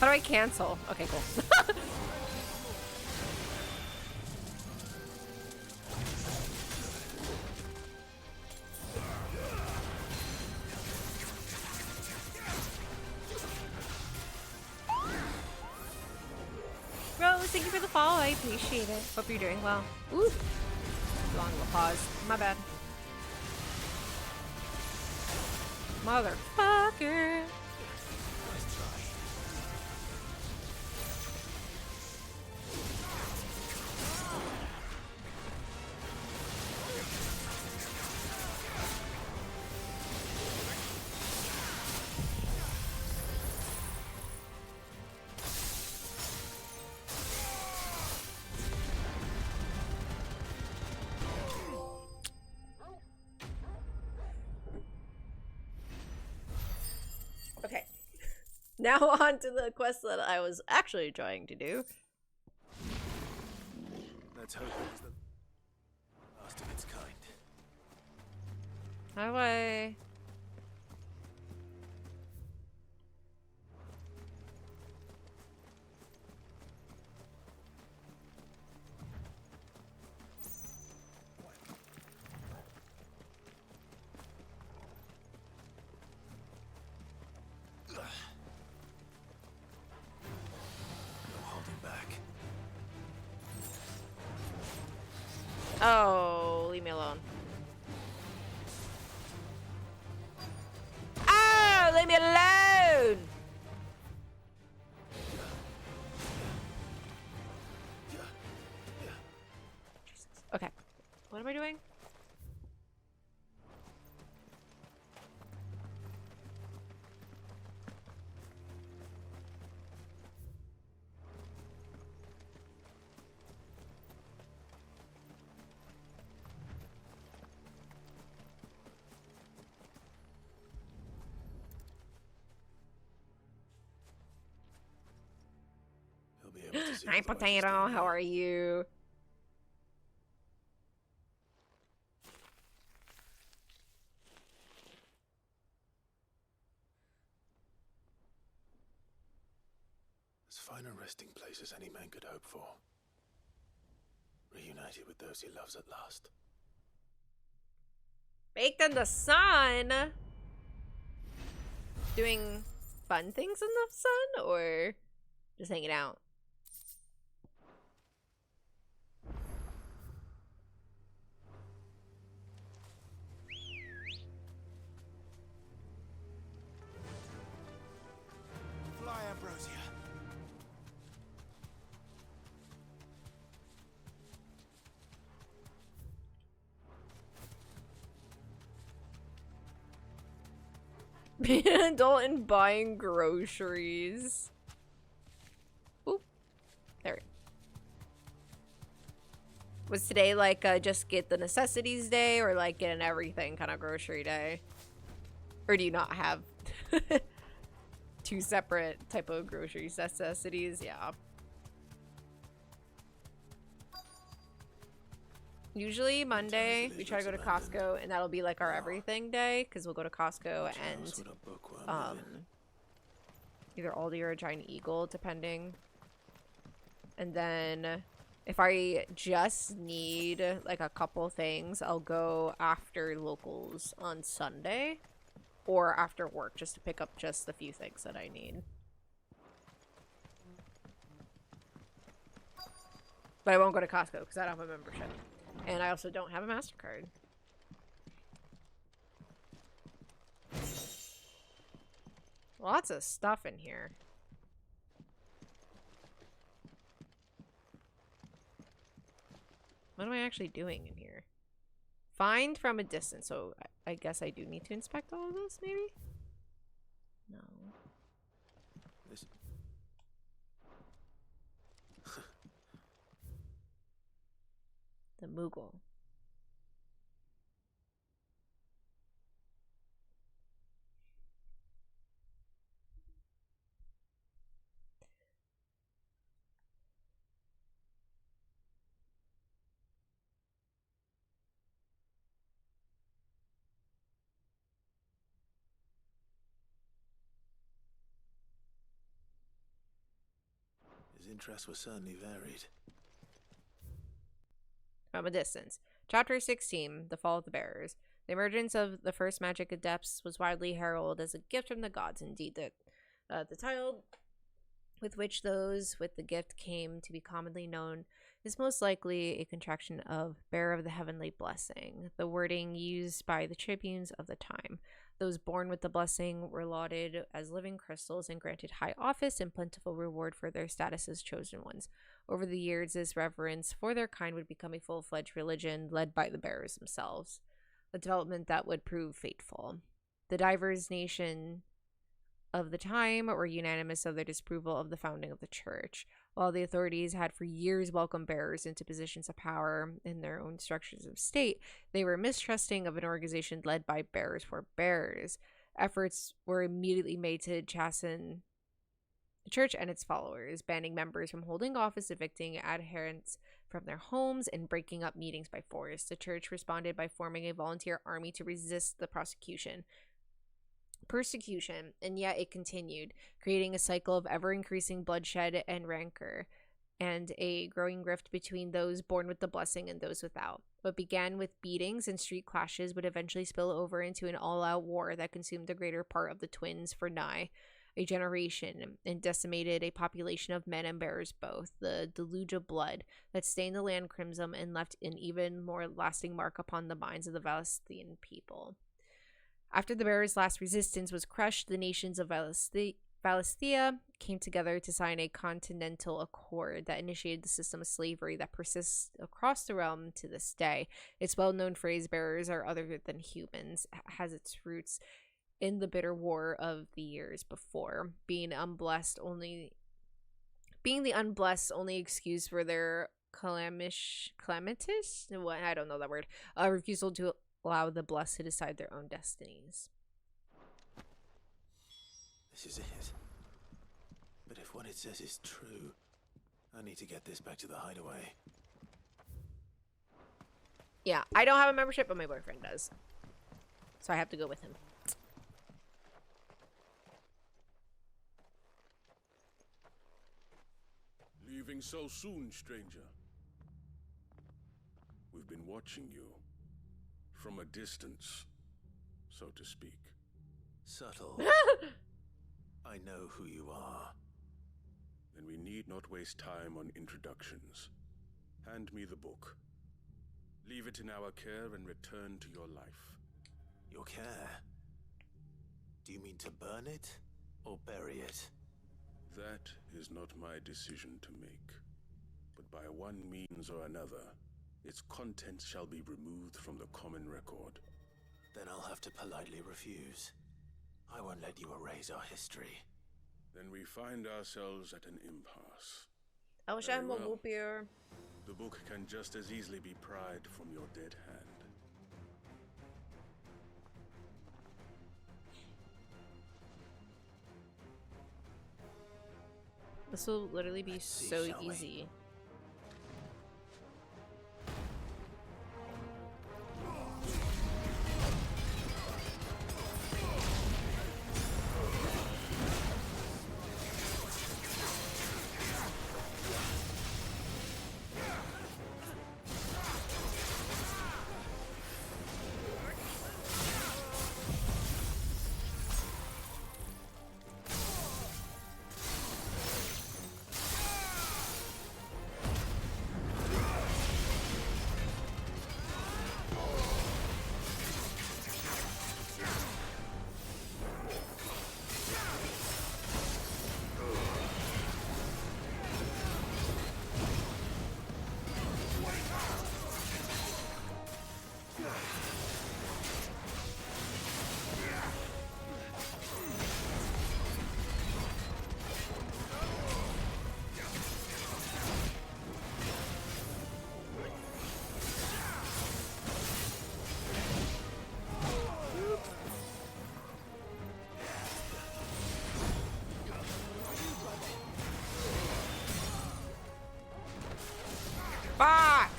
How do I cancel? Okay, cool. Rose, thank you for the follow. I appreciate it. Hope you're doing well. Ooh. Long little pause. My bad. Motherfucker. Okay. Now on to the quest that I was actually trying to do. Let's hope it is the last of its kind. How do I... Oh, leave me alone. Oh, leave me alone! Jesus. Okay. What am I doing? Hi, Potato. How are you? As fine a resting place as any man could hope for. Reunited with those he loves at last. Baked in the sun? Doing fun things in the sun or just hanging out? Fly, Ambrosia. Being an adult and buying groceries. Oop. There. Was today like just get the necessities day, or like get an everything kind of grocery day? Or do you not have two separate type of grocery necessities? Yeah. Usually Monday we try to go to Costco, and that'll be like our everything day, because we'll go to Costco and either Aldi or a Giant Eagle, depending. And then if I just need like a couple things, I'll go after locals on Sunday or after work, just to pick up just the few things that I need. But I won't go to Costco because I don't have a membership. And I also don't have a MasterCard. Lots of stuff in here. What am I actually doing in here? Find from a distance. So I guess I do need to inspect all of this, maybe? No. This... The Moogle. His interests were certainly varied. From a distance. Chapter 16, The Fall of the Bearers. The emergence of the first magic adepts was widely heralded as a gift from the gods. Indeed, the title with which those with the gift came to be commonly known is most likely a contraction of Bearer of the Heavenly Blessing, the wording used by the tribunes of the time. Those born with the blessing were lauded as living crystals and granted high office and plentiful reward for their status as chosen ones. Over the years, this reverence for their kind would become a full-fledged religion led by the bearers themselves, a development that would prove fateful. The divers nation of the time were unanimous of their disapproval of the founding of the church. While the authorities had for years welcomed bearers into positions of power in their own structures of state, they were mistrusting of an organization led by bearers for bearers. Efforts were immediately made to chasten the church and its followers, banning members from holding office, evicting adherents from their homes, and breaking up meetings by force. The church responded by forming a volunteer army to resist the persecution, and yet it continued, creating a cycle of ever-increasing bloodshed and rancor, and a growing rift between those born with the blessing and those without. What began with beatings and street clashes would eventually spill over into an all-out war that consumed the greater part of the twins for nigh a generation and decimated a population of men and bearers both. The deluge of blood that stained the land crimson and left an even more lasting mark upon the minds of the Valestian people. After the bearers' last resistance was crushed, the nations of Valestia came together to sign a continental accord that initiated the system of slavery that persists across the realm to this day. Its well-known phrase, bearers are other than humans, has its roots in the bitter war of the years before, being the unblessed only excuse for their calamitous, I don't know that word, refusal to allow the blessed to decide their own destinies. This is it. But if what it says is true, I need to get this back to the hideaway. Yeah, I don't have a membership, but my boyfriend does. So I have to go with him. Leaving so soon, stranger? We've been watching you. From a distance, so to speak. Subtle. I know who you are. Then we need not waste time on introductions. Hand me the book. Leave it in our care and return to your life. Your care? Do you mean to burn it or bury it? That is not my decision to make. But by one means or another, its contents shall be removed from the common record. Then I'll have to politely refuse. I won't let you erase our history. Then we find ourselves at an impasse. I wish I had more Very well. root beer. The book can just as easily be pried from your dead hand. This will literally be so shall we? easy. Fuck!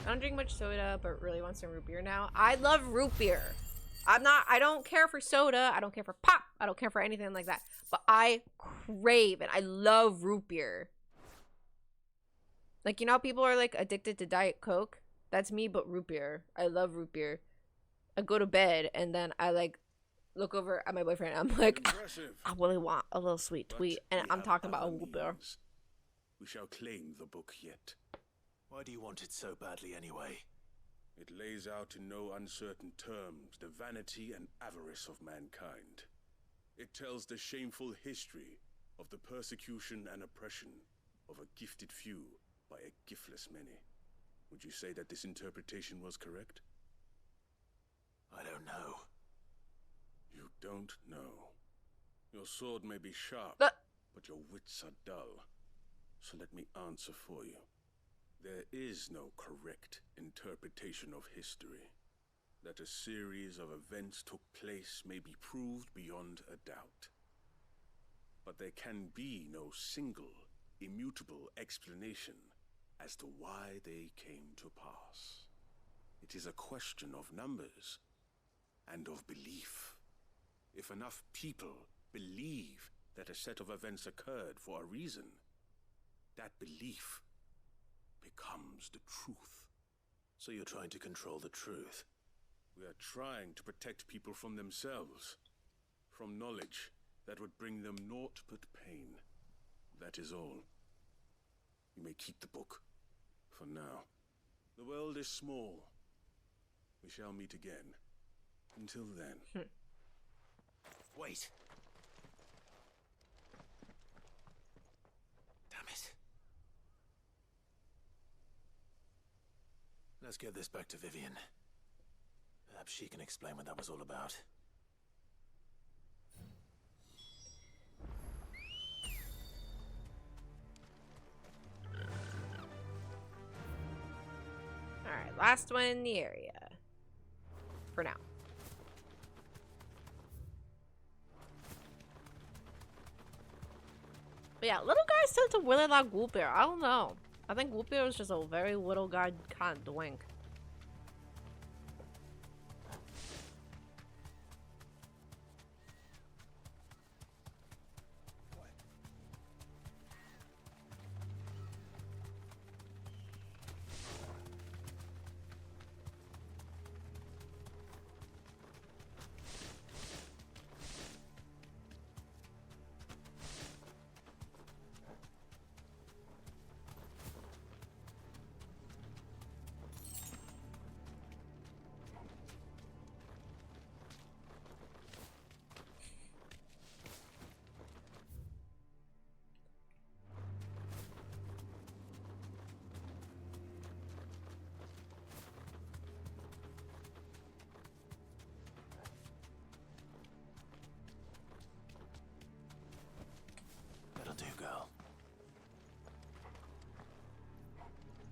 I don't drink much soda, but really want some root beer now. I love root beer. I don't care for soda. I don't care for pop. I don't care for anything like that. But I crave and I love root beer. Like, you know how people are like addicted to Diet Coke? That's me, but root beer. I love root beer. I go to bed and then I like look over at my boyfriend and I'm like, I really want a little sweet tweet, and I'm talking about a root beer. We shall claim the book yet. Why do you want it so badly anyway? It lays out in no uncertain terms the vanity and avarice of mankind. It tells the shameful history of the persecution and oppression of a gifted few by a giftless many. Would you say that this interpretation was correct? I don't know. You don't know. Your sword may be sharp, but your wits are dull. So let me answer for you. There is no correct interpretation of history. That a series of events took place may be proved beyond a doubt. But there can be no single, immutable explanation as to why they came to pass. It is a question of numbers and of belief. If enough people believe that a set of events occurred for a reason, that belief becomes the truth. So you're trying to control the truth? We are trying to protect people from themselves, from knowledge that would bring them naught but pain. That is all. You may keep the book, for now. The world is small. We shall meet again. Until then. Wait. Damn it. Let's get this back to Vivian. Perhaps she can explain what that was all about. Alright, last one in the area. For now. But yeah, little guys tend to really like root beer. I don't know. I think root beer is just a very little guy kind of drink.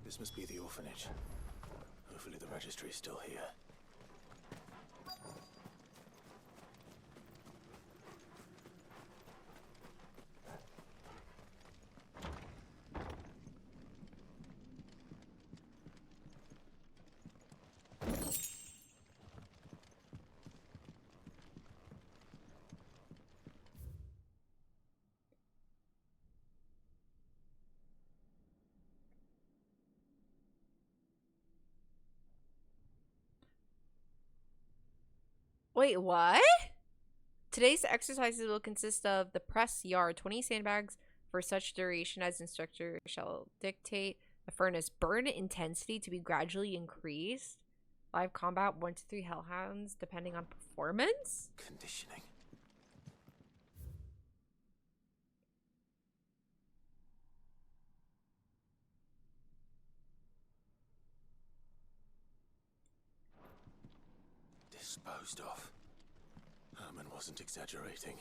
This must be the orphanage. Hopefully the registry's still here. Wait, what? Today's exercises will consist of the press yard, 20 sandbags for such duration as instructor shall dictate. The furnace burn intensity to be gradually increased. Live combat 1 to 3 hellhounds depending on performance. Conditioning. Disposed of. Herman wasn't exaggerating.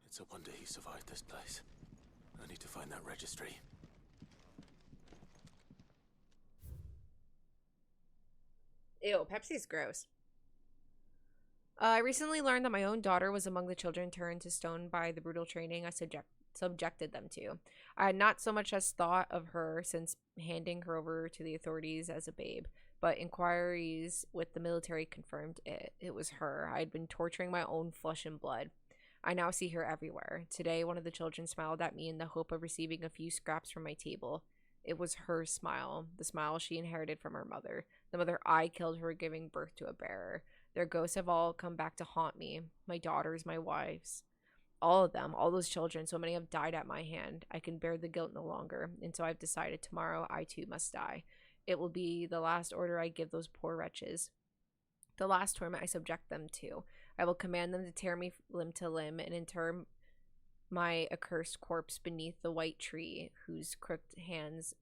It's a wonder he survived this place. I need to find that registry. Ew, Pepsi's gross. I recently learned that my own daughter was among the children turned to stone by the brutal training I subjected them to. I had not so much as thought of her since handing her over to the authorities as a babe, but inquiries with the military confirmed it. It was her. I had been torturing my own flesh and blood. I now see her everywhere. Today, one of the children smiled at me in the hope of receiving a few scraps from my table. It was her smile, the smile she inherited from her mother, the mother I killed for giving birth to a bearer. Their ghosts have all come back to haunt me. My daughters, my wives. All of them, all those children, so many have died at my hand. I can bear the guilt no longer, and so I've decided tomorrow I too must die. It will be the last order I give those poor wretches, the last torment I subject them to. I will command them to tear me limb to limb and inter my accursed corpse beneath the white tree, whose crooked hands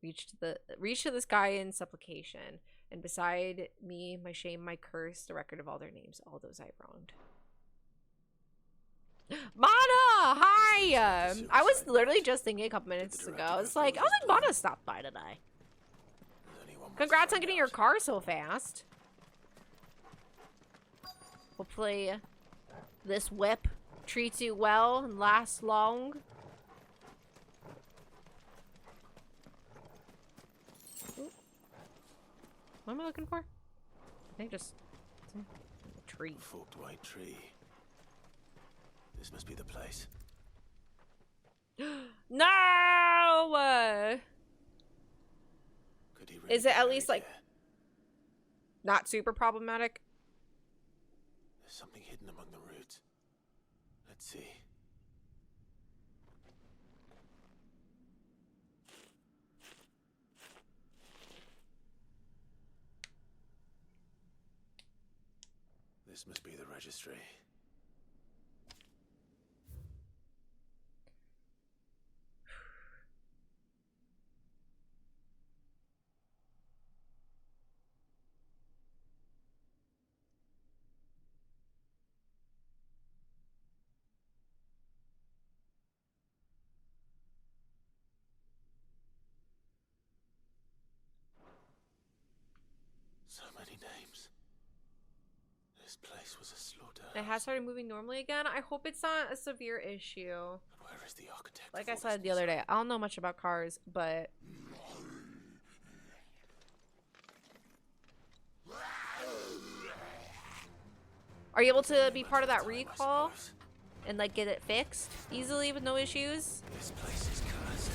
reach to the sky in supplication. And beside me, my shame, my curse, the record of all their names, all those I wronged. Mana! Hi! I was literally just thinking a couple minutes ago. It's like, I don't think Mana stopped by today. Congrats on getting your car so fast. Hopefully this whip treats you well and lasts long. Ooh. What am I looking for? I think just some tree. Forked white tree. This must be the place. No! Could he really Is it at least like not super problematic? There's something hidden among the roots. Let's see. This must be the registry. So many names. This place was a slaughterhouse. It has started moving normally again. I hope it's not a severe issue. But where is the architect? Like I said the other day, I don't know much about cars, but are you able to be part of that recall and like get it fixed easily with no issues? This place is cursed.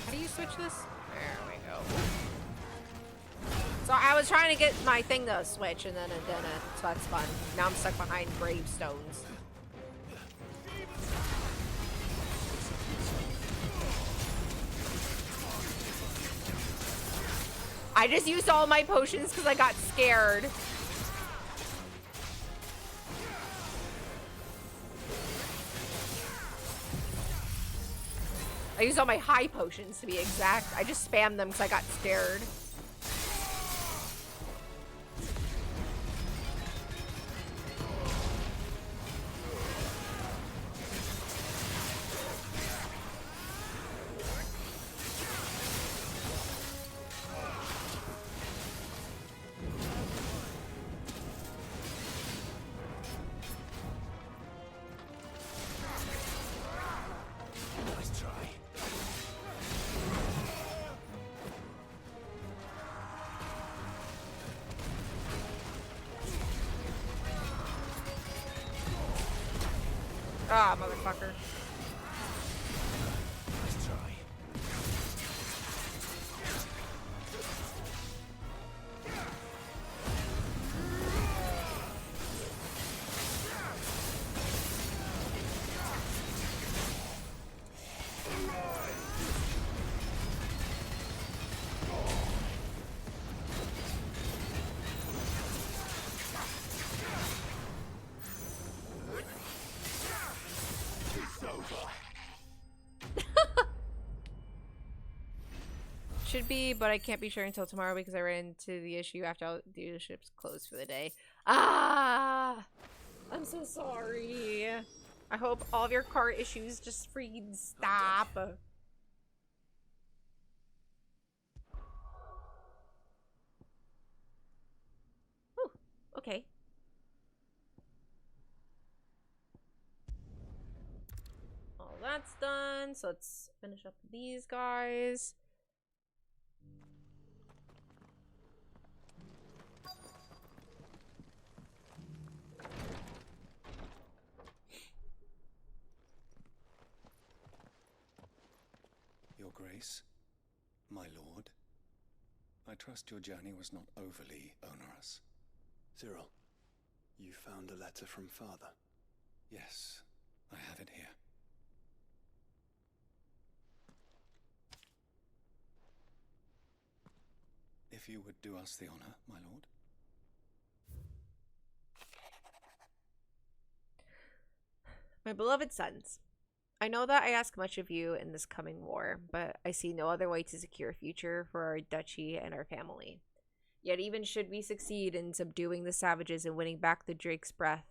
How do you switch this? There we go. So I was trying to get my thing to switch and then it didn't, so that's fun. Now I'm stuck behind gravestones. I just used all my potions because I got scared. I used all my high potions to be exact. I just spammed them because I got scared. Ah, motherfucker. Nice try. Should be, but I can't be sure until tomorrow because I ran into the issue after all the dealerships closed for the day. Ah! I'm so sorry. I hope all of your car issues just freaking stop. Whew, okay. All that's done, so let's finish up these guys. Your Grace, my lord, I trust your journey was not overly onerous. Cyril, you found a letter from Father? Yes, I have it here. If you would do us the honor, my lord. My beloved sons, I know that I ask much of you in this coming war, but I see no other way to secure a future for our duchy and our family. Yet even should we succeed in subduing the savages and winning back the Drake's breath,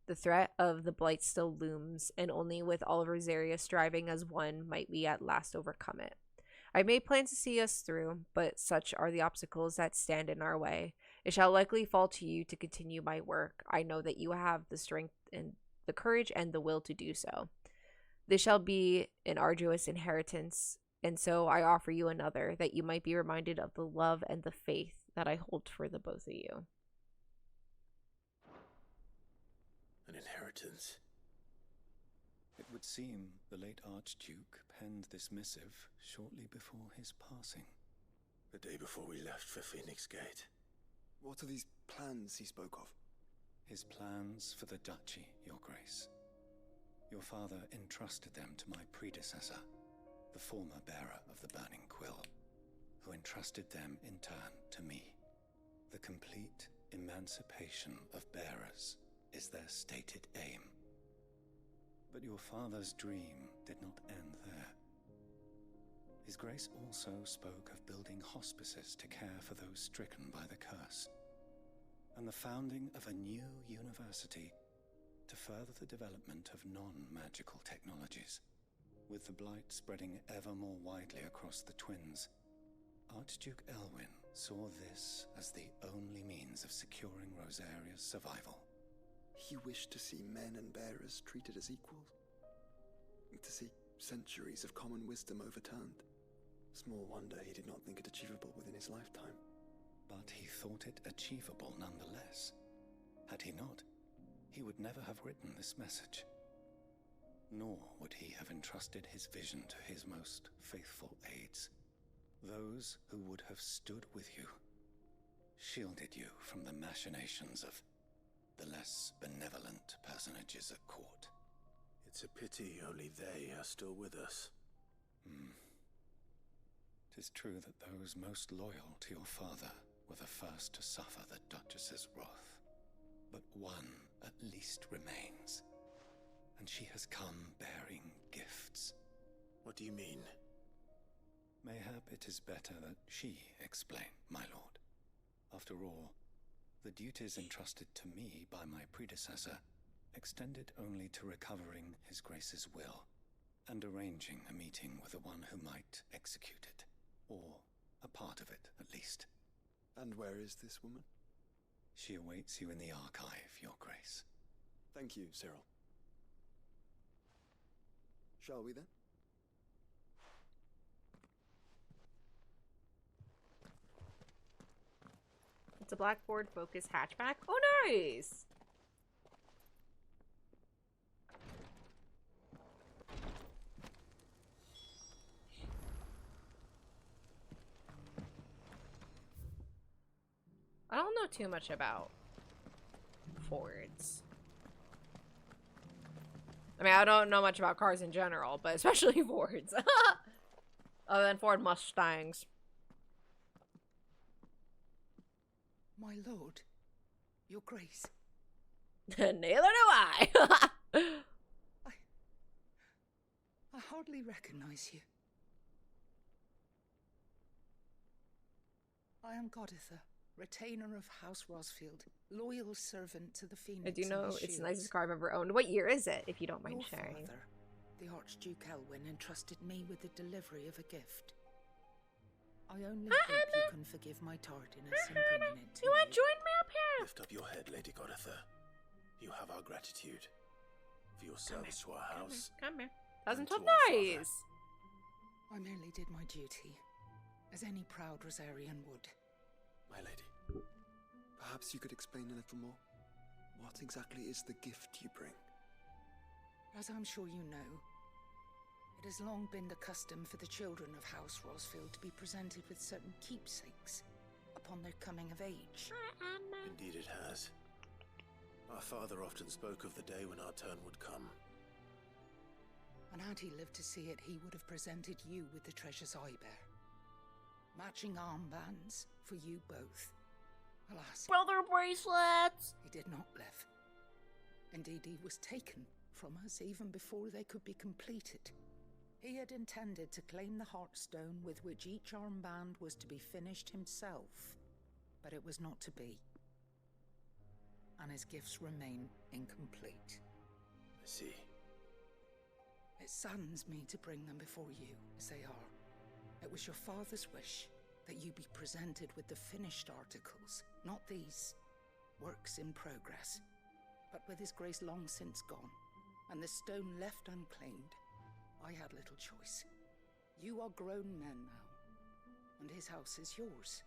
the threat of the Blight still looms, and only with all of Rosaria striving as one might we at last overcome it. I may plan to see us through, but such are the obstacles that stand in our way. It shall likely fall to you to continue my work. I know that you have the strength and the courage and the will to do so. This shall be an arduous inheritance, and so I offer you another, that you might be reminded of the love and the faith that I hold for the both of you. An inheritance? It would seem the late Archduke penned this missive shortly before his passing. The day before we left for Phoenix Gate. What are these plans he spoke of? His plans for the duchy, Your Grace. Your father entrusted them to my predecessor, the former bearer of the Burning Quill, who entrusted them in turn to me. The complete emancipation of bearers is their stated aim. But your father's dream did not end there. His Grace also spoke of building hospices to care for those stricken by the curse, and the founding of a new university to further the development of non-magical technologies. With the blight spreading ever more widely across the twins, Archduke Elwyn saw this as the only means of securing Rosaria's survival. He wished to see men and bearers treated as equals. To see centuries of common wisdom overturned. Small wonder he did not think it achievable within his lifetime. But he thought it achievable nonetheless. Had he not, he would never have written this message. Nor would he have entrusted his vision to his most faithful aides, those who would have stood with you, shielded you from the machinations of the less benevolent personages at court. It's a pity only they are still with us. 'Tis true that those most loyal to your father were the first to suffer the Duchess's wrath. But one at least remains, and she has come bearing gifts. What do you mean? Mayhap it is better that she explain, my lord. After all, the duties entrusted to me by my predecessor extended only to recovering His Grace's will and arranging a meeting with the one who might execute it, or a part of it at least. And where is this woman? She awaits you in the archive, Your Grace. Thank you, Cyril. Shall we then? It's a Blackboard Focus hatchback. Oh, nice! know too much about Fords. I mean, I don't know much about cars in general, but especially Fords. Other than Ford Mustangs. My lord, your grace. Neither do I. I hardly recognize you. I am Goditha, retainer of House Rosfield, loyal servant to the Phoenix. I do and know his it's the shields. nicest car I've ever owned. What year is it, if you don't mind Your sharing? father, the Archduke Elwyn, entrusted me with the delivery of a gift. I only hope you can forgive my tardiness in bringing it to You want to join me up here? Lift up your head, Lady Goditha. You have our gratitude for your service to our house. Come here. Doesn't to talk our nice. I merely did my duty, as any proud Rosarian would. My lady, perhaps you could explain a little more. What exactly is the gift you bring? As I'm sure you know, it has long been the custom for the children of House Rosfield to be presented with certain keepsakes upon their coming of age. Indeed it has. Our father often spoke of the day when our turn would come. And had he lived to see it, he would have presented you with the treasures I bear. Matching armbands for you both. Alas, brother bracelets! He did not live. Indeed, he was taken from us even before they could be completed. He had intended to claim the Heartstone with which each armband was to be finished himself, but it was not to be. And his gifts remain incomplete. I see. It saddens me to bring them before you, as they are. It was your father's wish that you be presented with the finished articles, not these works in progress. But with his grace long since gone, and the stone left unclaimed, I had little choice. You are grown men now, and his house is yours.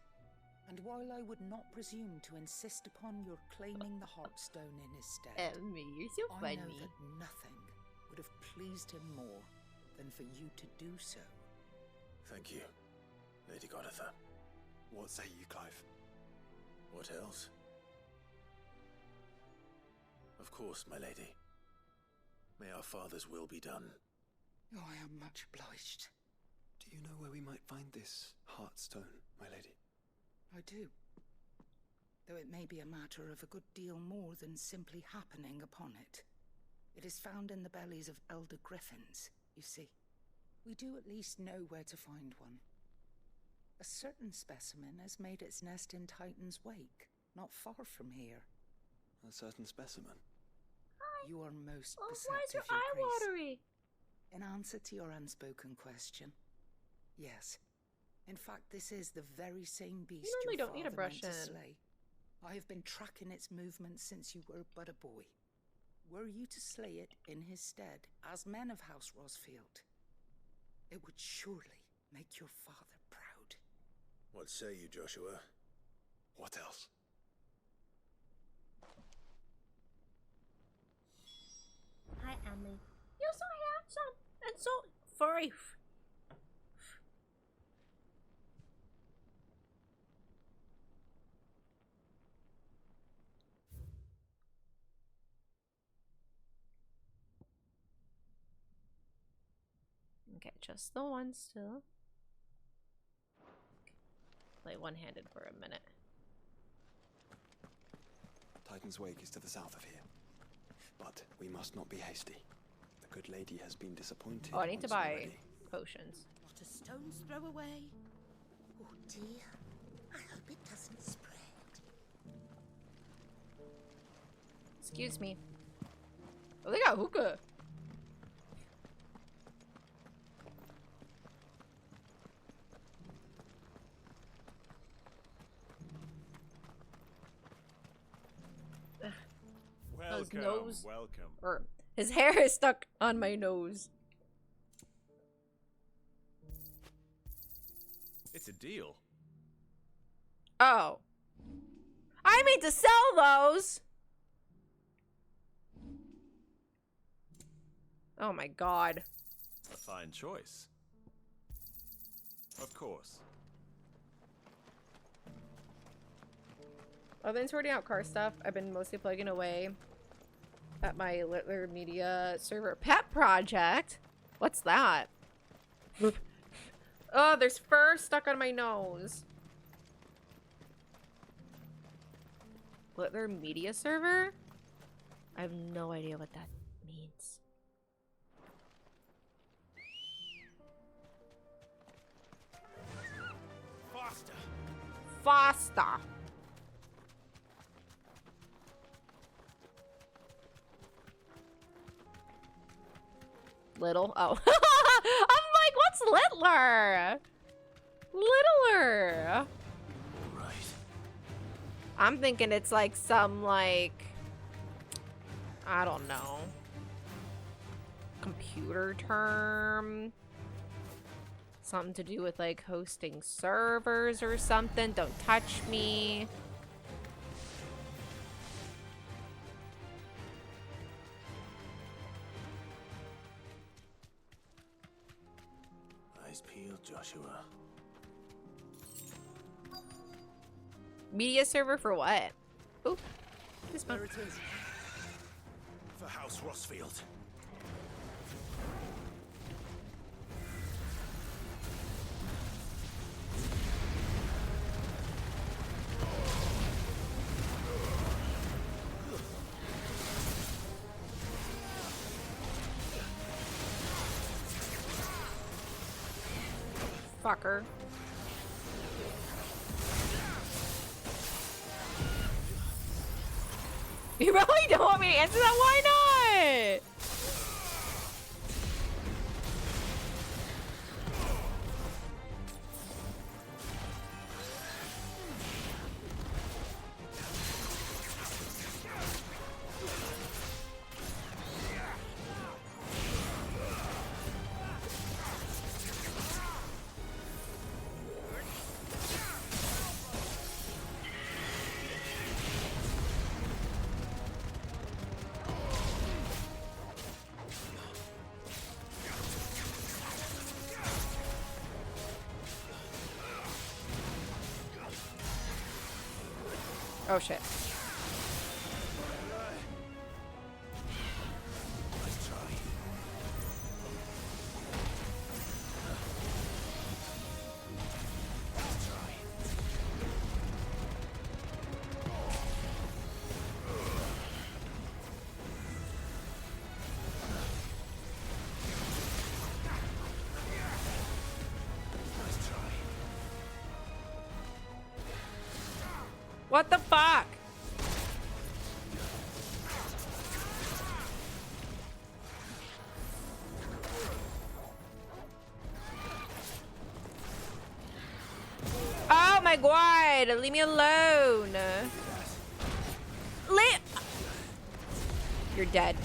And while I would not presume to insist upon your claiming the Heartstone in his stead, you're so I know funny. that nothing would have pleased him more than for you to do so. Thank you, Lady Goditha. What say you, Clive? What else? Of course, my lady. May our father's will be done. Oh, I am much obliged. Do you know where we might find this Heartstone, my lady? I do. Though it may be a matter of a good deal more than simply happening upon it. It is found in the bellies of elder griffins, you see. We do at least know where to find one. A certain specimen has made its nest in Titan's Wake, not far from here. A certain specimen? You are most why is perceptive, your Your eye Grace. watery? In answer to your unspoken question, yes. In fact, this is the very same beast You normally your don't need a father brush meant to in. slay. I have been tracking its movements since you were but a boy. Were you to slay it in his stead, as men of House Rosfield, it would surely make your father proud. What say you, Joshua? What else? Hi, Emily. You're so handsome and so furry. Okay, just the one still. Play one-handed for a minute. Titan's Wake is to the south of here. But we must not be hasty. The good lady has been disappointed. Oh, I need to once buy already. potions. Not a stone's throw away. Oh dear. I hope it doesn't spread. Excuse me. Oh, they got hookah. His nose, welcome. or his hair is stuck on my nose. It's a deal. Oh. I mean to sell those! Oh my god. A fine choice. Of course. Other than sorting out car stuff, I've been mostly plugging away at my Littler Media server pet project. What's that? Oh, there's fur stuck on my nose. Littler Media server? I have no idea what that means. Faster. Faster. Little? Oh. I'm like, what's littler? Littler. Right. I'm thinking it's like some like, I don't know, computer term. Something to do with like hosting servers or something. Don't touch me. Eyes peeled, Joshua. Media server for what? Ooh, this one. There it is. For House Rossfield. Fucker. You really don't want me to answer that? Why not? Oh shit. What the fuck? Oh my god, leave me alone. You're dead.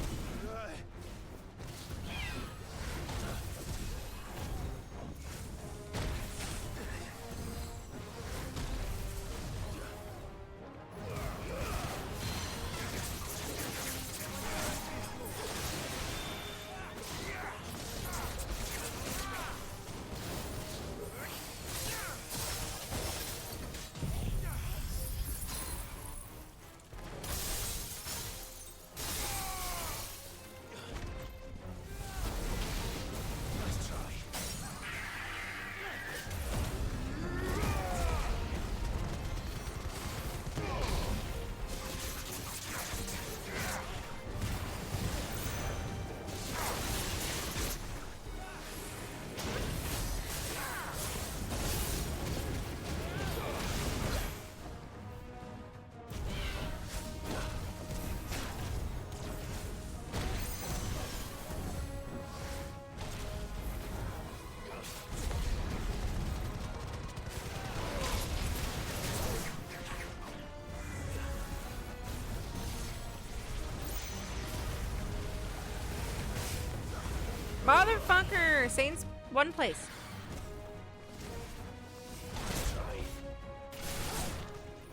Motherfucker! Saint's one place.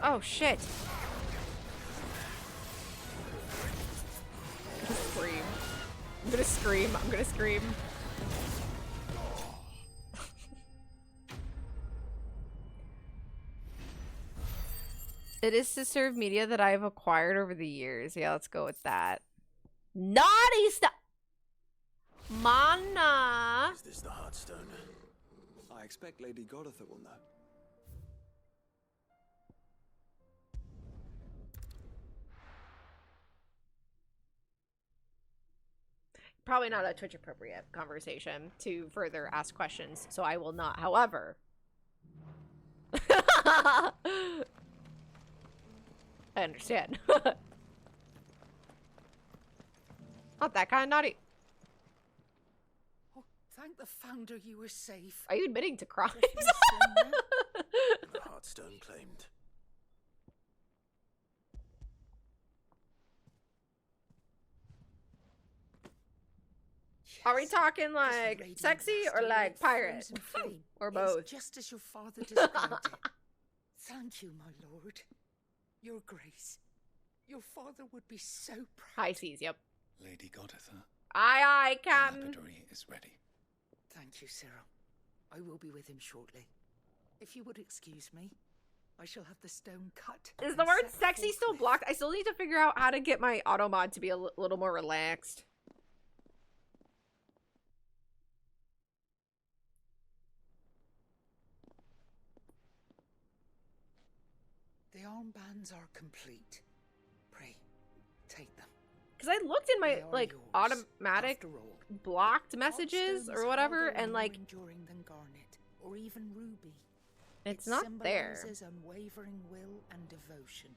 Oh shit. I'm gonna scream. I'm gonna scream. It is to serve media that I've acquired over the years. Yeah, let's go with that. Naughty stuff. Mana. Is this the Heartstone? I expect Lady Goditha will know. Probably not a Twitch appropriate conversation to further ask questions, so I will not. However, I understand. Not that kind of naughty. Oh, thank the founder you were safe. Are you admitting to crimes? The Heartstone claimed. Are we talking like sexy or like pirate? Or both? It's just as your father described it. Thank you, my lord. Your grace. Your father would be so proud. High seas, yep. Lady Goditha, Aye, the Captain. lapidary is ready. Thank you, Cyril. I will be with him shortly. If you would excuse me, I shall have the stone cut. Is the word sexy still blocked? I still need to figure out how to get my auto mod to be a little more relaxed. The armbands are complete. Pray, take them. Because I looked in my like automatic blocked messages or whatever, and like enduring than garnet or even ruby. it's not there. Symbolizes unwavering will and devotion,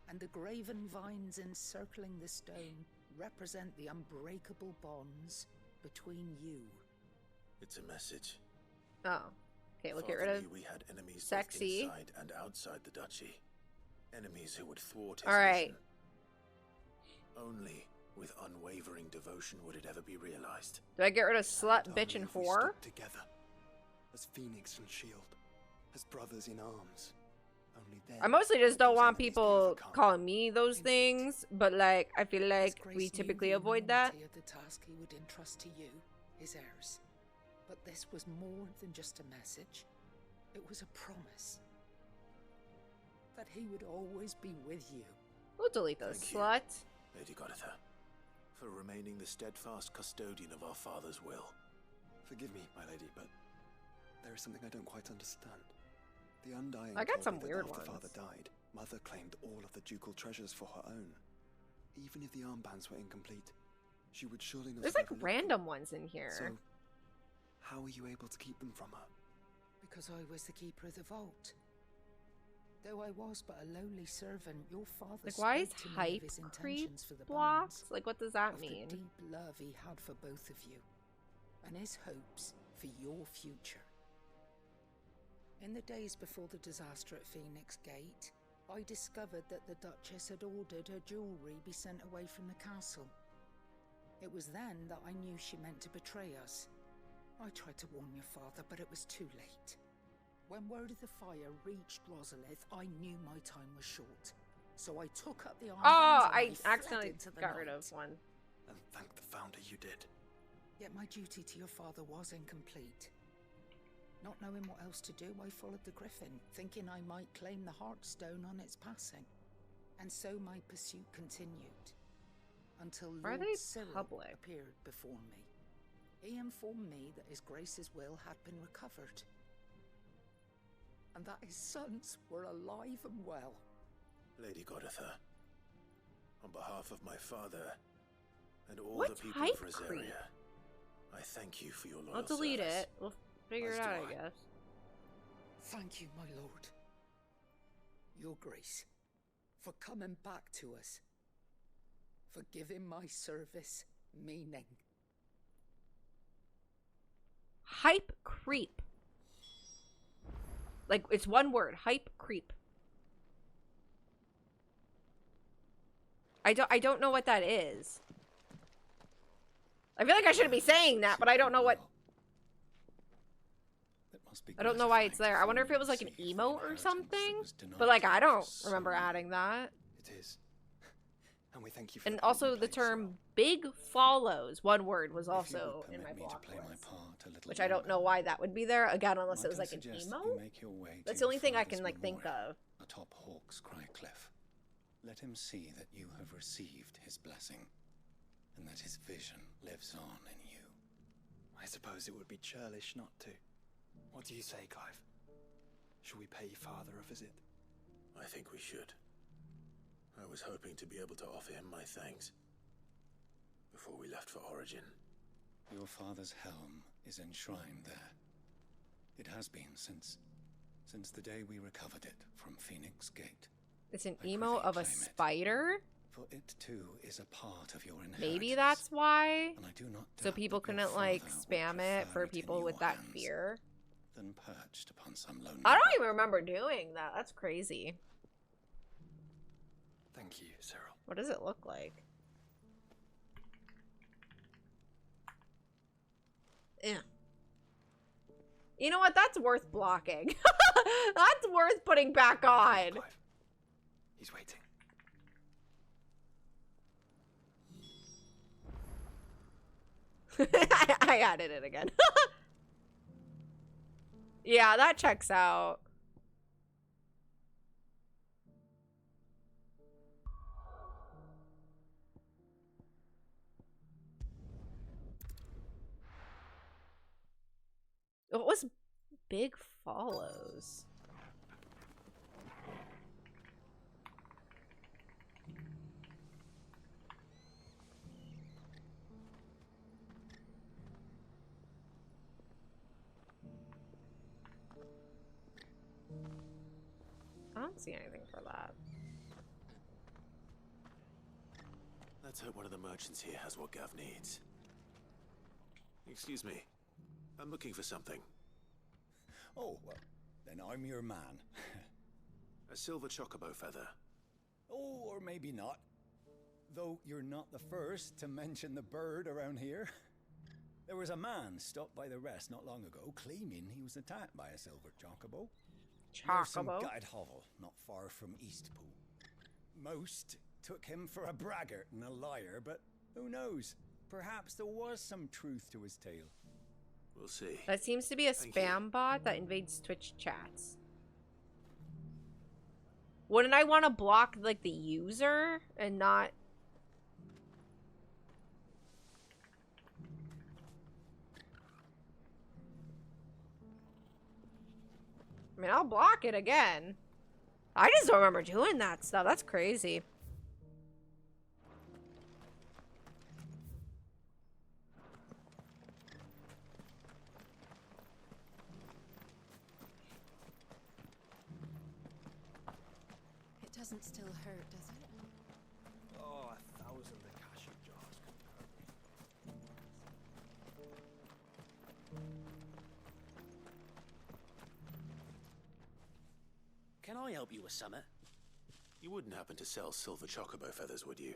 and the graven vines encircling the stone represent the unbreakable bonds between you. It's a message. Oh, okay. We'll get rid Father of knew we had enemies both sexy. inside and outside the duchy. Enemies who would thwart his All right. vision. Only with unwavering devotion would it ever be realized. Do I get rid of slut, bitch, and If we whore? stood together, as Phoenix and Shield, as brothers in arms. Only then I mostly just don't want people calling me those things, but like I feel like we typically avoid that. Of the task he would entrust to you, his heirs. But this was more than just a message. It was a promise that he would always be with you. We'll delete those Thank you, slut. Lady Goditha, for remaining the steadfast custodian of our father's will. Forgive me, my lady, but there is something I don't quite understand. The Undying I got told some me that weird after ones. Father died, Mother claimed all of the ducal treasures for her own. Even if the armbands were incomplete, she would surely not There's have like overlooked random ones in here. them. So, how were you able to keep them from her? Because I was the keeper of the vault. Though I was but a lowly servant, your father Like, why is spoke to me hype of his creep intentions for the blocks? bonds, Like, what does that of mean? the deep love he had for both of you, and his hopes for your future. In the days before the disaster at Phoenix Gate, I discovered that the Duchess had ordered her jewelry be sent away from the castle. It was then that I knew she meant to betray us. I tried to warn your father, but it was too late. When word of the fire reached Rosalith, I knew my time was short. So I took up the armbands Oh, and I we fled accidentally into the got rid night. of one. And thank the founder you did. Yet my duty to your father was incomplete. Not knowing what else to do, I followed the griffin, thinking I might claim the Heartstone on its passing. And so my pursuit continued. Until Are Lord they Cyril public? appeared before me. He informed me that his grace's will had been recovered. And that his sons were alive and well. Lady Goditha, on behalf of my father and all What's the people hype of creep? Rosaria, I thank you for your loyal I'll delete service. it. We'll figure As it do out, I. I guess. Thank you, my lord. Your grace, for coming back to us. For giving my service meaning. Hype creep. Like, it's one word. Hype creep. I don't know what that is. I feel like I shouldn't be saying that, but I don't know what... I don't know why it's there. I wonder if it was like an emote or something. But like, I don't remember adding that. It is. And we thank you for And the part also you the played, term "big follows," one word, was If you also would in permit my me block to play my list. part a little Which I don't know why that would be there, again, unless it was might I like an suggest emo? that you make your way That's to the only your thing I father's can, like, think memorial of. atop Hawk's Cry Cliff. Let him see that you have received his blessing, and that his vision lives on in you. I suppose it would be churlish not to. What do you say, Clive? Shall we pay your father a visit? I think we should. I was hoping to be able to offer him my thanks before we left for Origin. Your father's helm is enshrined there. It has been since the day we recovered it from Phoenix Gate. It's an emo of a spider? For it too is a part of your inheritance. Maybe that's why? And I do not So people couldn't, like, spam it for people with that fear? Than perched upon some lonely I don't even remember doing that. That's crazy. Thank you, Cyril. What does it look like? Yeah. You know what? That's worth blocking. That's worth putting back on. He's waiting. I added it again. Yeah, that checks out. What was Big Follows? I don't see anything for that. Let's hope one of the merchants here has what Gav needs. Excuse me. I'm looking for something. Oh, well, then I'm your man. A silver chocobo feather. Oh, or maybe not. Though you're not the first to mention the bird around here. There was a man stopped by the rest not long ago, claiming he was attacked by a silver chocobo. Near some Chocobo? gutted hovel not far from Eastpool. Most took him for a braggart and a liar, but who knows? Perhaps there was some truth to his tale. We'll see. That seems to be a spam bot that invades Twitch chats. Wouldn't I want to block, like, the user and not... I mean, I'll block it again. I just don't remember doing that stuff. That's crazy. It doesn't still hurt, does it? Oh, 1,000 Akashic jars couldn't hurt me. Can I help you with something? You wouldn't happen to sell silver chocobo feathers, would you?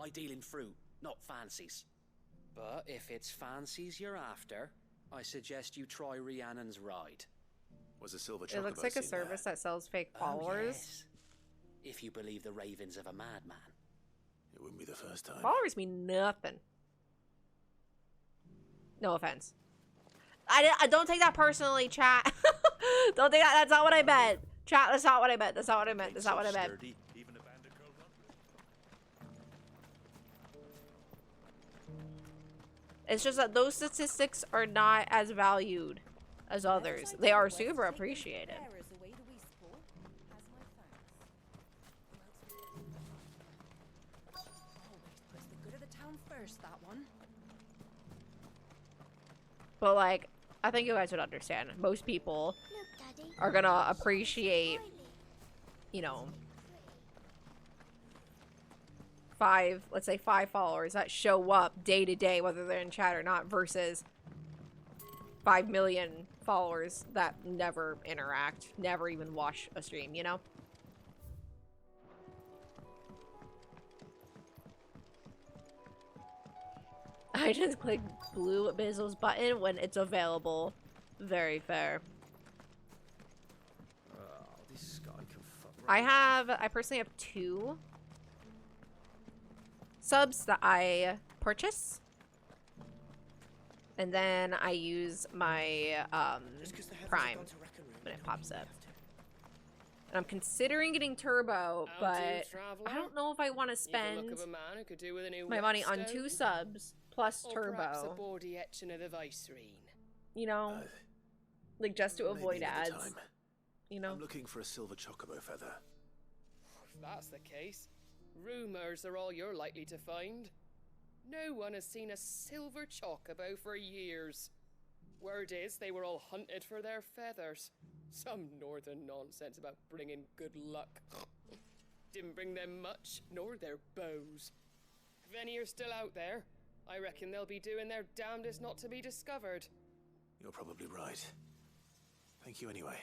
I deal in fruit, not fancies. But if it's fancies you're after, I suggest you try Rhiannon's ride. Was a silver chocobo It looks like a seen service that sells fake Oh, followers. yes. If you believe the ravings of a madman. It wouldn't be the first time. Followers mean nothing. No offense. I don't take that personally, chat. Don't take that. That's not what I meant. Chat, that's not what I meant. That's not what I meant. That's not what I meant. It's just that those statistics are not as valued as others. They are super appreciated. Puts the good of the town first, that one. But, like, I think you guys would understand. Most people are gonna appreciate, you know, let's say five followers that show up day to day, whether they're in chat or not, versus 5 million followers that never interact, never even watch a stream, you know? I just click blue Basil's button when it's available. Very fair. Oh, this guy can fuck right I personally have 2 subs that I purchase. And then I use my Prime when it pops up. And I'm considering getting Turbo, but I don't know if I want to spend my money on 2 subs plus Turbo. You know, like just to avoid ads. You know, I'm looking for a silver chocobo feather. If that's the case, rumors are all you're likely to find. No one has seen a silver chocobo for years. Word is they were all hunted for their feathers. Some northern nonsense about bringing good luck. Didn't bring them much, nor their bows. If any are still out there, I reckon they'll be doing their damnedest not to be discovered. You're probably right. Thank you anyway.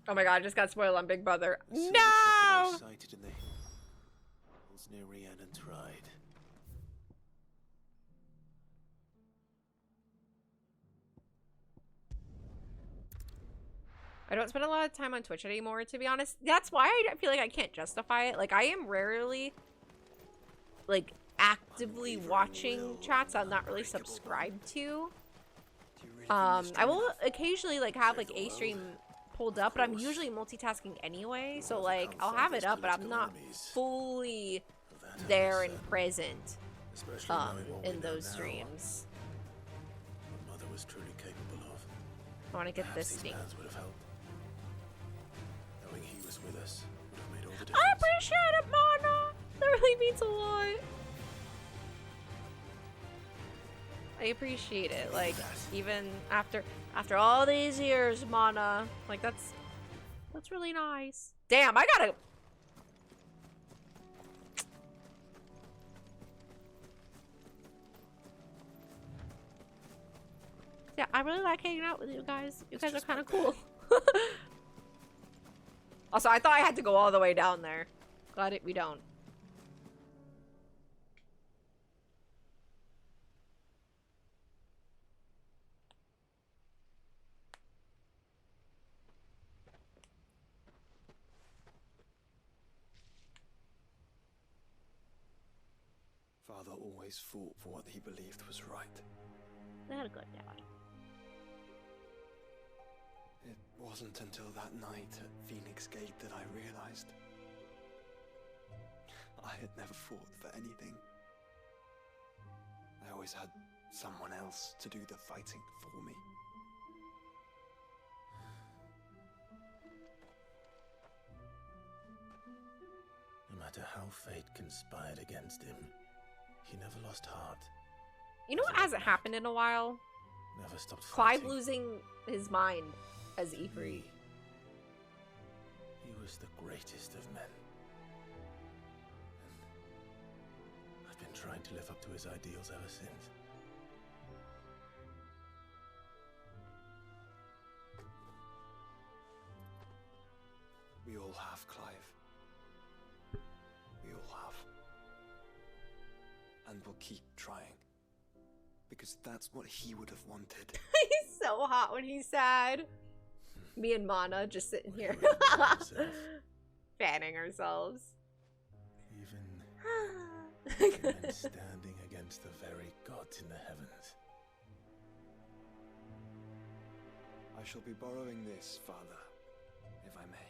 oh my god, I just got spoiled on Big Brother. A silver No! chocobo sighted in the hills near Rhiannon's Ride. I don't spend a lot of time on Twitch anymore, to be honest. That's why I feel like I can't justify it. Like, I am rarely, like, actively watching chats I'm not really subscribed to. I will occasionally, like, have, like, a stream pulled up, but I'm usually multitasking anyway. So, like, I'll have it up, but I'm not fully there and present in those streams. Mother was truly capable of. I want to get this thing. Would have helped. Knowing he was with us would have made all the I difference. appreciate it, Mana. That really means a lot. I appreciate it. Like, even after all these years, Mana. Like, that's really nice. Damn, I gotta. Yeah, I really like hanging out with you guys. You guys are kind of cool. Also, I thought I had to go all the way down there. Glad we don't. Father always fought for what he believed was right. They had a good dad. It wasn't until that night at Phoenix Gate that I realized I had never fought for anything. I always had someone else to do the fighting for me. No matter how fate conspired against him, he never lost heart. You know what hasn't happened in a while? Never stopped Clive fighting. losing his mind as Ifrit. He was the greatest of men. And I've been trying to live up to his ideals ever since. We all have, Clive. We all have. And we'll keep trying. Because that's what he would have wanted. He's so hot when he's sad. Me and Mana just sitting here. Fanning ourselves. Even men standing against the very gods in the heavens. I shall be borrowing this, Father, if I may.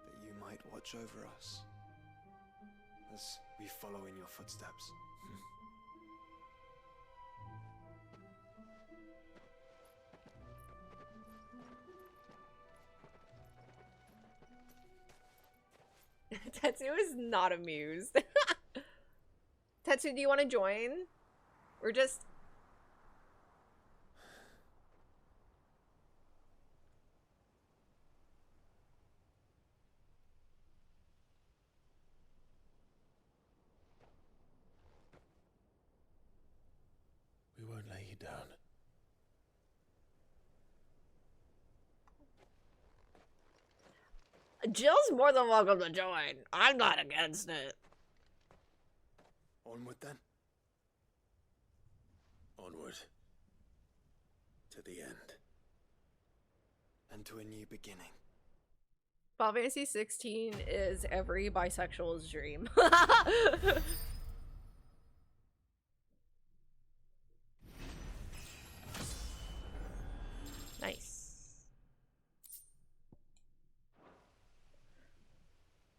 That you might watch over us as we follow in your footsteps. Tetsu is not amused. Tetsu, do you want to join? We're just... We won't lay you down. Jill's more than welcome to join. I'm not against it. Onward then. Onward. To the end. And to a new beginning. Final Fantasy 16 is every bisexual's dream.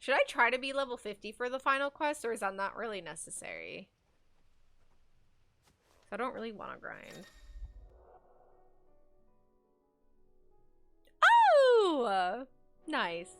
Should I try to be level 50 for the final quest, or is that not really necessary? I don't really want to grind. Oh! Nice.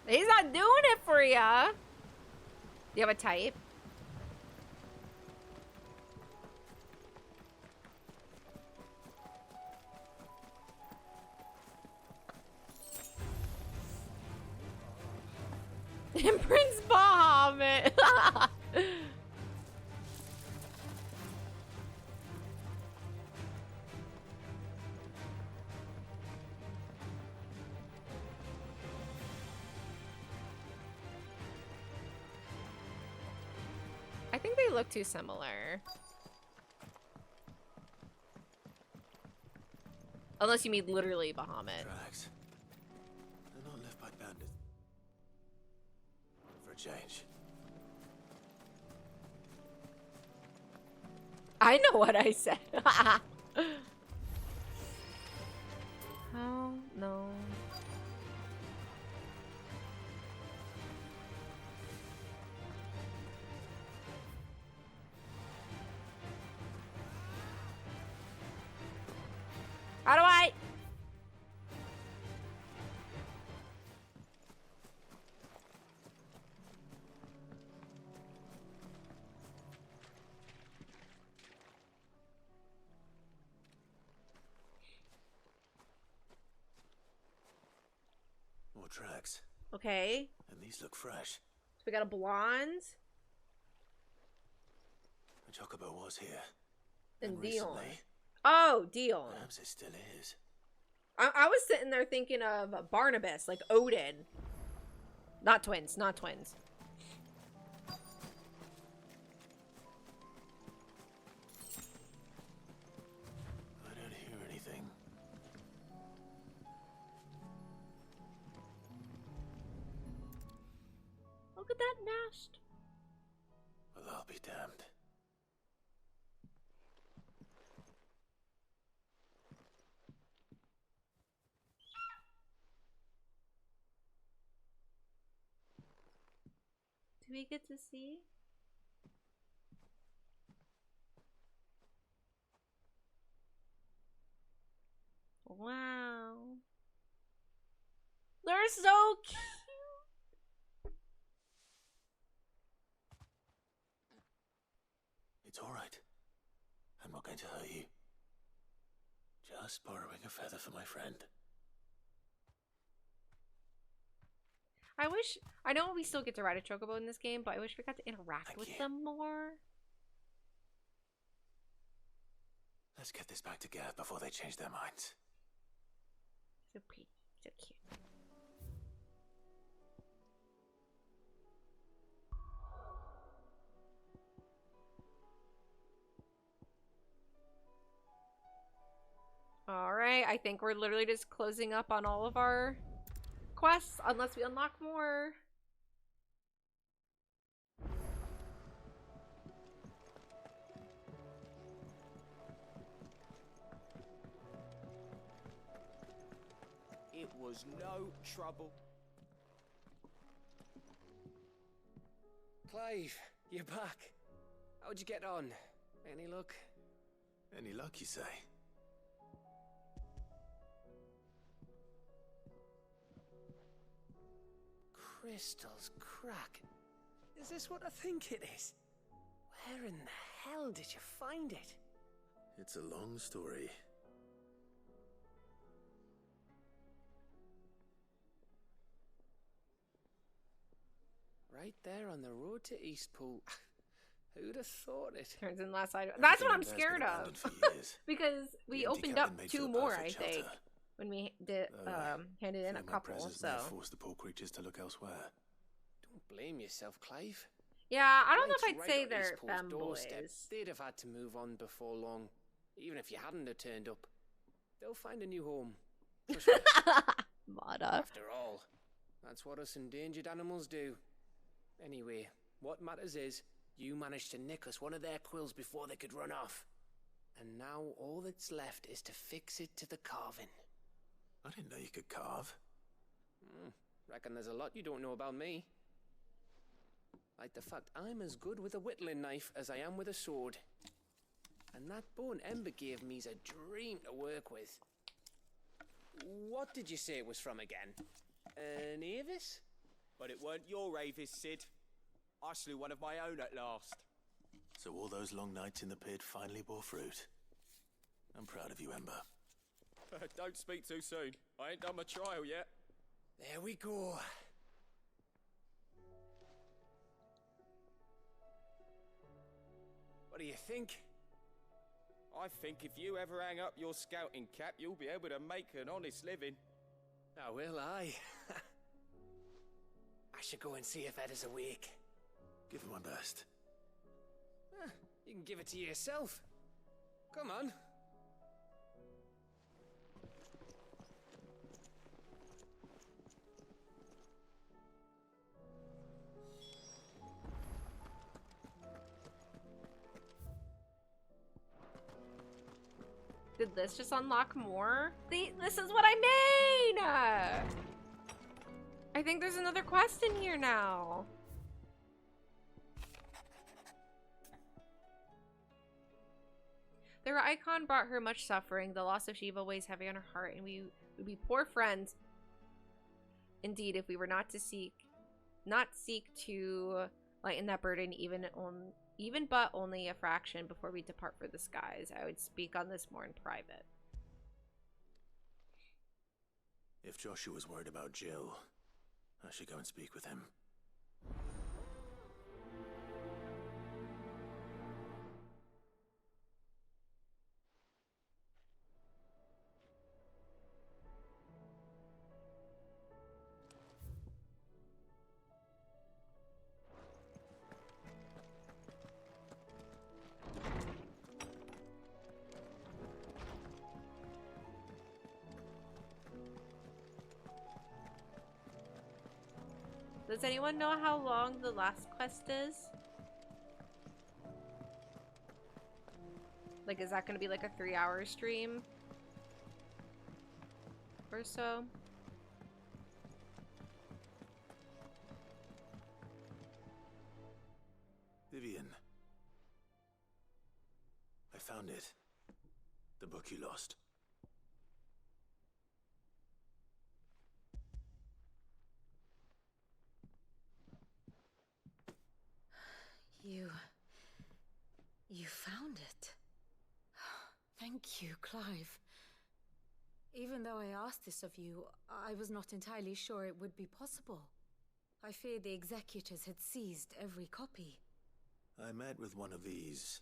He's not doing it for ya. You have a type? Prince Bahamut. I think they look too similar. Unless you mean literally Bahamut. Tracks. They're not left by bandits. For a change. I know what I said. Oh, no. How do I? More tracks. Okay. And these look fresh. So we got a blonde. The chocobo was here. And Dion. Recently, Oh, Dion. perhaps it still is. I was sitting there thinking of Barnabas, like Odin. Not twins, not twins. I don't hear anything. Look at that nest. Well, I'll be damned. Do we get to see? Wow. They're so cute. It's all right. I'm not going to hurt you. Just borrowing a feather for my friend. I know we still get to ride a chocobo in this game, but I wish we got to interact with them more. Let's get this back to Gav before they change their minds. So pretty, so cute. Alright, I think we're literally just closing up on all of our quests, unless we unlock more. It was no trouble. Clive, you're back. How'd you get on? Any luck? Any luck, you say? Crystals crack. Is this what I think it is? Where in the hell did you find it? It's a long story. Right there on the road to Eastpool. Who'd have thought it? Turns in last item. That's what I'm scared of. Because we opened up 2 more, I think, when we did handed in a couple. So force the poor creatures to look elsewhere. Don't blame yourself, Clive. yeah, I don't know Light's if I'd right say on they're Eastpool's doorstep. femboys. They'd have had to move on before long, even if you hadn't have turned up. They'll find a new home. Mata. After all, that's what us endangered animals do. Anyway, what matters is, you managed to nick us one of their quills before they could run off. And now all that's left is to fix it to the carving. I didn't know you could carve. Reckon there's a lot you don't know about me. Like the fact I'm as good with a whittling knife as I am with a sword. And that bone Ember gave me's a dream to work with. What did you say it was from again? An Avis? But it weren't your Avis, Sid. I slew one of my own at last. So all those long nights in the pit finally bore fruit. I'm proud of you, Ember. Don't speak too soon. I ain't done my trial yet. There we go. What do you think? I think if you ever hang up your scouting cap, you'll be able to make an honest living. Now will I? I should go and see if Ed is awake. Give it my best. You can give it to yourself. Come on. Did this just unlock more? This is what I mean! I think there's another quest in here now. Their icon brought her much suffering. The loss of Shiva weighs heavy on her heart, and we would be poor friends indeed if we were not seek to lighten that burden even but only a fraction before we depart for the skies. I would speak on this more in private. If Joshua's worried about Jill, I should go and speak with him. Does anyone know how long the last quest is? Like, is that going to be like a 3-hour stream? Or so? Vivian. I found it. The book you lost. You found it. Thank you, Clive. Even though I asked this of you, I was not entirely sure it would be possible. I feared the executors had seized every copy. I met with one of these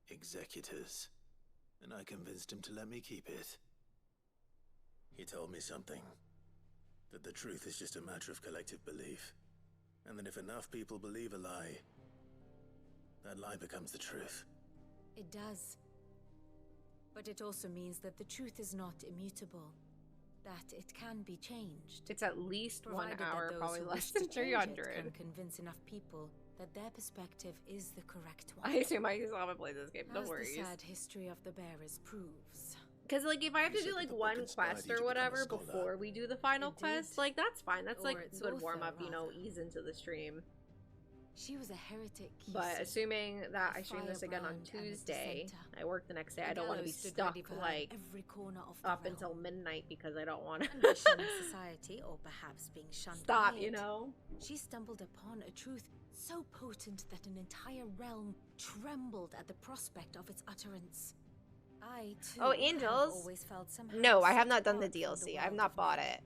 executors, and I convinced him to let me keep it. He told me something. That the truth is just a matter of collective belief. And that if enough people believe a lie, that lie becomes the truth. It does. But it also means that the truth is not immutable. That it can be changed. It's at least 1 provided hour, that those probably who less wish to than change it 300. can convince enough people that their perspective is the correct one. I assume I still haven't played this game, no As worries. the sad history of the bearers proves. Because, like, if I have to do, like, one inspired quest you or to become a whatever scholar. before we do the final It quest, did. like, that's fine. That's, like, Or its good author, warm-up, you know, rather. ease into the stream. She was a heretic. you But said. assuming that I stream this again on firebrand and a Tuesday, dissenter. I work the next day, The I don't want to be gallows stood stuck, ready for her in like, every corner of the up realm. until midnight because I don't want Ambition to in society, or perhaps being shunned stop, by you it. know? She stumbled upon a truth so potent that an entire realm trembled at the prospect of its utterance. I, too, Oh, have Angels? always felt somehow No, I have set not done the apart from DLC. I've world not of bought men. it.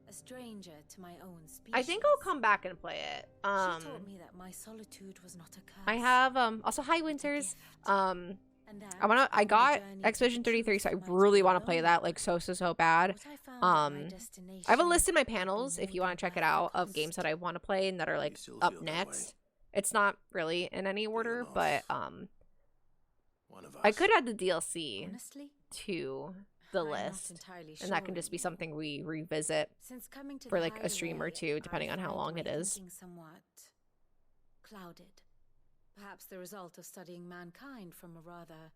A stranger to my own species. I think I'll come back and play it. She taught me that my solitude was not a curse. I have, also, hi, Winters. And that I on got the journey Expedition to the 33, truth so I might really be want to play lonely. that, like, so bad. What I found at my I have a destination list in my would be panels if you more want to than check it worth the out of cost. games that I want to play and that are, like, still up feel that next. way? It's not really in any order, but, One of us. I could add the DLC Honestly, to the I'm not list. entirely And that can sure just be something we revisit Since coming to for the like a stream or hideaway, two, depending I on how find long my it is. thinking somewhat clouded. Perhaps the result of studying mankind from a rather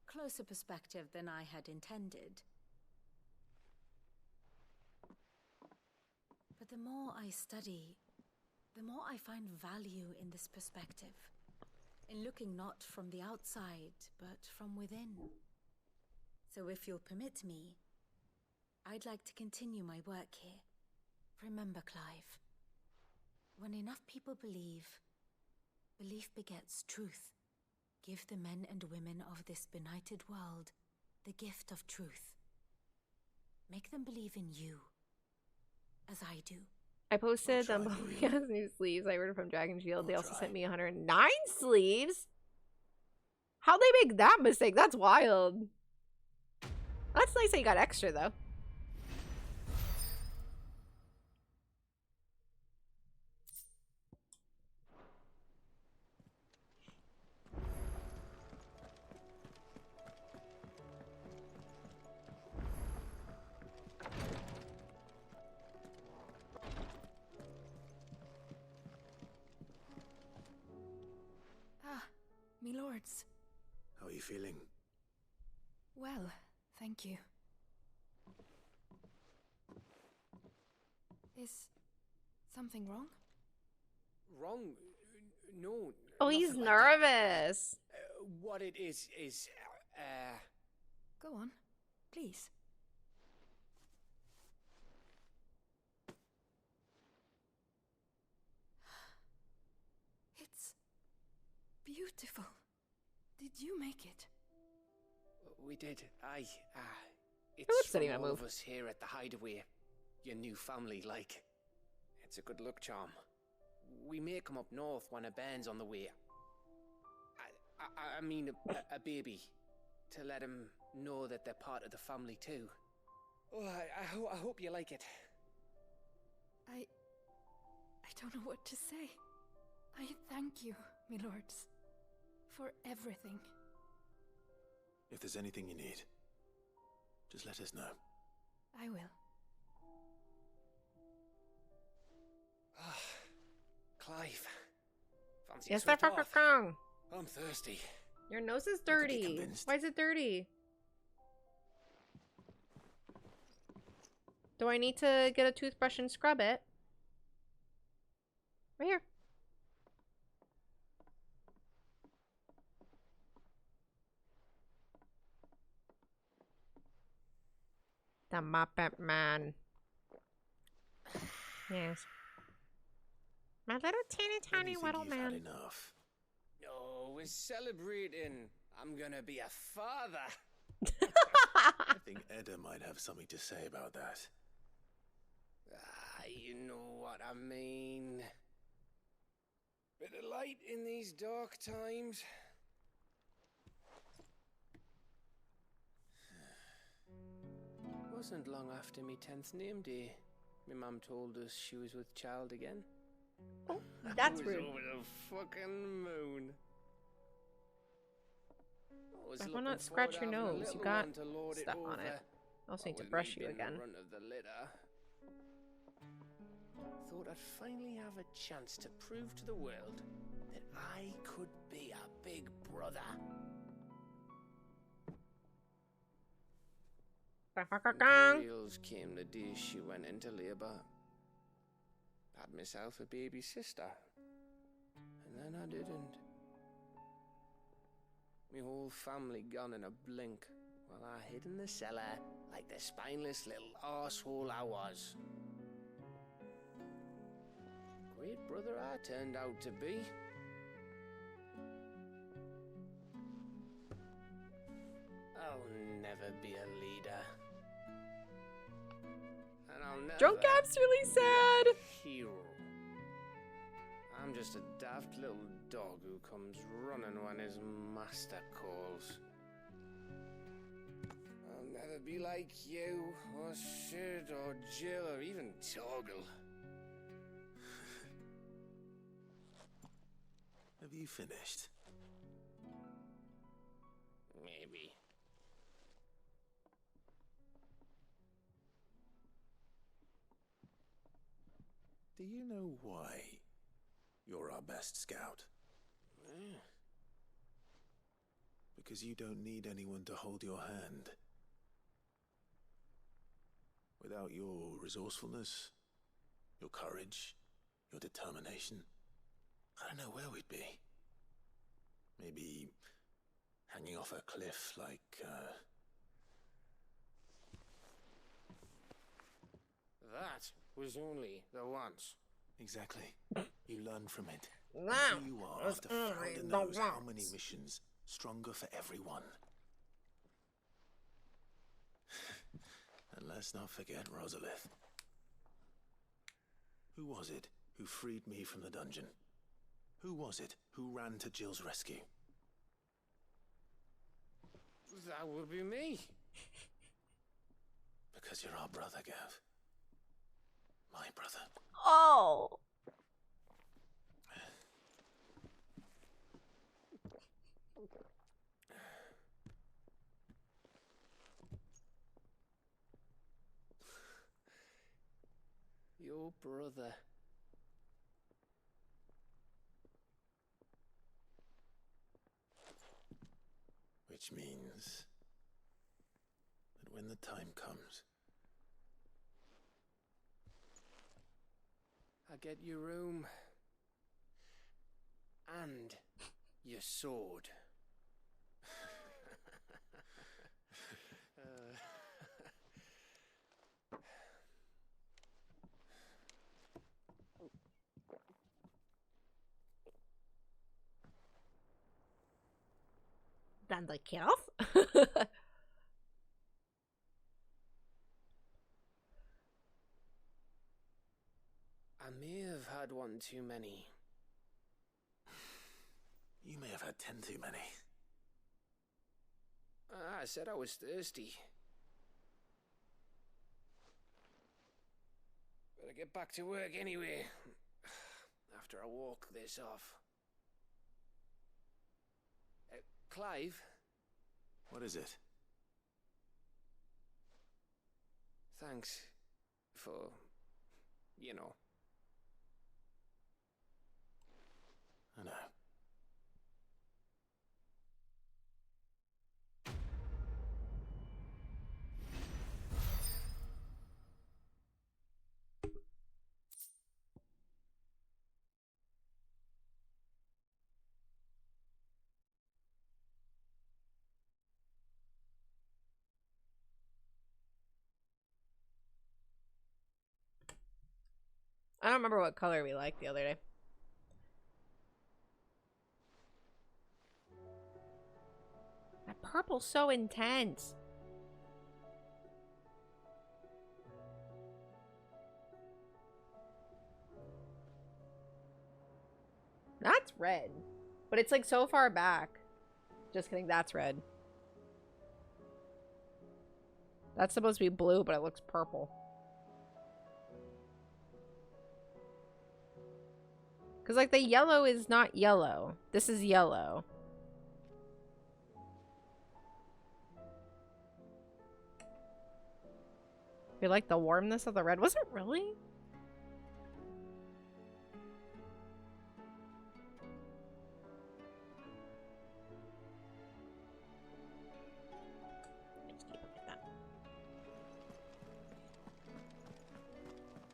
closer perspective than I had intended. But the more I study, the more I find value in this perspective. In looking not from the outside, but from within. So if you'll permit me, I'd like to continue my work here. Remember, Clive, when enough people believe, belief begets truth. Give the men and women of this benighted world the gift of truth. Make them believe in you, as I do. I posted them he has new sleeves. I ordered from Dragon Shield. They also sent me 109 sleeves. How'd they make that mistake? That's wild. That's nice that you got extra though. Me lords. How are you feeling? Well, thank you. Is something wrong? Wrong? No. Oh, he's nothing like that. nervous. What it is, Go on, please. It's beautiful. Did you make it? We did. Aye. looks It's from like a all move. of us here at the Hideaway. Your new family, like. It's a good luck charm. We may come up north when a band's on the way. I mean a baby. To let him know that they're part of the family too. Oh, I hope you like it. I don't know what to say. I thank you, me lords, for everything. If there's anything you need, just let us know. I will. Clive. Fancy Yes, a they're sweet fucking bath? wrong. I'm thirsty. Your nose is dirty. Why is it dirty? Do I need to get a toothbrush and scrub it? Right here. The Muppet Man. Yes. My little teeny tiny little You've man. had enough. No, we're celebrating. I'm gonna be a father. I think Edda might have something to say about that. You know what I mean. Bit of light in these dark times. Wasn't long after me 10th name day. My mum told us she was with child again. Oh, that's I was rude. over the fucking moon. I was Why looking not scratch forward your to having a nose? You little got one to lord stuff on over. it. I also need to With brush me you being the again. runt of the litter. Thought I'd finally have a chance to prove to the world that I could be a big brother. Imperials came the day she went into labour. Had myself a baby sister. And then I didn't. My whole family gone in a blink, while I hid in the cellar like the spineless little arsehole I was. Great brother I turned out to be. I'll never be a leader. And I'll never Drunk Gap's really sad. be a hero. I'm just a daft little dog who comes running when his master calls. I'll never be like you, or Sid, or Jill, or even Torgal. Have you finished? Maybe. Do you know why you're our best scout? Because you don't need anyone to hold your hand. Without your resourcefulness, your courage, your determination, I don't know where we'd be. Maybe hanging off a cliff like, That was only the once. Exactly. You learn from it. Wow. And here you are after Founder knows how many missions. Stronger for everyone. And let's not forget Rosalith. Who was it who freed me from the dungeon? Who was it who ran to Jill's rescue? That would be me. Because you're our brother, Gav. My brother. Oh! Your brother. Which means that when the time comes, I get your room. And your sword. Sounds like chaos. I may have had one too many. you may have had 10 too many. I said I was thirsty. Better get back to work anyway. After I walk this off. Clive? What is it? Thanks for, you know. I know. I don't remember what color we liked the other day. That purple's so intense. That's red. But it's like so far back. Just kidding, that's red. That's supposed to be blue, but it looks purple. Because, like, the yellow is not yellow. This is yellow. You like the warmness of the red? Was it really?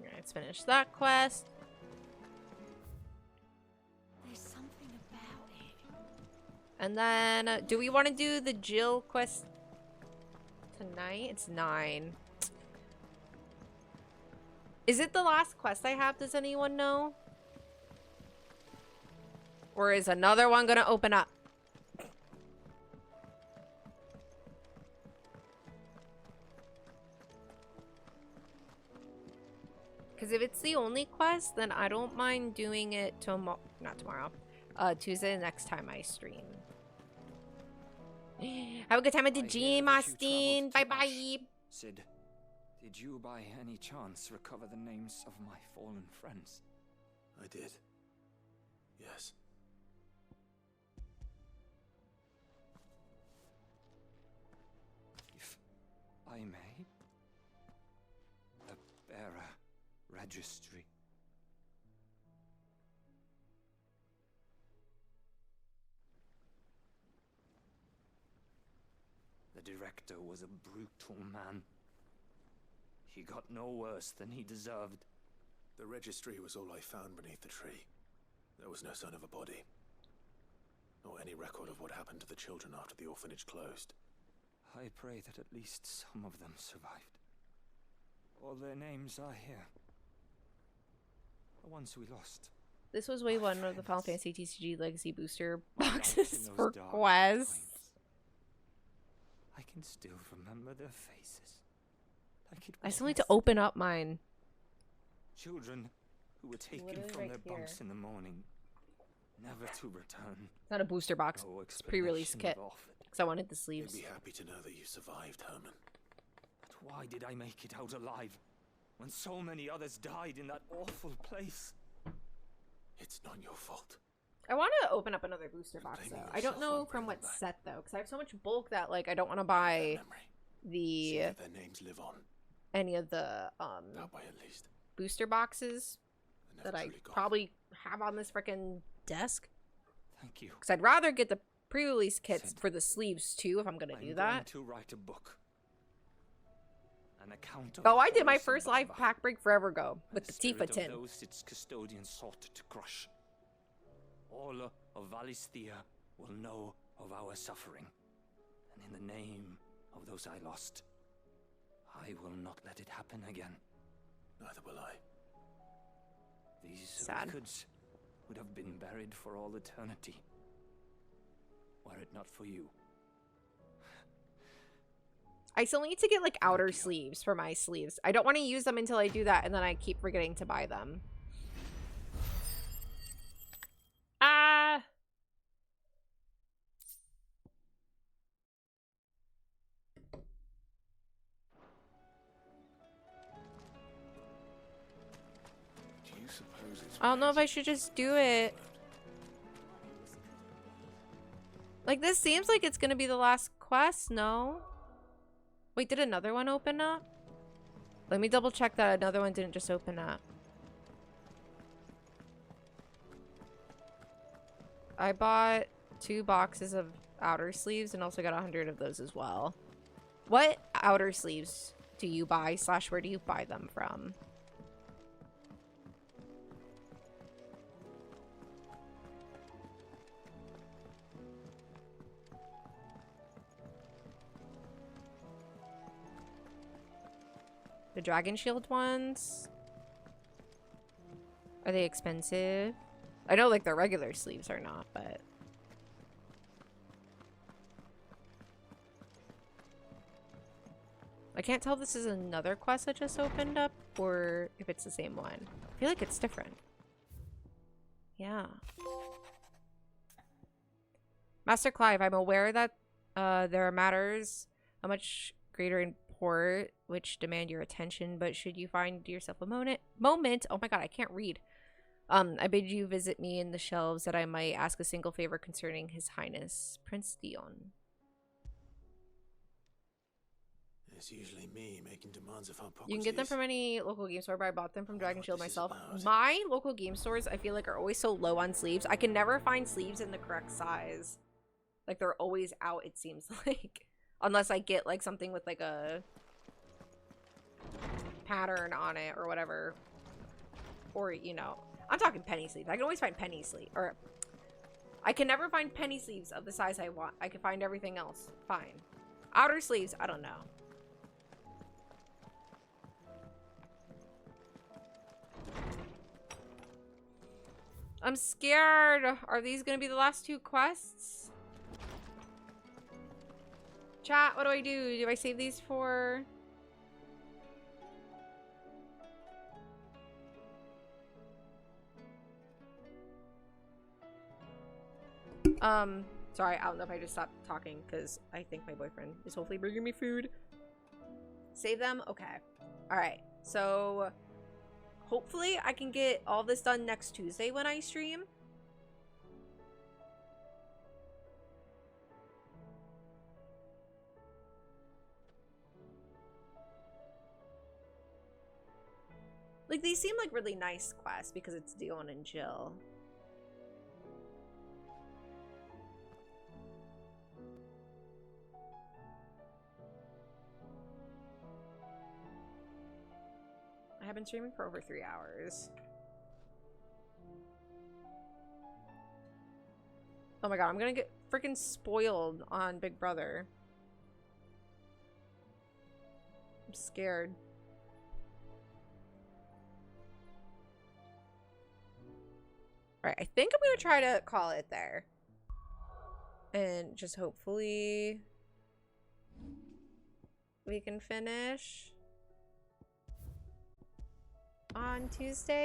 Alright, let's finish that quest. And then, do we want to do the Jill quest tonight? It's 9. Is it the last quest I have? Does anyone know? Or is another one going to open up? Because if it's the only quest, then I don't mind doing it tomorrow. Not tomorrow. Tuesday, next time I stream. Have a good time at the gym, Austin. Bye-bye. Sid, did you by any chance recover the names of my fallen friends? I did. Yes. If I may, the bearer registry director was a brutal man. He got no worse than he deserved. The registry was all I found beneath the tree. There was no sign of a body. Or any record of what happened to the children after the orphanage closed. I pray that at least some of them survived. All their names are here. The ones we lost. This was wave 1 of the Final Fantasy TCG Legacy booster boxes for quests. I can still remember their faces. Like it I was still need to open up mine. Children who were taken Literally from right their bunks here. in the morning, never to return. It's not a booster box. No It's a pre-release kit. explanation of Because I wanted the sleeves. They'd be happy to know that you survived, Herman. But why did I make it out alive when so many others died in that awful place? It's not your fault. I want to open up another booster box though. I don't know from what set though, because I have so much bulk that like I don't want to buy the Their names live on. any of the That way at least. booster boxes that I probably have on this freaking desk. Thank you. Because I'd rather get the pre-release kits for the sleeves too if I'm gonna do I'm that. going to write a book. An account of Oh, I did my Horace and first live Baba, pack break forever ago with the spirit Tifa of tin. those its custodian sought to crush. All of Valisthea will know of our suffering, and in the name of those I lost, I will not let it happen again. Neither will I. These Sad. records would have been buried for all eternity, were it not for you. I still need to get like outer sleeves for my sleeves. I don't want to use them until I do that, and then I keep forgetting to buy them. Ah. Do you suppose it's I don't know if I should just do it. Like, this seems like it's gonna be the last quest, no? Wait, did another one open up? Let me double check that another one didn't just open up. I bought 2 boxes of outer sleeves and also got 100 of those as well. What outer sleeves do you buy / where do you buy them from? The Dragon Shield ones? Are they expensive? I know, like, the regular sleeves are not, but... I can't tell if this is another quest that just opened up, or if it's the same one. I feel like it's different. Yeah. Master Clive, I'm aware that there are matters a much greater import which demand your attention, but should you find yourself a moment, oh my god, I can't read. I bid you visit me in the shelves that I might ask a single favor concerning His Highness, Prince Dion. It's usually me making demands of Hippocrates. You can get them from any local game store, but I bought them from Dragon Shield myself. My local game stores, I feel like, are always so low on sleeves. I can never find sleeves in the correct size. Like, they're always out, it seems like. Unless I get, like, something with, like, a pattern on it or whatever. Or, you know, I'm talking penny sleeves. I can always find penny sleeve. Or, I can never find penny sleeves of the size I want. I can find everything else. Fine. Outer sleeves, I don't know. I'm scared. Are these gonna be the last 2 quests? Chat, what do I do? Do I save these for... Sorry, I don't know if I just stopped talking because I think my boyfriend is hopefully bringing me food. Save them? Okay. Alright, so... hopefully I can get all this done next Tuesday when I stream. Like, these seem like really nice quests because it's Dion and Jill. been streaming for over 3 hours. Oh my god, I'm gonna get freaking spoiled on Big Brother. I'm scared. Alright, I think I'm gonna try to call it there. And just hopefully we can finish on Tuesday.